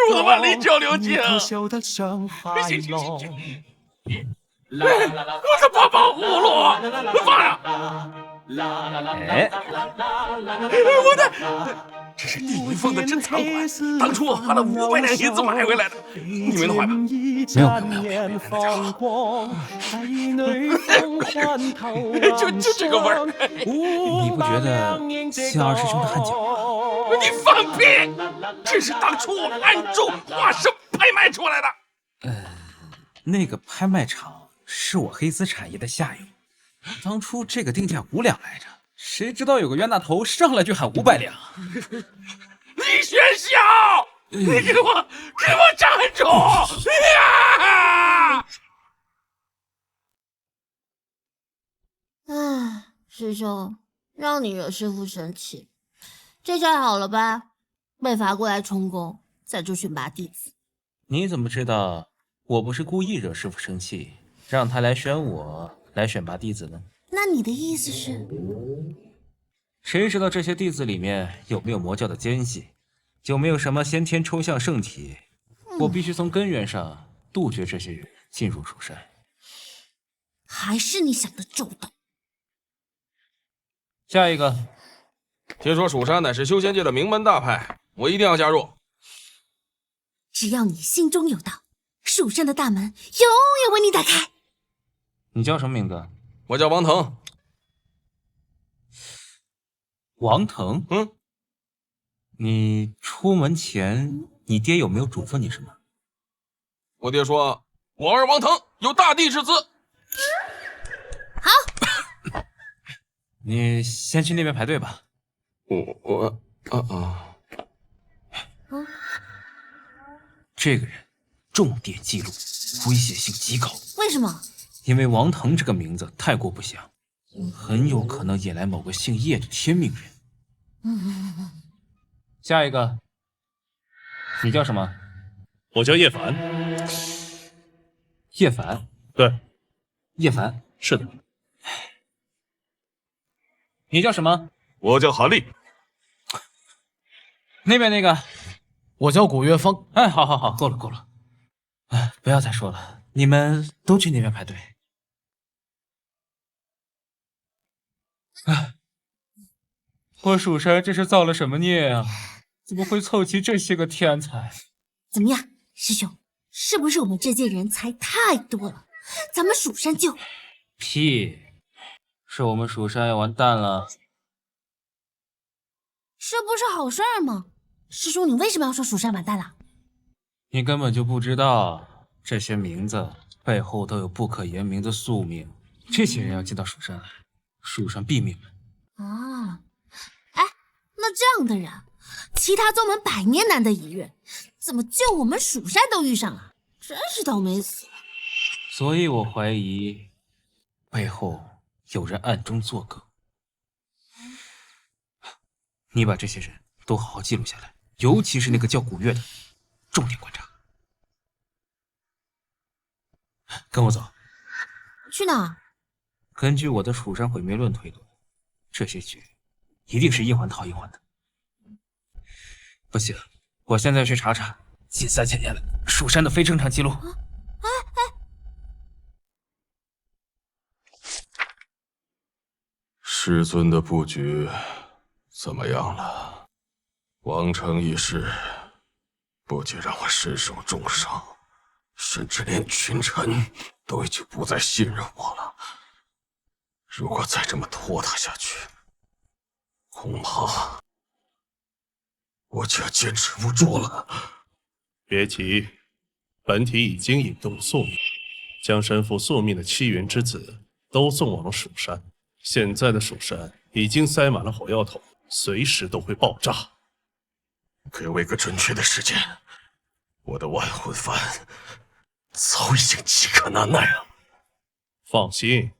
我的万里交流剑，行，我的八宝葫芦，放下！哎，我的，这是地云峰的珍藏馆，当初我花了500两银子买回来的，你没弄坏吧？没有，就这个味儿，你不觉得像二师兄的汗脚吗？你放屁！这是当初我暗中化身拍卖出来的。那个拍卖场是我黑丝产业的下游。当初这个定价5两来着，谁知道有个冤大头上来就喊500两。李玄霄，你给我站住！唉，师兄，让你惹师父生气，这下好了吧？被罚过来充公，再就选拔弟子。你怎么知道我不是故意惹师父生气，让他来选我来选拔弟子呢？那你的意思是？谁知道这些弟子里面有没有魔教的奸细，有没有什么先天抽象圣体？我必须从根源上杜绝这些人进入蜀山。还是你想的周到。下一个，听说蜀山乃是修仙界的名门大派，我一定要加入。只要你心中有道，蜀山的大门永远为你打开。你叫什么名字？我叫王腾。王腾？你出门前，你爹有没有嘱咐你什么？我爹说，我儿王腾有大帝之资。好，你先去那边排队吧。这个人重点记录，威胁性极高。为什么？因为王腾这个名字太过不祥，很有可能引来某个姓叶的天命人。下一个，你叫什么？我叫叶凡。叶凡？对，叶凡。是的。你叫什么？我叫韩立。那边那个，我叫古岳峰。哎，好好好，够了够了，哎，不要再说了，你们都去那边排队。哎，我蜀山这是造了什么孽啊？怎么会凑齐这些个天才？怎么样，师兄，是不是我们这届人才太多了？咱们蜀山就……屁！是我们蜀山要完蛋了。这不是好事儿吗？师兄，你为什么要说蜀山完蛋了？你根本就不知道，这些名字背后都有不可言明的宿命。这些人要进到蜀山来，蜀山必灭门。啊，哎，那这样的人，其他宗门100年难得一遇，怎么就我们蜀山都遇上了？真是倒霉死了。所以我怀疑，背后有人暗中作梗。你把这些人都好好记录下来，尤其是那个叫古月的，重点观察。跟我走。去哪？根据我的《蜀山毁灭论》推断，这些局一定是一环套一环的。不行，我现在去查查近3000年来蜀山的非正常记录。师尊的布局怎么样了？王城一事不仅让我身受重伤，甚至连群臣都已经不再信任我了。如果再这么拖沓下去，恐怕我就要坚持不住了。别急，本体已经引动宿命，将身负宿命的7元之子都送往了蜀山。现在的蜀山已经塞满了火药桶，随时都会爆炸。给我一个准确的时间，我的万魂幡早已经饥渴难耐了。放心，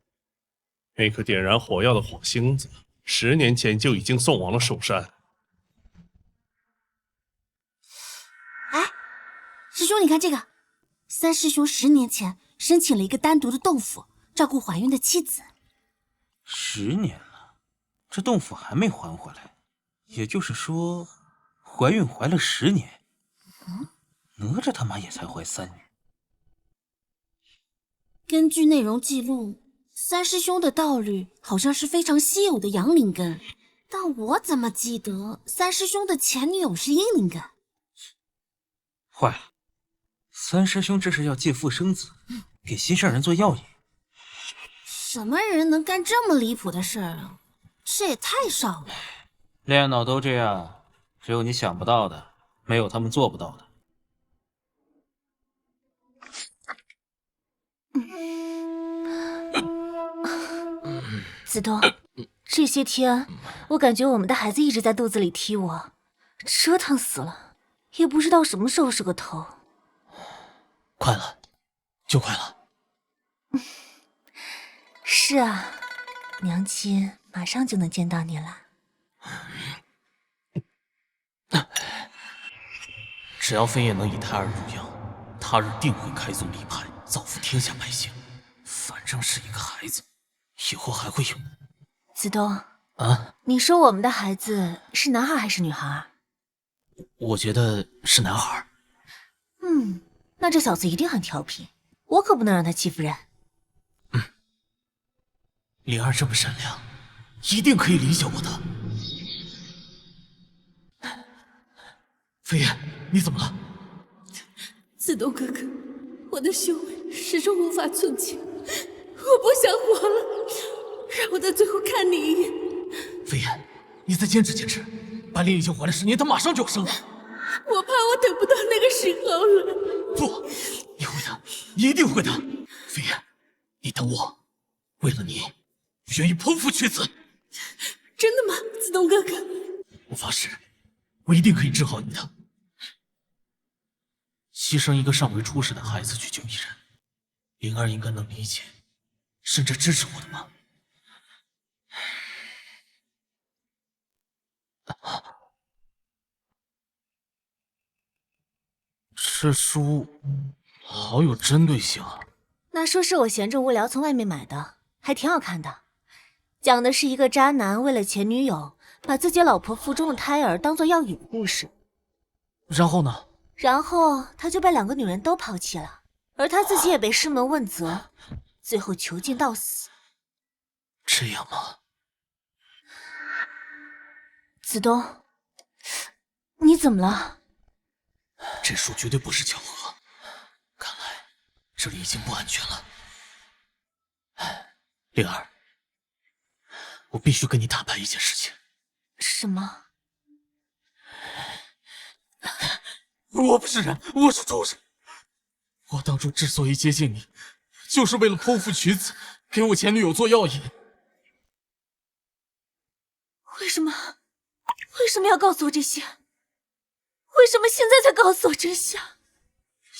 那颗点燃火药的火星子10年前就已经送往了蜀山。师兄，你看这个，三师兄10年前申请了一个单独的洞府，照顾怀孕的妻子。10年了，这洞府还没还回来，也就是说，怀孕怀了10年。哪吒他妈也才怀3年。根据内容记录，三师兄的道侣好像是非常稀有的阳灵根，但我怎么记得三师兄的前女友是阴灵根？坏了，三师兄这是要借腹生子，给心上人做药引。什么人能干这么离谱的事儿啊？这也太少了。练脑都这样，只有你想不到的，没有他们做不到的。子东，这些天我感觉我们的孩子一直在肚子里踢我，折腾死了，也不知道什么时候是个头。快了，就快了。是啊，娘亲马上就能见到你了。只要飞燕能以胎儿入药，他日定会开宗立派，造福天下百姓。反正是一个孩子，以后还会有。子东啊，你说我们的孩子是男孩还是女孩？我觉得是男孩。那这小子一定很调皮，我可不能让他欺负人。灵儿这么善良，一定可以理解我的。飞燕，你怎么了？子东哥哥，我的修为始终无法存清，我不想活了，让我在最后看你一眼。飞燕，你再坚持坚持，白灵已经怀了10年，她马上就要生了。我怕我等不到那个时候了。不，你会的，你一定会的。飞燕，你等我，为了你，我愿意剖腹取子。真的吗，子东哥哥？我发誓，我一定可以治好你的。牺牲一个尚未出世的孩子去救一人，灵儿应该能理解，甚至支持我的吧？这书好有针对性啊！那书是我闲着无聊从外面买的，还挺好看的。讲的是一个渣男为了前女友，把自己老婆腹中的胎儿当做药引的故事。然后呢？然后他就被2个女人都抛弃了，而他自己也被师门问责，最后囚禁到死。这样吗？子东，你怎么了？这书绝对不是巧合，看来这里已经不安全了。灵儿，我必须跟你坦白一件事情。什么？我不是人，我是畜生。我当初之所以接近你，就是为了剖腹取子，给我前女友做药引。为什么要告诉我这些？为什么现在才告诉我真相？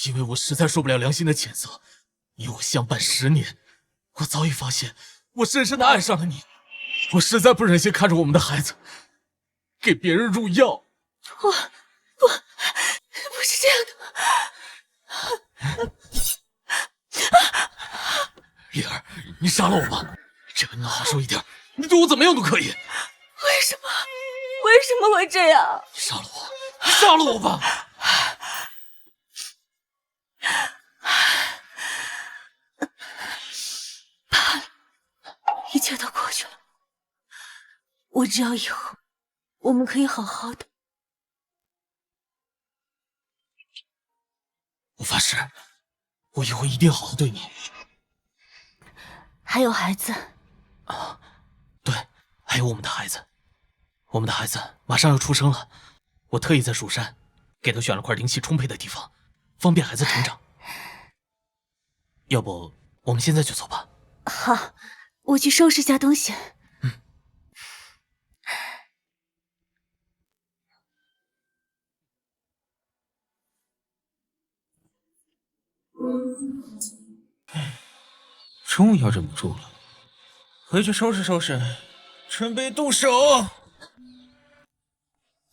因为我实在受不了良心的谴责。你我相伴10年，我早已发现，我深深的爱上了你。我实在不忍心看着我们的孩子给别人入药。不是这样的。灵儿，你杀了我吧，这个你好受一点，你对我怎么样都可以。为什么会这样？你杀了我，你杀了我吧。罢了，一切都过去了。我知道以后我们可以好好的。我发誓，我以后一定好好对你。还有孩子啊，对，还有我们的孩子。我们的孩子马上要出生了，我特意在蜀山给他选了块灵气充沛的地方，方便孩子成长。要不我们现在就走吧？好，我去收拾下东西。终于要忍不住了，回去收拾收拾，准备动手。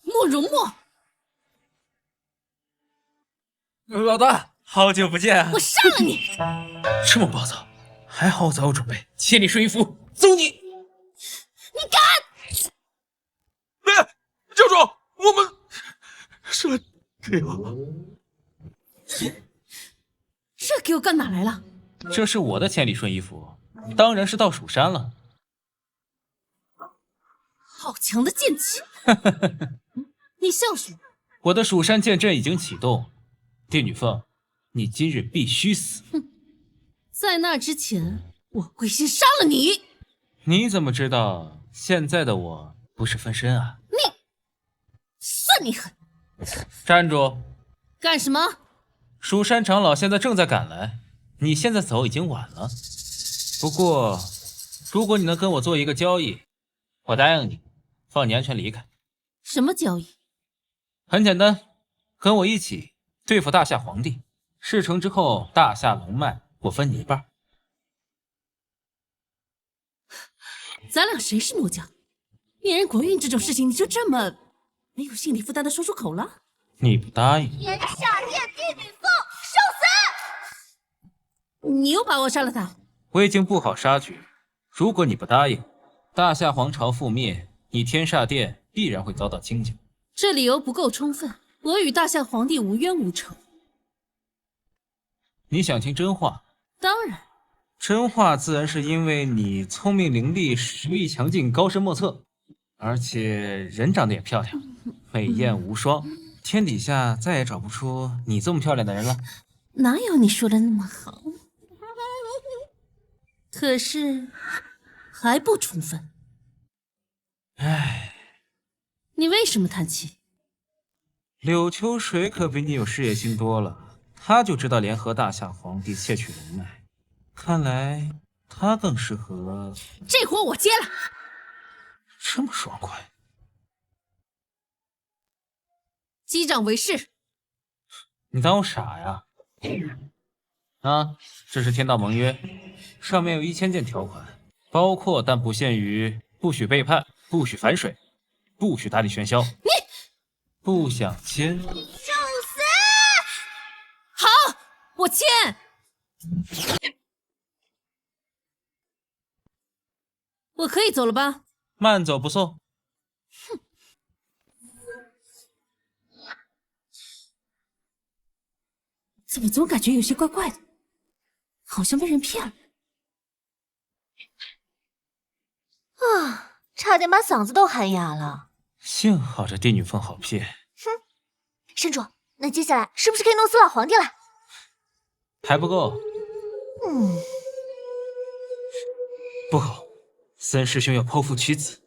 慕容墨，老大，好久不见！我杀了你！这么暴躁，还好我早有准备。千里顺衣服，走你！你敢！教主，我们是来给我。这给我干哪来了？这是我的千里顺衣服，当然是到蜀山了。好强的剑气！你笑什么？我的蜀山剑阵已经启动，帝女凤，你今日必须死！在那之前，我会先杀了你！你怎么知道现在的我不是分身啊？你，算你狠！站住！干什么？蜀山长老现在正在赶来，你现在走已经晚了。不过，如果你能跟我做一个交易，我答应你，放你安全离开。什么交易？很简单，跟我一起对付大夏皇帝。事成之后，大夏龙脉我分你一半。咱俩谁是魔将？灭人国运这种事情，你就这么没有心理负担的说出口了？你不答应，炎夏殿帝女凤，受死！你有把握杀了他？我已经布好杀局。如果你不答应，大夏皇朝覆灭，你天煞殿必然会遭到清剿。这理由不够充分，我与大夏皇帝无冤无仇。你想听真话？当然。真话自然是因为你聪明伶俐，实力强劲，高深莫测，而且人长得也漂亮，美艳无双，天底下再也找不出你这么漂亮的人了。哪有你说的那么好？可是还不充分。唉，你为什么叹气？柳秋水可比你有事业心多了，他就知道联合大夏皇帝窃取龙脉，看来他更适合。这活我接了。这么爽快？击掌为誓。你当我傻呀？啊，这是天道盟约，上面有1000件条款，包括但不限于不许背叛，不许反水，不许大力喧嚣。你不想签？受死！好，我签。我可以走了吧？慢走不送。哼。怎么总感觉有些怪怪的，好像被人骗了。啊，差点把嗓子都喊哑了。幸好这帝女凤好骗。哼，山主，那接下来是不是可以弄死老皇帝了？还不够。不好，三师兄要剖腹取子。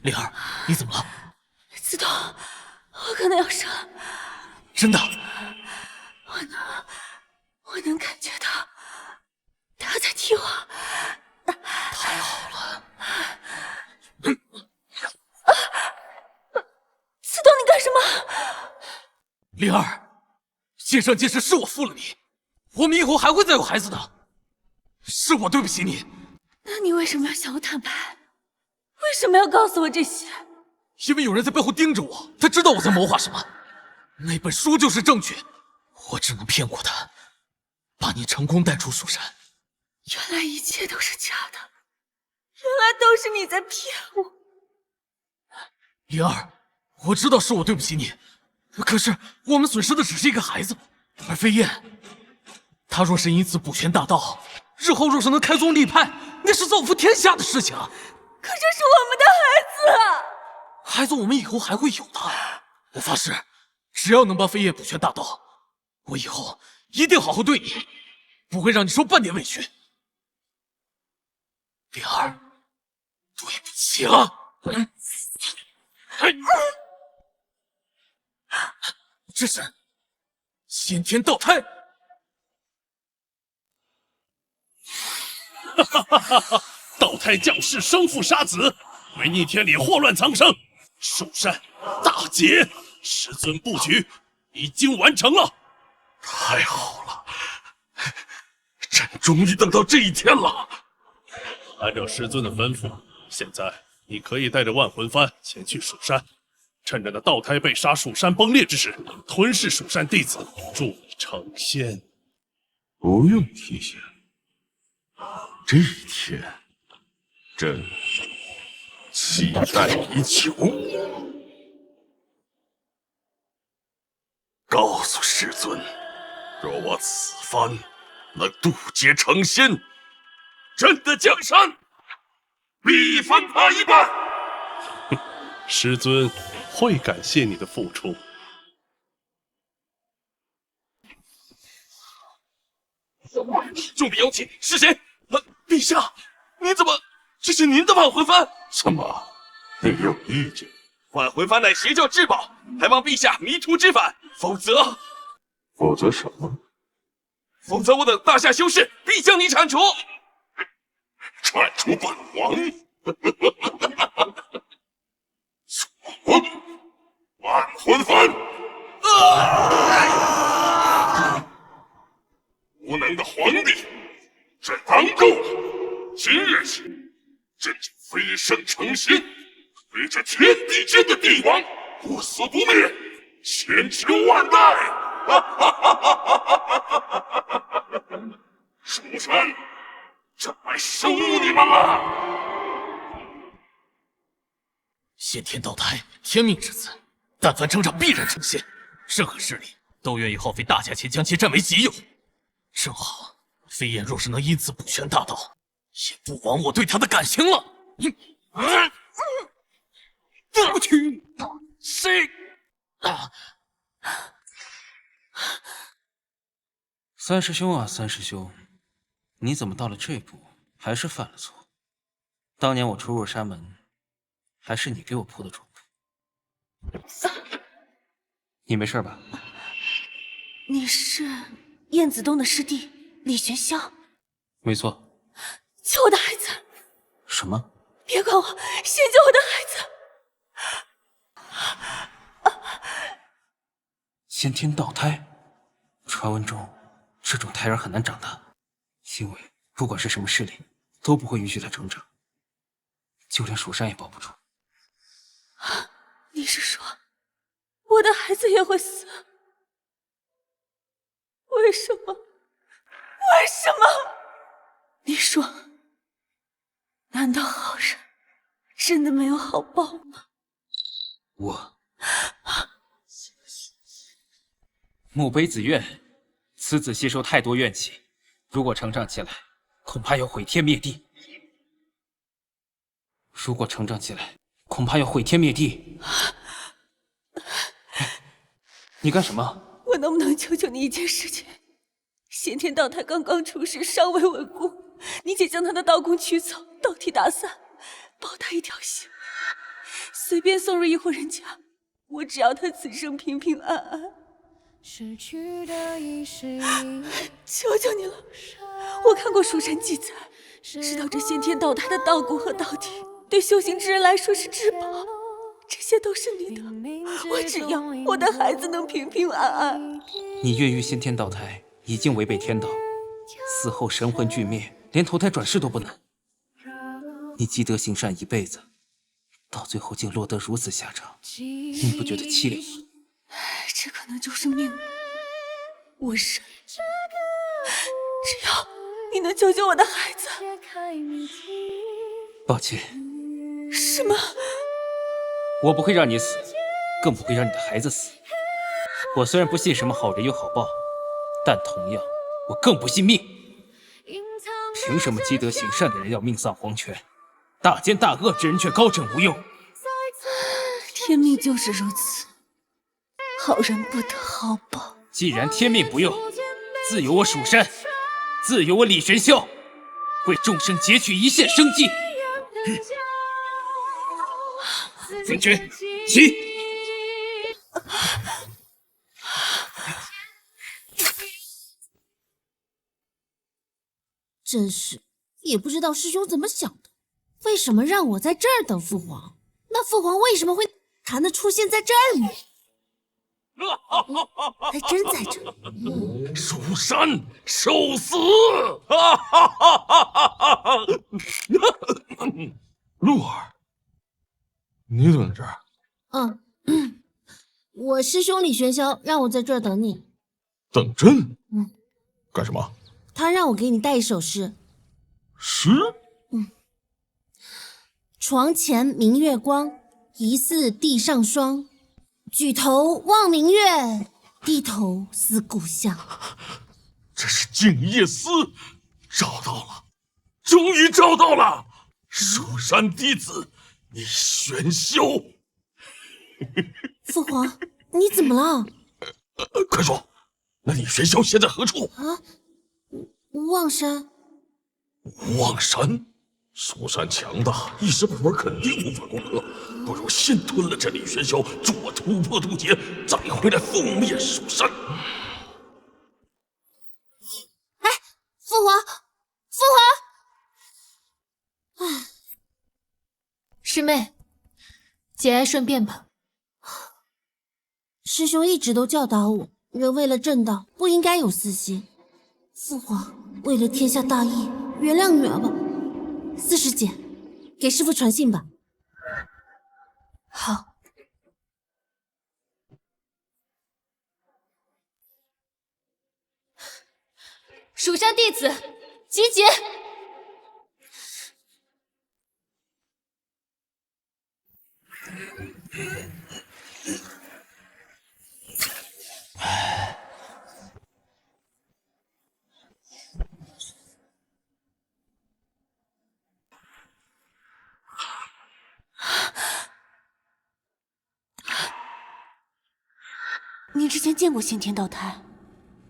灵儿，你怎么了？刺痛，我可能要生了。真的？我能感觉到他在踢我。太好了。刺痛你干什么？灵儿，剑上剑事是我负了你，我们以后还会再有孩子的，是我对不起你。那你为什么要向我坦白？为什么要告诉我这些？因为有人在背后盯着我，他知道我在谋划什么。那本书就是证据，我只能骗过他，把你成功带出蜀山。原来一切都是假的，原来都是你在骗我。灵儿，我知道是我对不起你，可是我们损失的只是一个孩子，而飞燕，她若是因此补全大道，日后若是能开宗立派，那是造福天下的事情。可这是我们的孩子啊！孩子我们以后还会有的。我发誓，只要能帮飞燕补全大道，我以后一定好好对你，不会让你受半点委屈。灵儿，对不起了。这是先天道胎。哈哈哈哈哈！道胎降世，生父杀子，为逆天理，祸乱苍生。蜀山大捷，师尊布局已经完成了。太好了，朕终于等到这一天了。按照师尊的吩咐，现在你可以带着万魂幡前去蜀山，趁着那道胎被杀，蜀山崩裂之时，吞噬蜀山弟子，助你成仙。不用提醒，这一天，朕期待已久。告诉师尊，若我此番能渡劫成仙，朕的江山必分他一半。师尊会感谢你的付出。众位妖姬是谁？陛下，你怎么？这是您的万魂幡？什么？你有意见？万魂幡乃邪教至宝，还望陛下迷途知返，否则什么？否则我等大夏修士必将你铲除！铲除本王！万魂幡！无能的皇帝，朕当够了！今日起，朕就飞升成仙，随着天地间的帝王不死不灭，千秋万代！蜀山，朕来收你们了！先天道胎，天命之子，但凡成长必然成仙，任何势力都愿意耗费大价钱将其占为己有。正好，飞燕若是能因此补全大道，也不枉我对他的感情了。不去，谁？三师兄啊，三师兄，你怎么到了这步，还是犯了错？当年我初入山门，还是你给我铺的床铺。你没事吧？你是燕子洞的师弟李玄霄？没错。救我的孩子！什么？别管我，先救我的孩子！先天道胎，传闻中这种胎儿很难长大，因为不管是什么势力，都不会允许他成长，就连蜀山也保不住。你是说我的孩子也会死？为什么？为什么？你说，难道好人真的没有好报吗？我墓碑子怨，此子吸收太多怨气，如果成长起来，恐怕要毁天灭地。如果成长起来，恐怕要毁天灭地。你干什么？我能不能求求你一件事情？先天道胎刚刚出世，尚未稳固，你且将他的道cung取走，道体打散，保他一条性命，随便送入一户人家，我只要他此生平平安安。求求你了！我看过蜀山记载，知道这先天道胎的道cung和道体对修行之人来说是至宝，这些都是你的，我只要我的孩子能平平安安。你越狱先天道胎已经违背天道，死后神魂俱灭，连投胎转世都不能。你积德行善一辈子，到最后竟落得如此下场，你不觉得凄凉吗？这可能就是命运。我认，只要你能救救我的孩子。抱歉。什么？我不会让你死，更不会让你的孩子死。我虽然不信什么好人有好报，但同样，我更不信命。凭什么积德行善的人要命丧黄泉，大奸大恶之人却高枕无忧？天命就是如此，好人不得好报。既然天命不佑，自有我蜀山，自有我李玄霄，为众生截取一线生机。分群起！真是，也不知道师兄怎么想的，为什么让我在这儿等父皇？那父皇为什么会突然的出现在这儿呢？还真在这。蜀山受死！鹿儿，你怎么在这儿？我师兄李玄霄让我在这儿等你。等朕？干什么？他让我给你带一首诗。诗？床前明月光，疑似地上霜。举头望明月，低头思故乡。这是静夜思，找到了，终于找到了！蜀山弟子李玄霄。父皇，你怎么了？快说，那李玄霄现在何处？啊，无望山。无望山？蜀山强大，一时半会儿肯定无法攻克，不如先吞了这李玄霄，助我突破渡劫，再回来覆灭蜀山。哎，父皇，父皇！哎，师妹，节哀顺变吧。师兄一直都教导我，人为了正道，不应该有私心。父皇，为了天下大义，原谅女儿吧。四师姐，给师父传信吧。好。蜀山弟子集结！你之前见过先天道胎？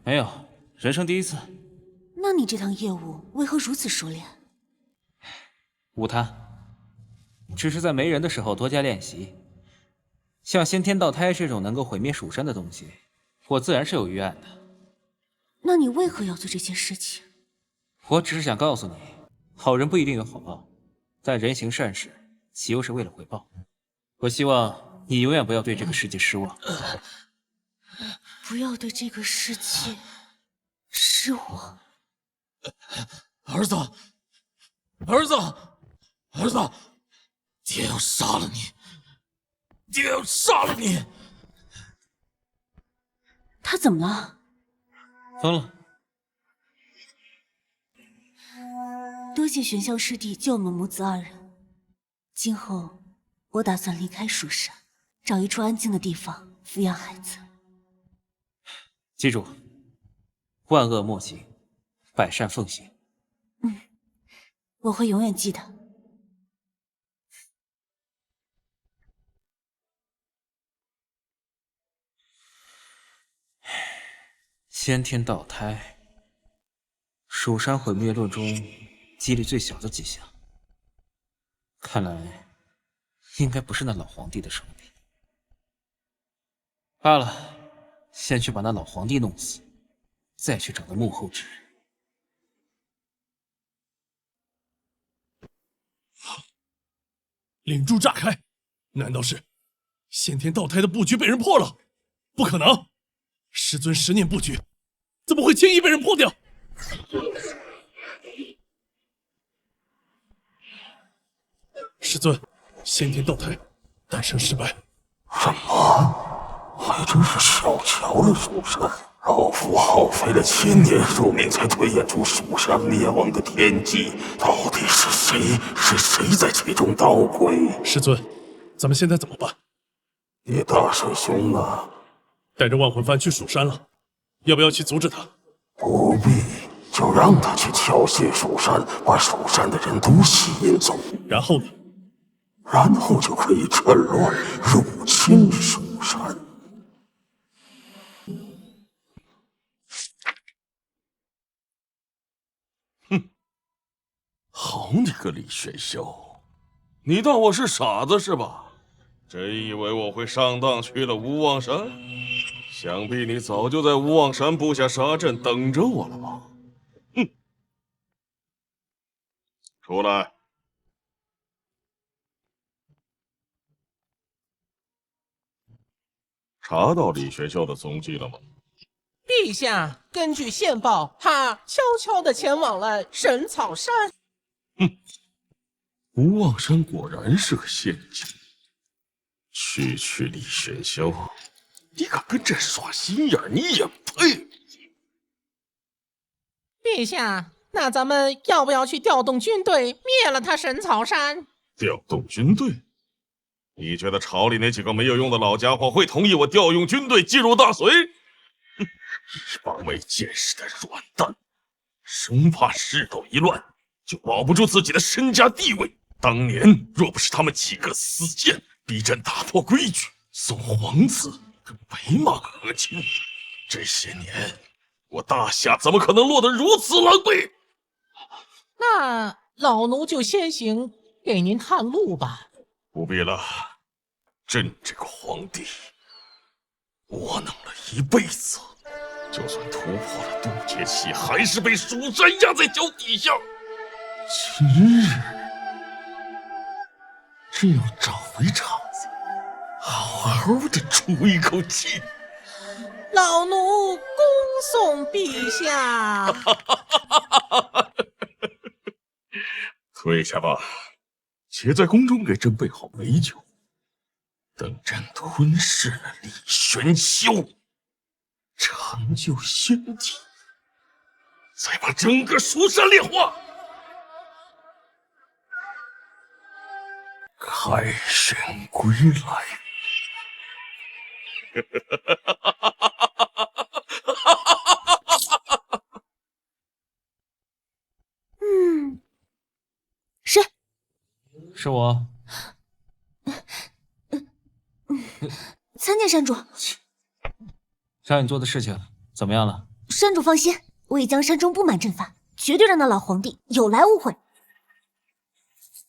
没有，人生第一次。那你这趟业务为何如此熟练？无他，只是在没人的时候多加练习。像先天道胎这种能够毁灭蜀山的东西，我自然是有预案的。那你为何要做这件事情？我只是想告诉你，好人不一定有好报，但人行善事，岂又是为了回报？我希望你永远不要对这个世界失望。不要对这个世界失望。儿子，儿子，儿子，爹要杀了你！爹要杀了你！他怎么了？疯了。多谢玄霄师弟救我们母子二人。今后我打算离开蜀山，找一处安静的地方抚养孩子。记住，万恶莫行，百善奉行。我会永远记得。先天道胎，蜀山毁灭论中几率最小的几项，看来应该不是那老皇帝的手笔。罢了，先去把那老皇帝弄死，再去找那幕后之人。灵珠炸开，难道是先天道胎的布局被人破了？不可能，师尊10年布局，怎么会轻易被人破掉？师尊，先天道胎诞生失败。什么？还真是小瞧了蜀山。老夫耗费了1000年寿命才推演出蜀山灭亡的天机，到底是谁在其中捣鬼？师尊，咱们现在怎么办？你大师兄呢？带着万魂幡去蜀山了，要不要去阻止他？不必，就让他去敲卸蜀山，把蜀山的人都吸引走。然后呢？然后就可以趁乱入侵蜀山。好你个李玄霄，你当我是傻子是吧？真以为我会上当去了无望山？想必你早就在无望山布下杀阵等着我了吧？哼！出来！查到李学校的踪迹了吗？陛下，根据线报，他悄悄地前往了神草山。无望山果然是个陷阱。区李玄霄，你敢跟这耍心眼，你也配？陛下，那咱们要不要去调动军队灭了他神草山？调动军队？你觉得朝里那几个没有用的老家伙会同意我调用军队进入大隋？哼，一帮没见识的软蛋，生怕世道一乱就保不住自己的身家地位。当年若不是他们几个死贱逼朕打破规矩，送皇子跟北莽和亲，这些年我大夏怎么可能落得如此狼狈？那老奴就先行给您探路吧。不必了，朕这个皇帝窝囊了一辈子，就算突破了渡劫期，还是被蜀山压在脚底下。今日朕要找回场子，好好的出一口气。老奴恭送陛下。退下吧，且在宫中给朕备好美酒，等朕吞噬了李玄霄，成就仙体，再把整个蜀山炼化。凯旋归来。是我。参见山主。让你做的事情怎么样了？山主放心，我已将山中布满阵法，绝对让那老皇帝有来无回。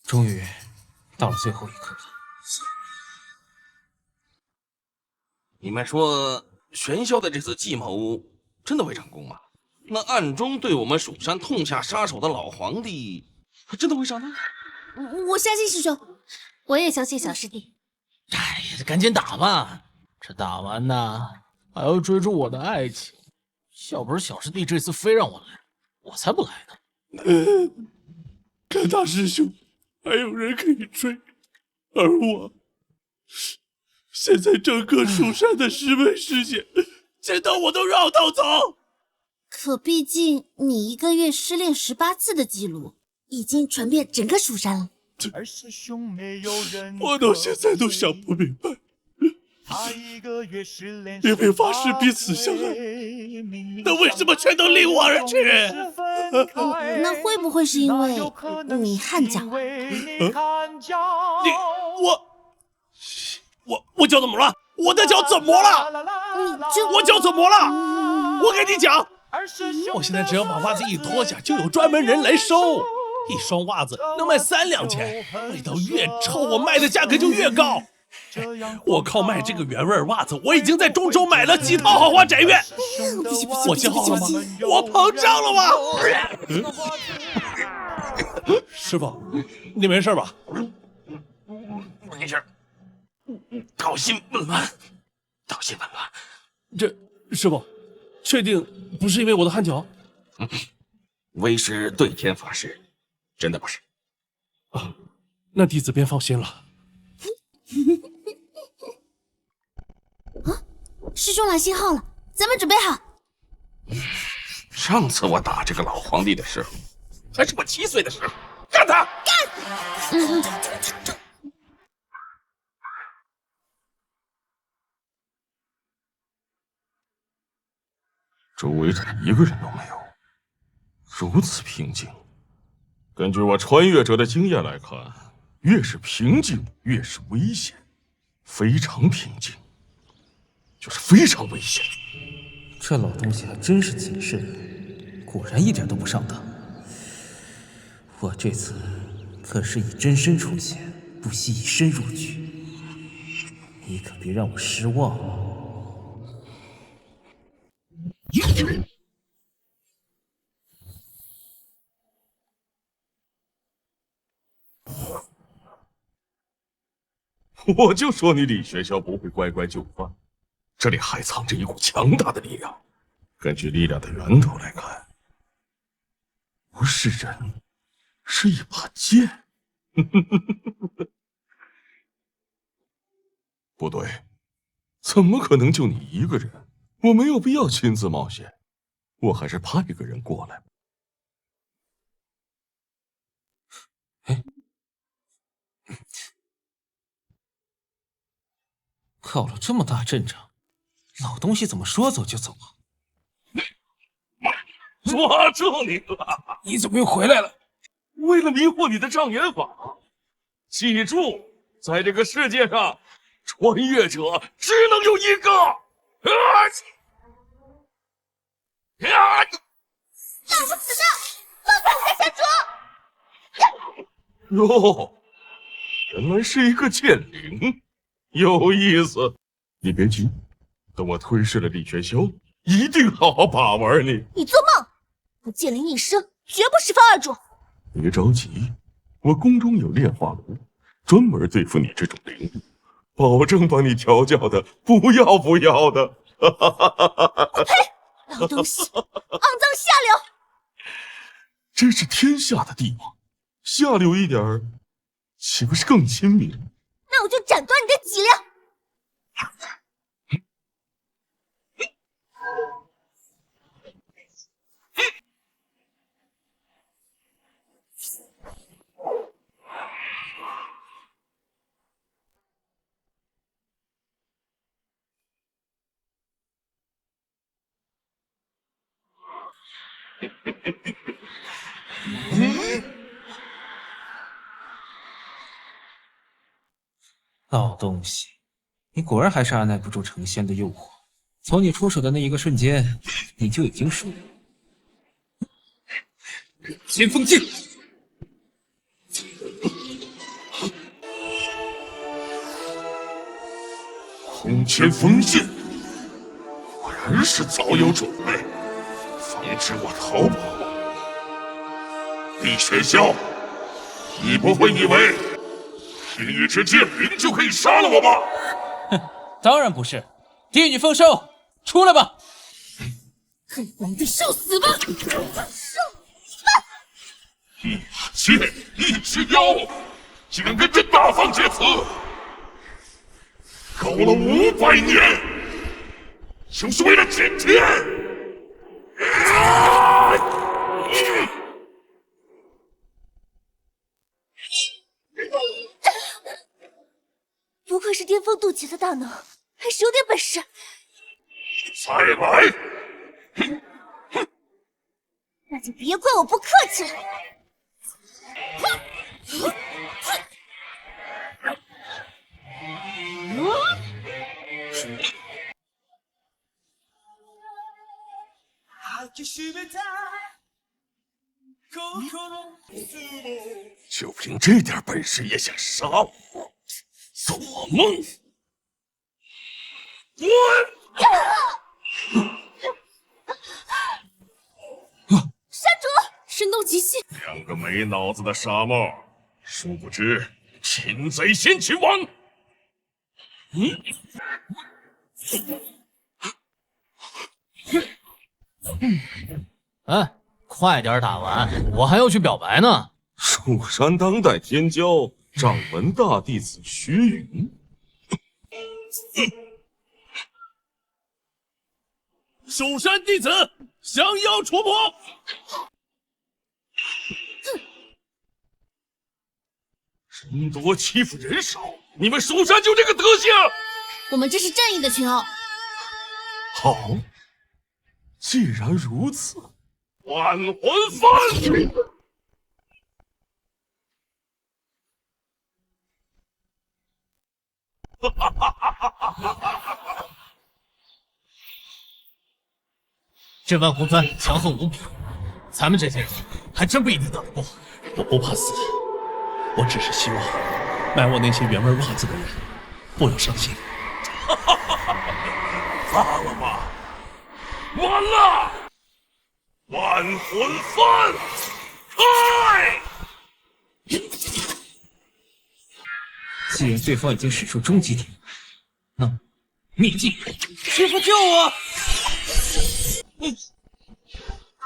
终于到了最后一刻了。你们说玄霄的这次计谋真的会成功吗？那暗中对我们蜀山痛下杀手的老皇帝，他真的会上当？我相信师兄，我也相信小师弟。哎呀，赶紧打吧！这打完呢，还要追逐我的爱情。要不是小师弟这次非让我来，我才不来呢。看大师兄还有人可以追，而我现在整个蜀山的师妹师姐见到我都绕道走。可毕竟你一个月失恋18次的记录已经传遍整个蜀山了。我到现在都想不明白，明明发誓彼此相爱，那为什么全都离我而去？那会不会是因为你汗脚？我脚怎么了？我的脚怎么了？我脚怎么了？我跟你讲，我现在只要把袜子一脱下，就有专门人来收。一双袜子能卖3两钱，味道越臭，我卖的价格就越高。我靠卖这个原味袜子，我已经在中州买了几套豪华宅院。我骄傲了吗？我膨胀了吗？师傅，你没事吧？没事。道心紊乱，道心紊乱。这师傅，确定不是因为我的汗脚？为师对天发誓，真的不是。啊，那弟子便放心了。啊，师兄来信号了，咱们准备好。上次我打这个老皇帝的时候，还是我7岁的时候，干他！干！周围他一个人都没有，如此平静。根据我穿越者的经验来看，越是平静，越是危险。非常平静，就是非常危险。这老东西还真是谨慎，果然一点都不上当。我这次可是以真身出现，不惜以身入局，你可别让我失望哦。我就说你李学校不会乖乖就范，这里还藏着一股强大的力量。根据力量的源头来看，不是人，是一把剑。不对，怎么可能就你一个人？我没有必要亲自冒险，我还是派个人过来。搞了这么大阵仗，老东西怎么说走就走啊？抓住你了！你怎么又回来了？为了迷惑你的障眼法。记住，在这个世界上，穿越者只能有一个。打不死的，放开我的山主！哟，原来是一个剑灵，有意思。你别急，等我吞噬了厉玄霄，一定好好把玩你。你做梦！我剑灵一生，绝不释放二主。别着急，我宫中有炼化炉，专门对付你这种灵物，保证帮你调教的不要不要的。我呸！老东西，肮脏下流！这是天下的帝王，下流一点儿，岂不是更亲民？那我就斩断你的脊梁！老东西，你果然还是按耐不住成仙的诱惑。从你出手的那一个瞬间，你就已经输了。先锋剑，空前锋剑，果然是早有准备，防止我逃跑。厉玄霄，你不会以为凭一支剑灵就可以杀了我吧？哼，当然不是。帝女凤寿，出来吧！给皇帝受死吧！一把剑，一只妖，竟然跟这大放厥词，搞了500年，就是为了今天！不愧是巅峰渡劫的大能，还是有点本事。再来！那就别怪我不客气了。就凭这点本事也想杀我？做梦！滚！山主，声东击西，两个没脑子的傻帽，殊不知擒贼先擒王。哎，快点打完，我还要去表白呢。蜀山当代天骄掌门大弟子薛云。蜀山弟子降妖除魔。人多欺负人少，你们蜀山就这个德行？我们这是正义的群殴。好，既然如此，万魂幡！这万魂幡强横无比，咱们这些人还真不一定打得过。我不怕死，我只是希望买我那些原味袜子的人不要伤心。罢了吧，完了！万魂幡开！既然对方已经使出终极体，那秘境！师傅救我！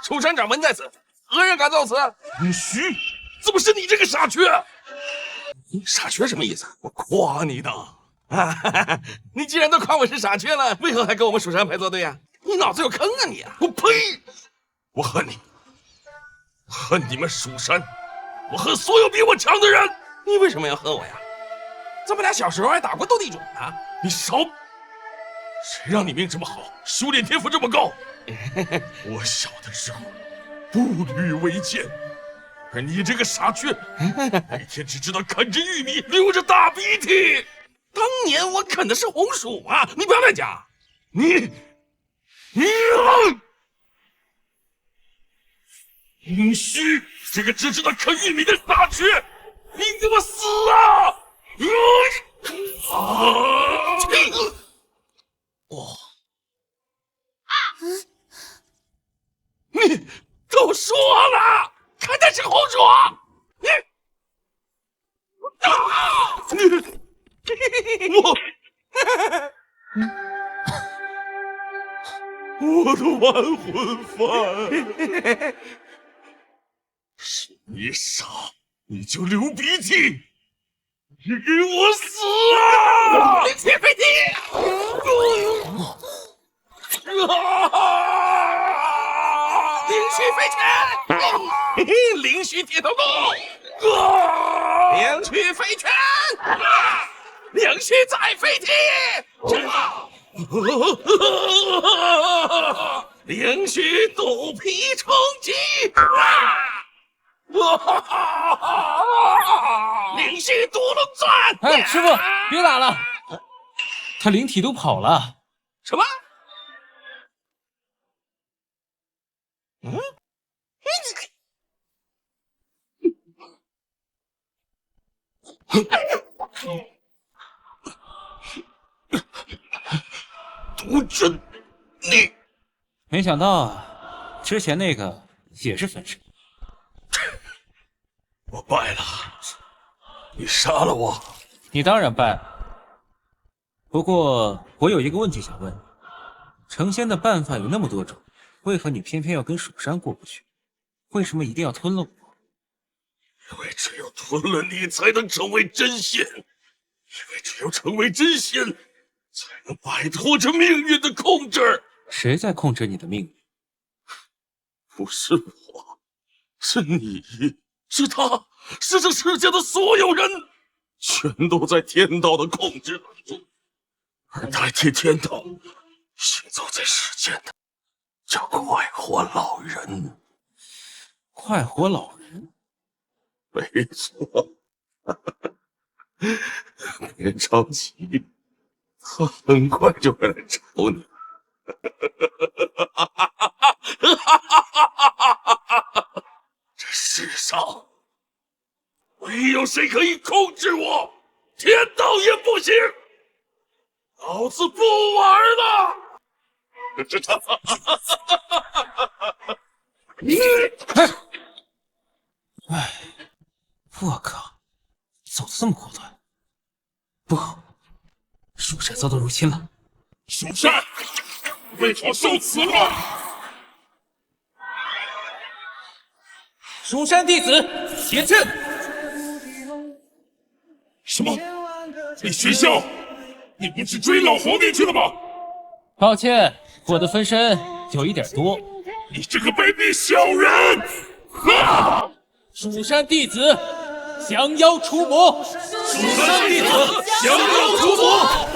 楚山掌门在此，何人敢造此？林虚，怎么是你这个傻缺？傻缺什么意思？我夸你呢。啊，你既然都夸我是傻缺了，为何还跟我们蜀山派作对呀？你脑子有坑啊你！我呸！我恨你，恨你们蜀山，我恨所有比我强的人。你为什么要恨我呀？咱们俩小时候还打过斗地主呢。你少！谁让你命这么好，修炼天赋这么高？我小的时候步履维艰，而你这个傻缺，每天只知道啃着玉米，流着大鼻涕。当年我啃的是红薯啊！你不要乱讲。林虚，这个只知道啃玉米的傻缺，你给我死啊！你都说了，啃的是红薯，我的完魂饭，是你傻，你就流鼻涕，你给我死啊！灵虚飞踢！灵虚飞拳！灵虚铁头功！灵虚飞拳！灵虚再飞踢！灵虚肚皮冲击！灵虚独龙钻！哎，师傅，别打了，他灵体都跑了。什么？毒针，你没想到啊，之前那个也是分身。我败了，你杀了我，你当然败了。不过我有一个问题想问你，成仙的办法有那么多种，为何你偏偏要跟蜀山过不去？为什么一定要吞了我？因为只有吞了你，才能成为真仙；因为只有成为真仙，才能摆脱这命运的控制。谁在控制你的命运？不是我，是你，是他，是这世界的所有人，全都在天道的控制当中。而代替天道行走在世间的，叫快活老人。快活老人？没错。别着急，他很快就会来找你。这世上没有谁可以控制我，天道也不行。老子不玩了！哎，我靠，走得这么果断！不好，蜀山遭到入侵了。蜀山为何受此了？蜀山弟子结阵。什么？你学校？你不是追老皇帝去了吗？抱歉，我的分身有一点多。你这个卑鄙小人！啊！蜀山弟子降妖除魔。蜀山弟子降妖除魔。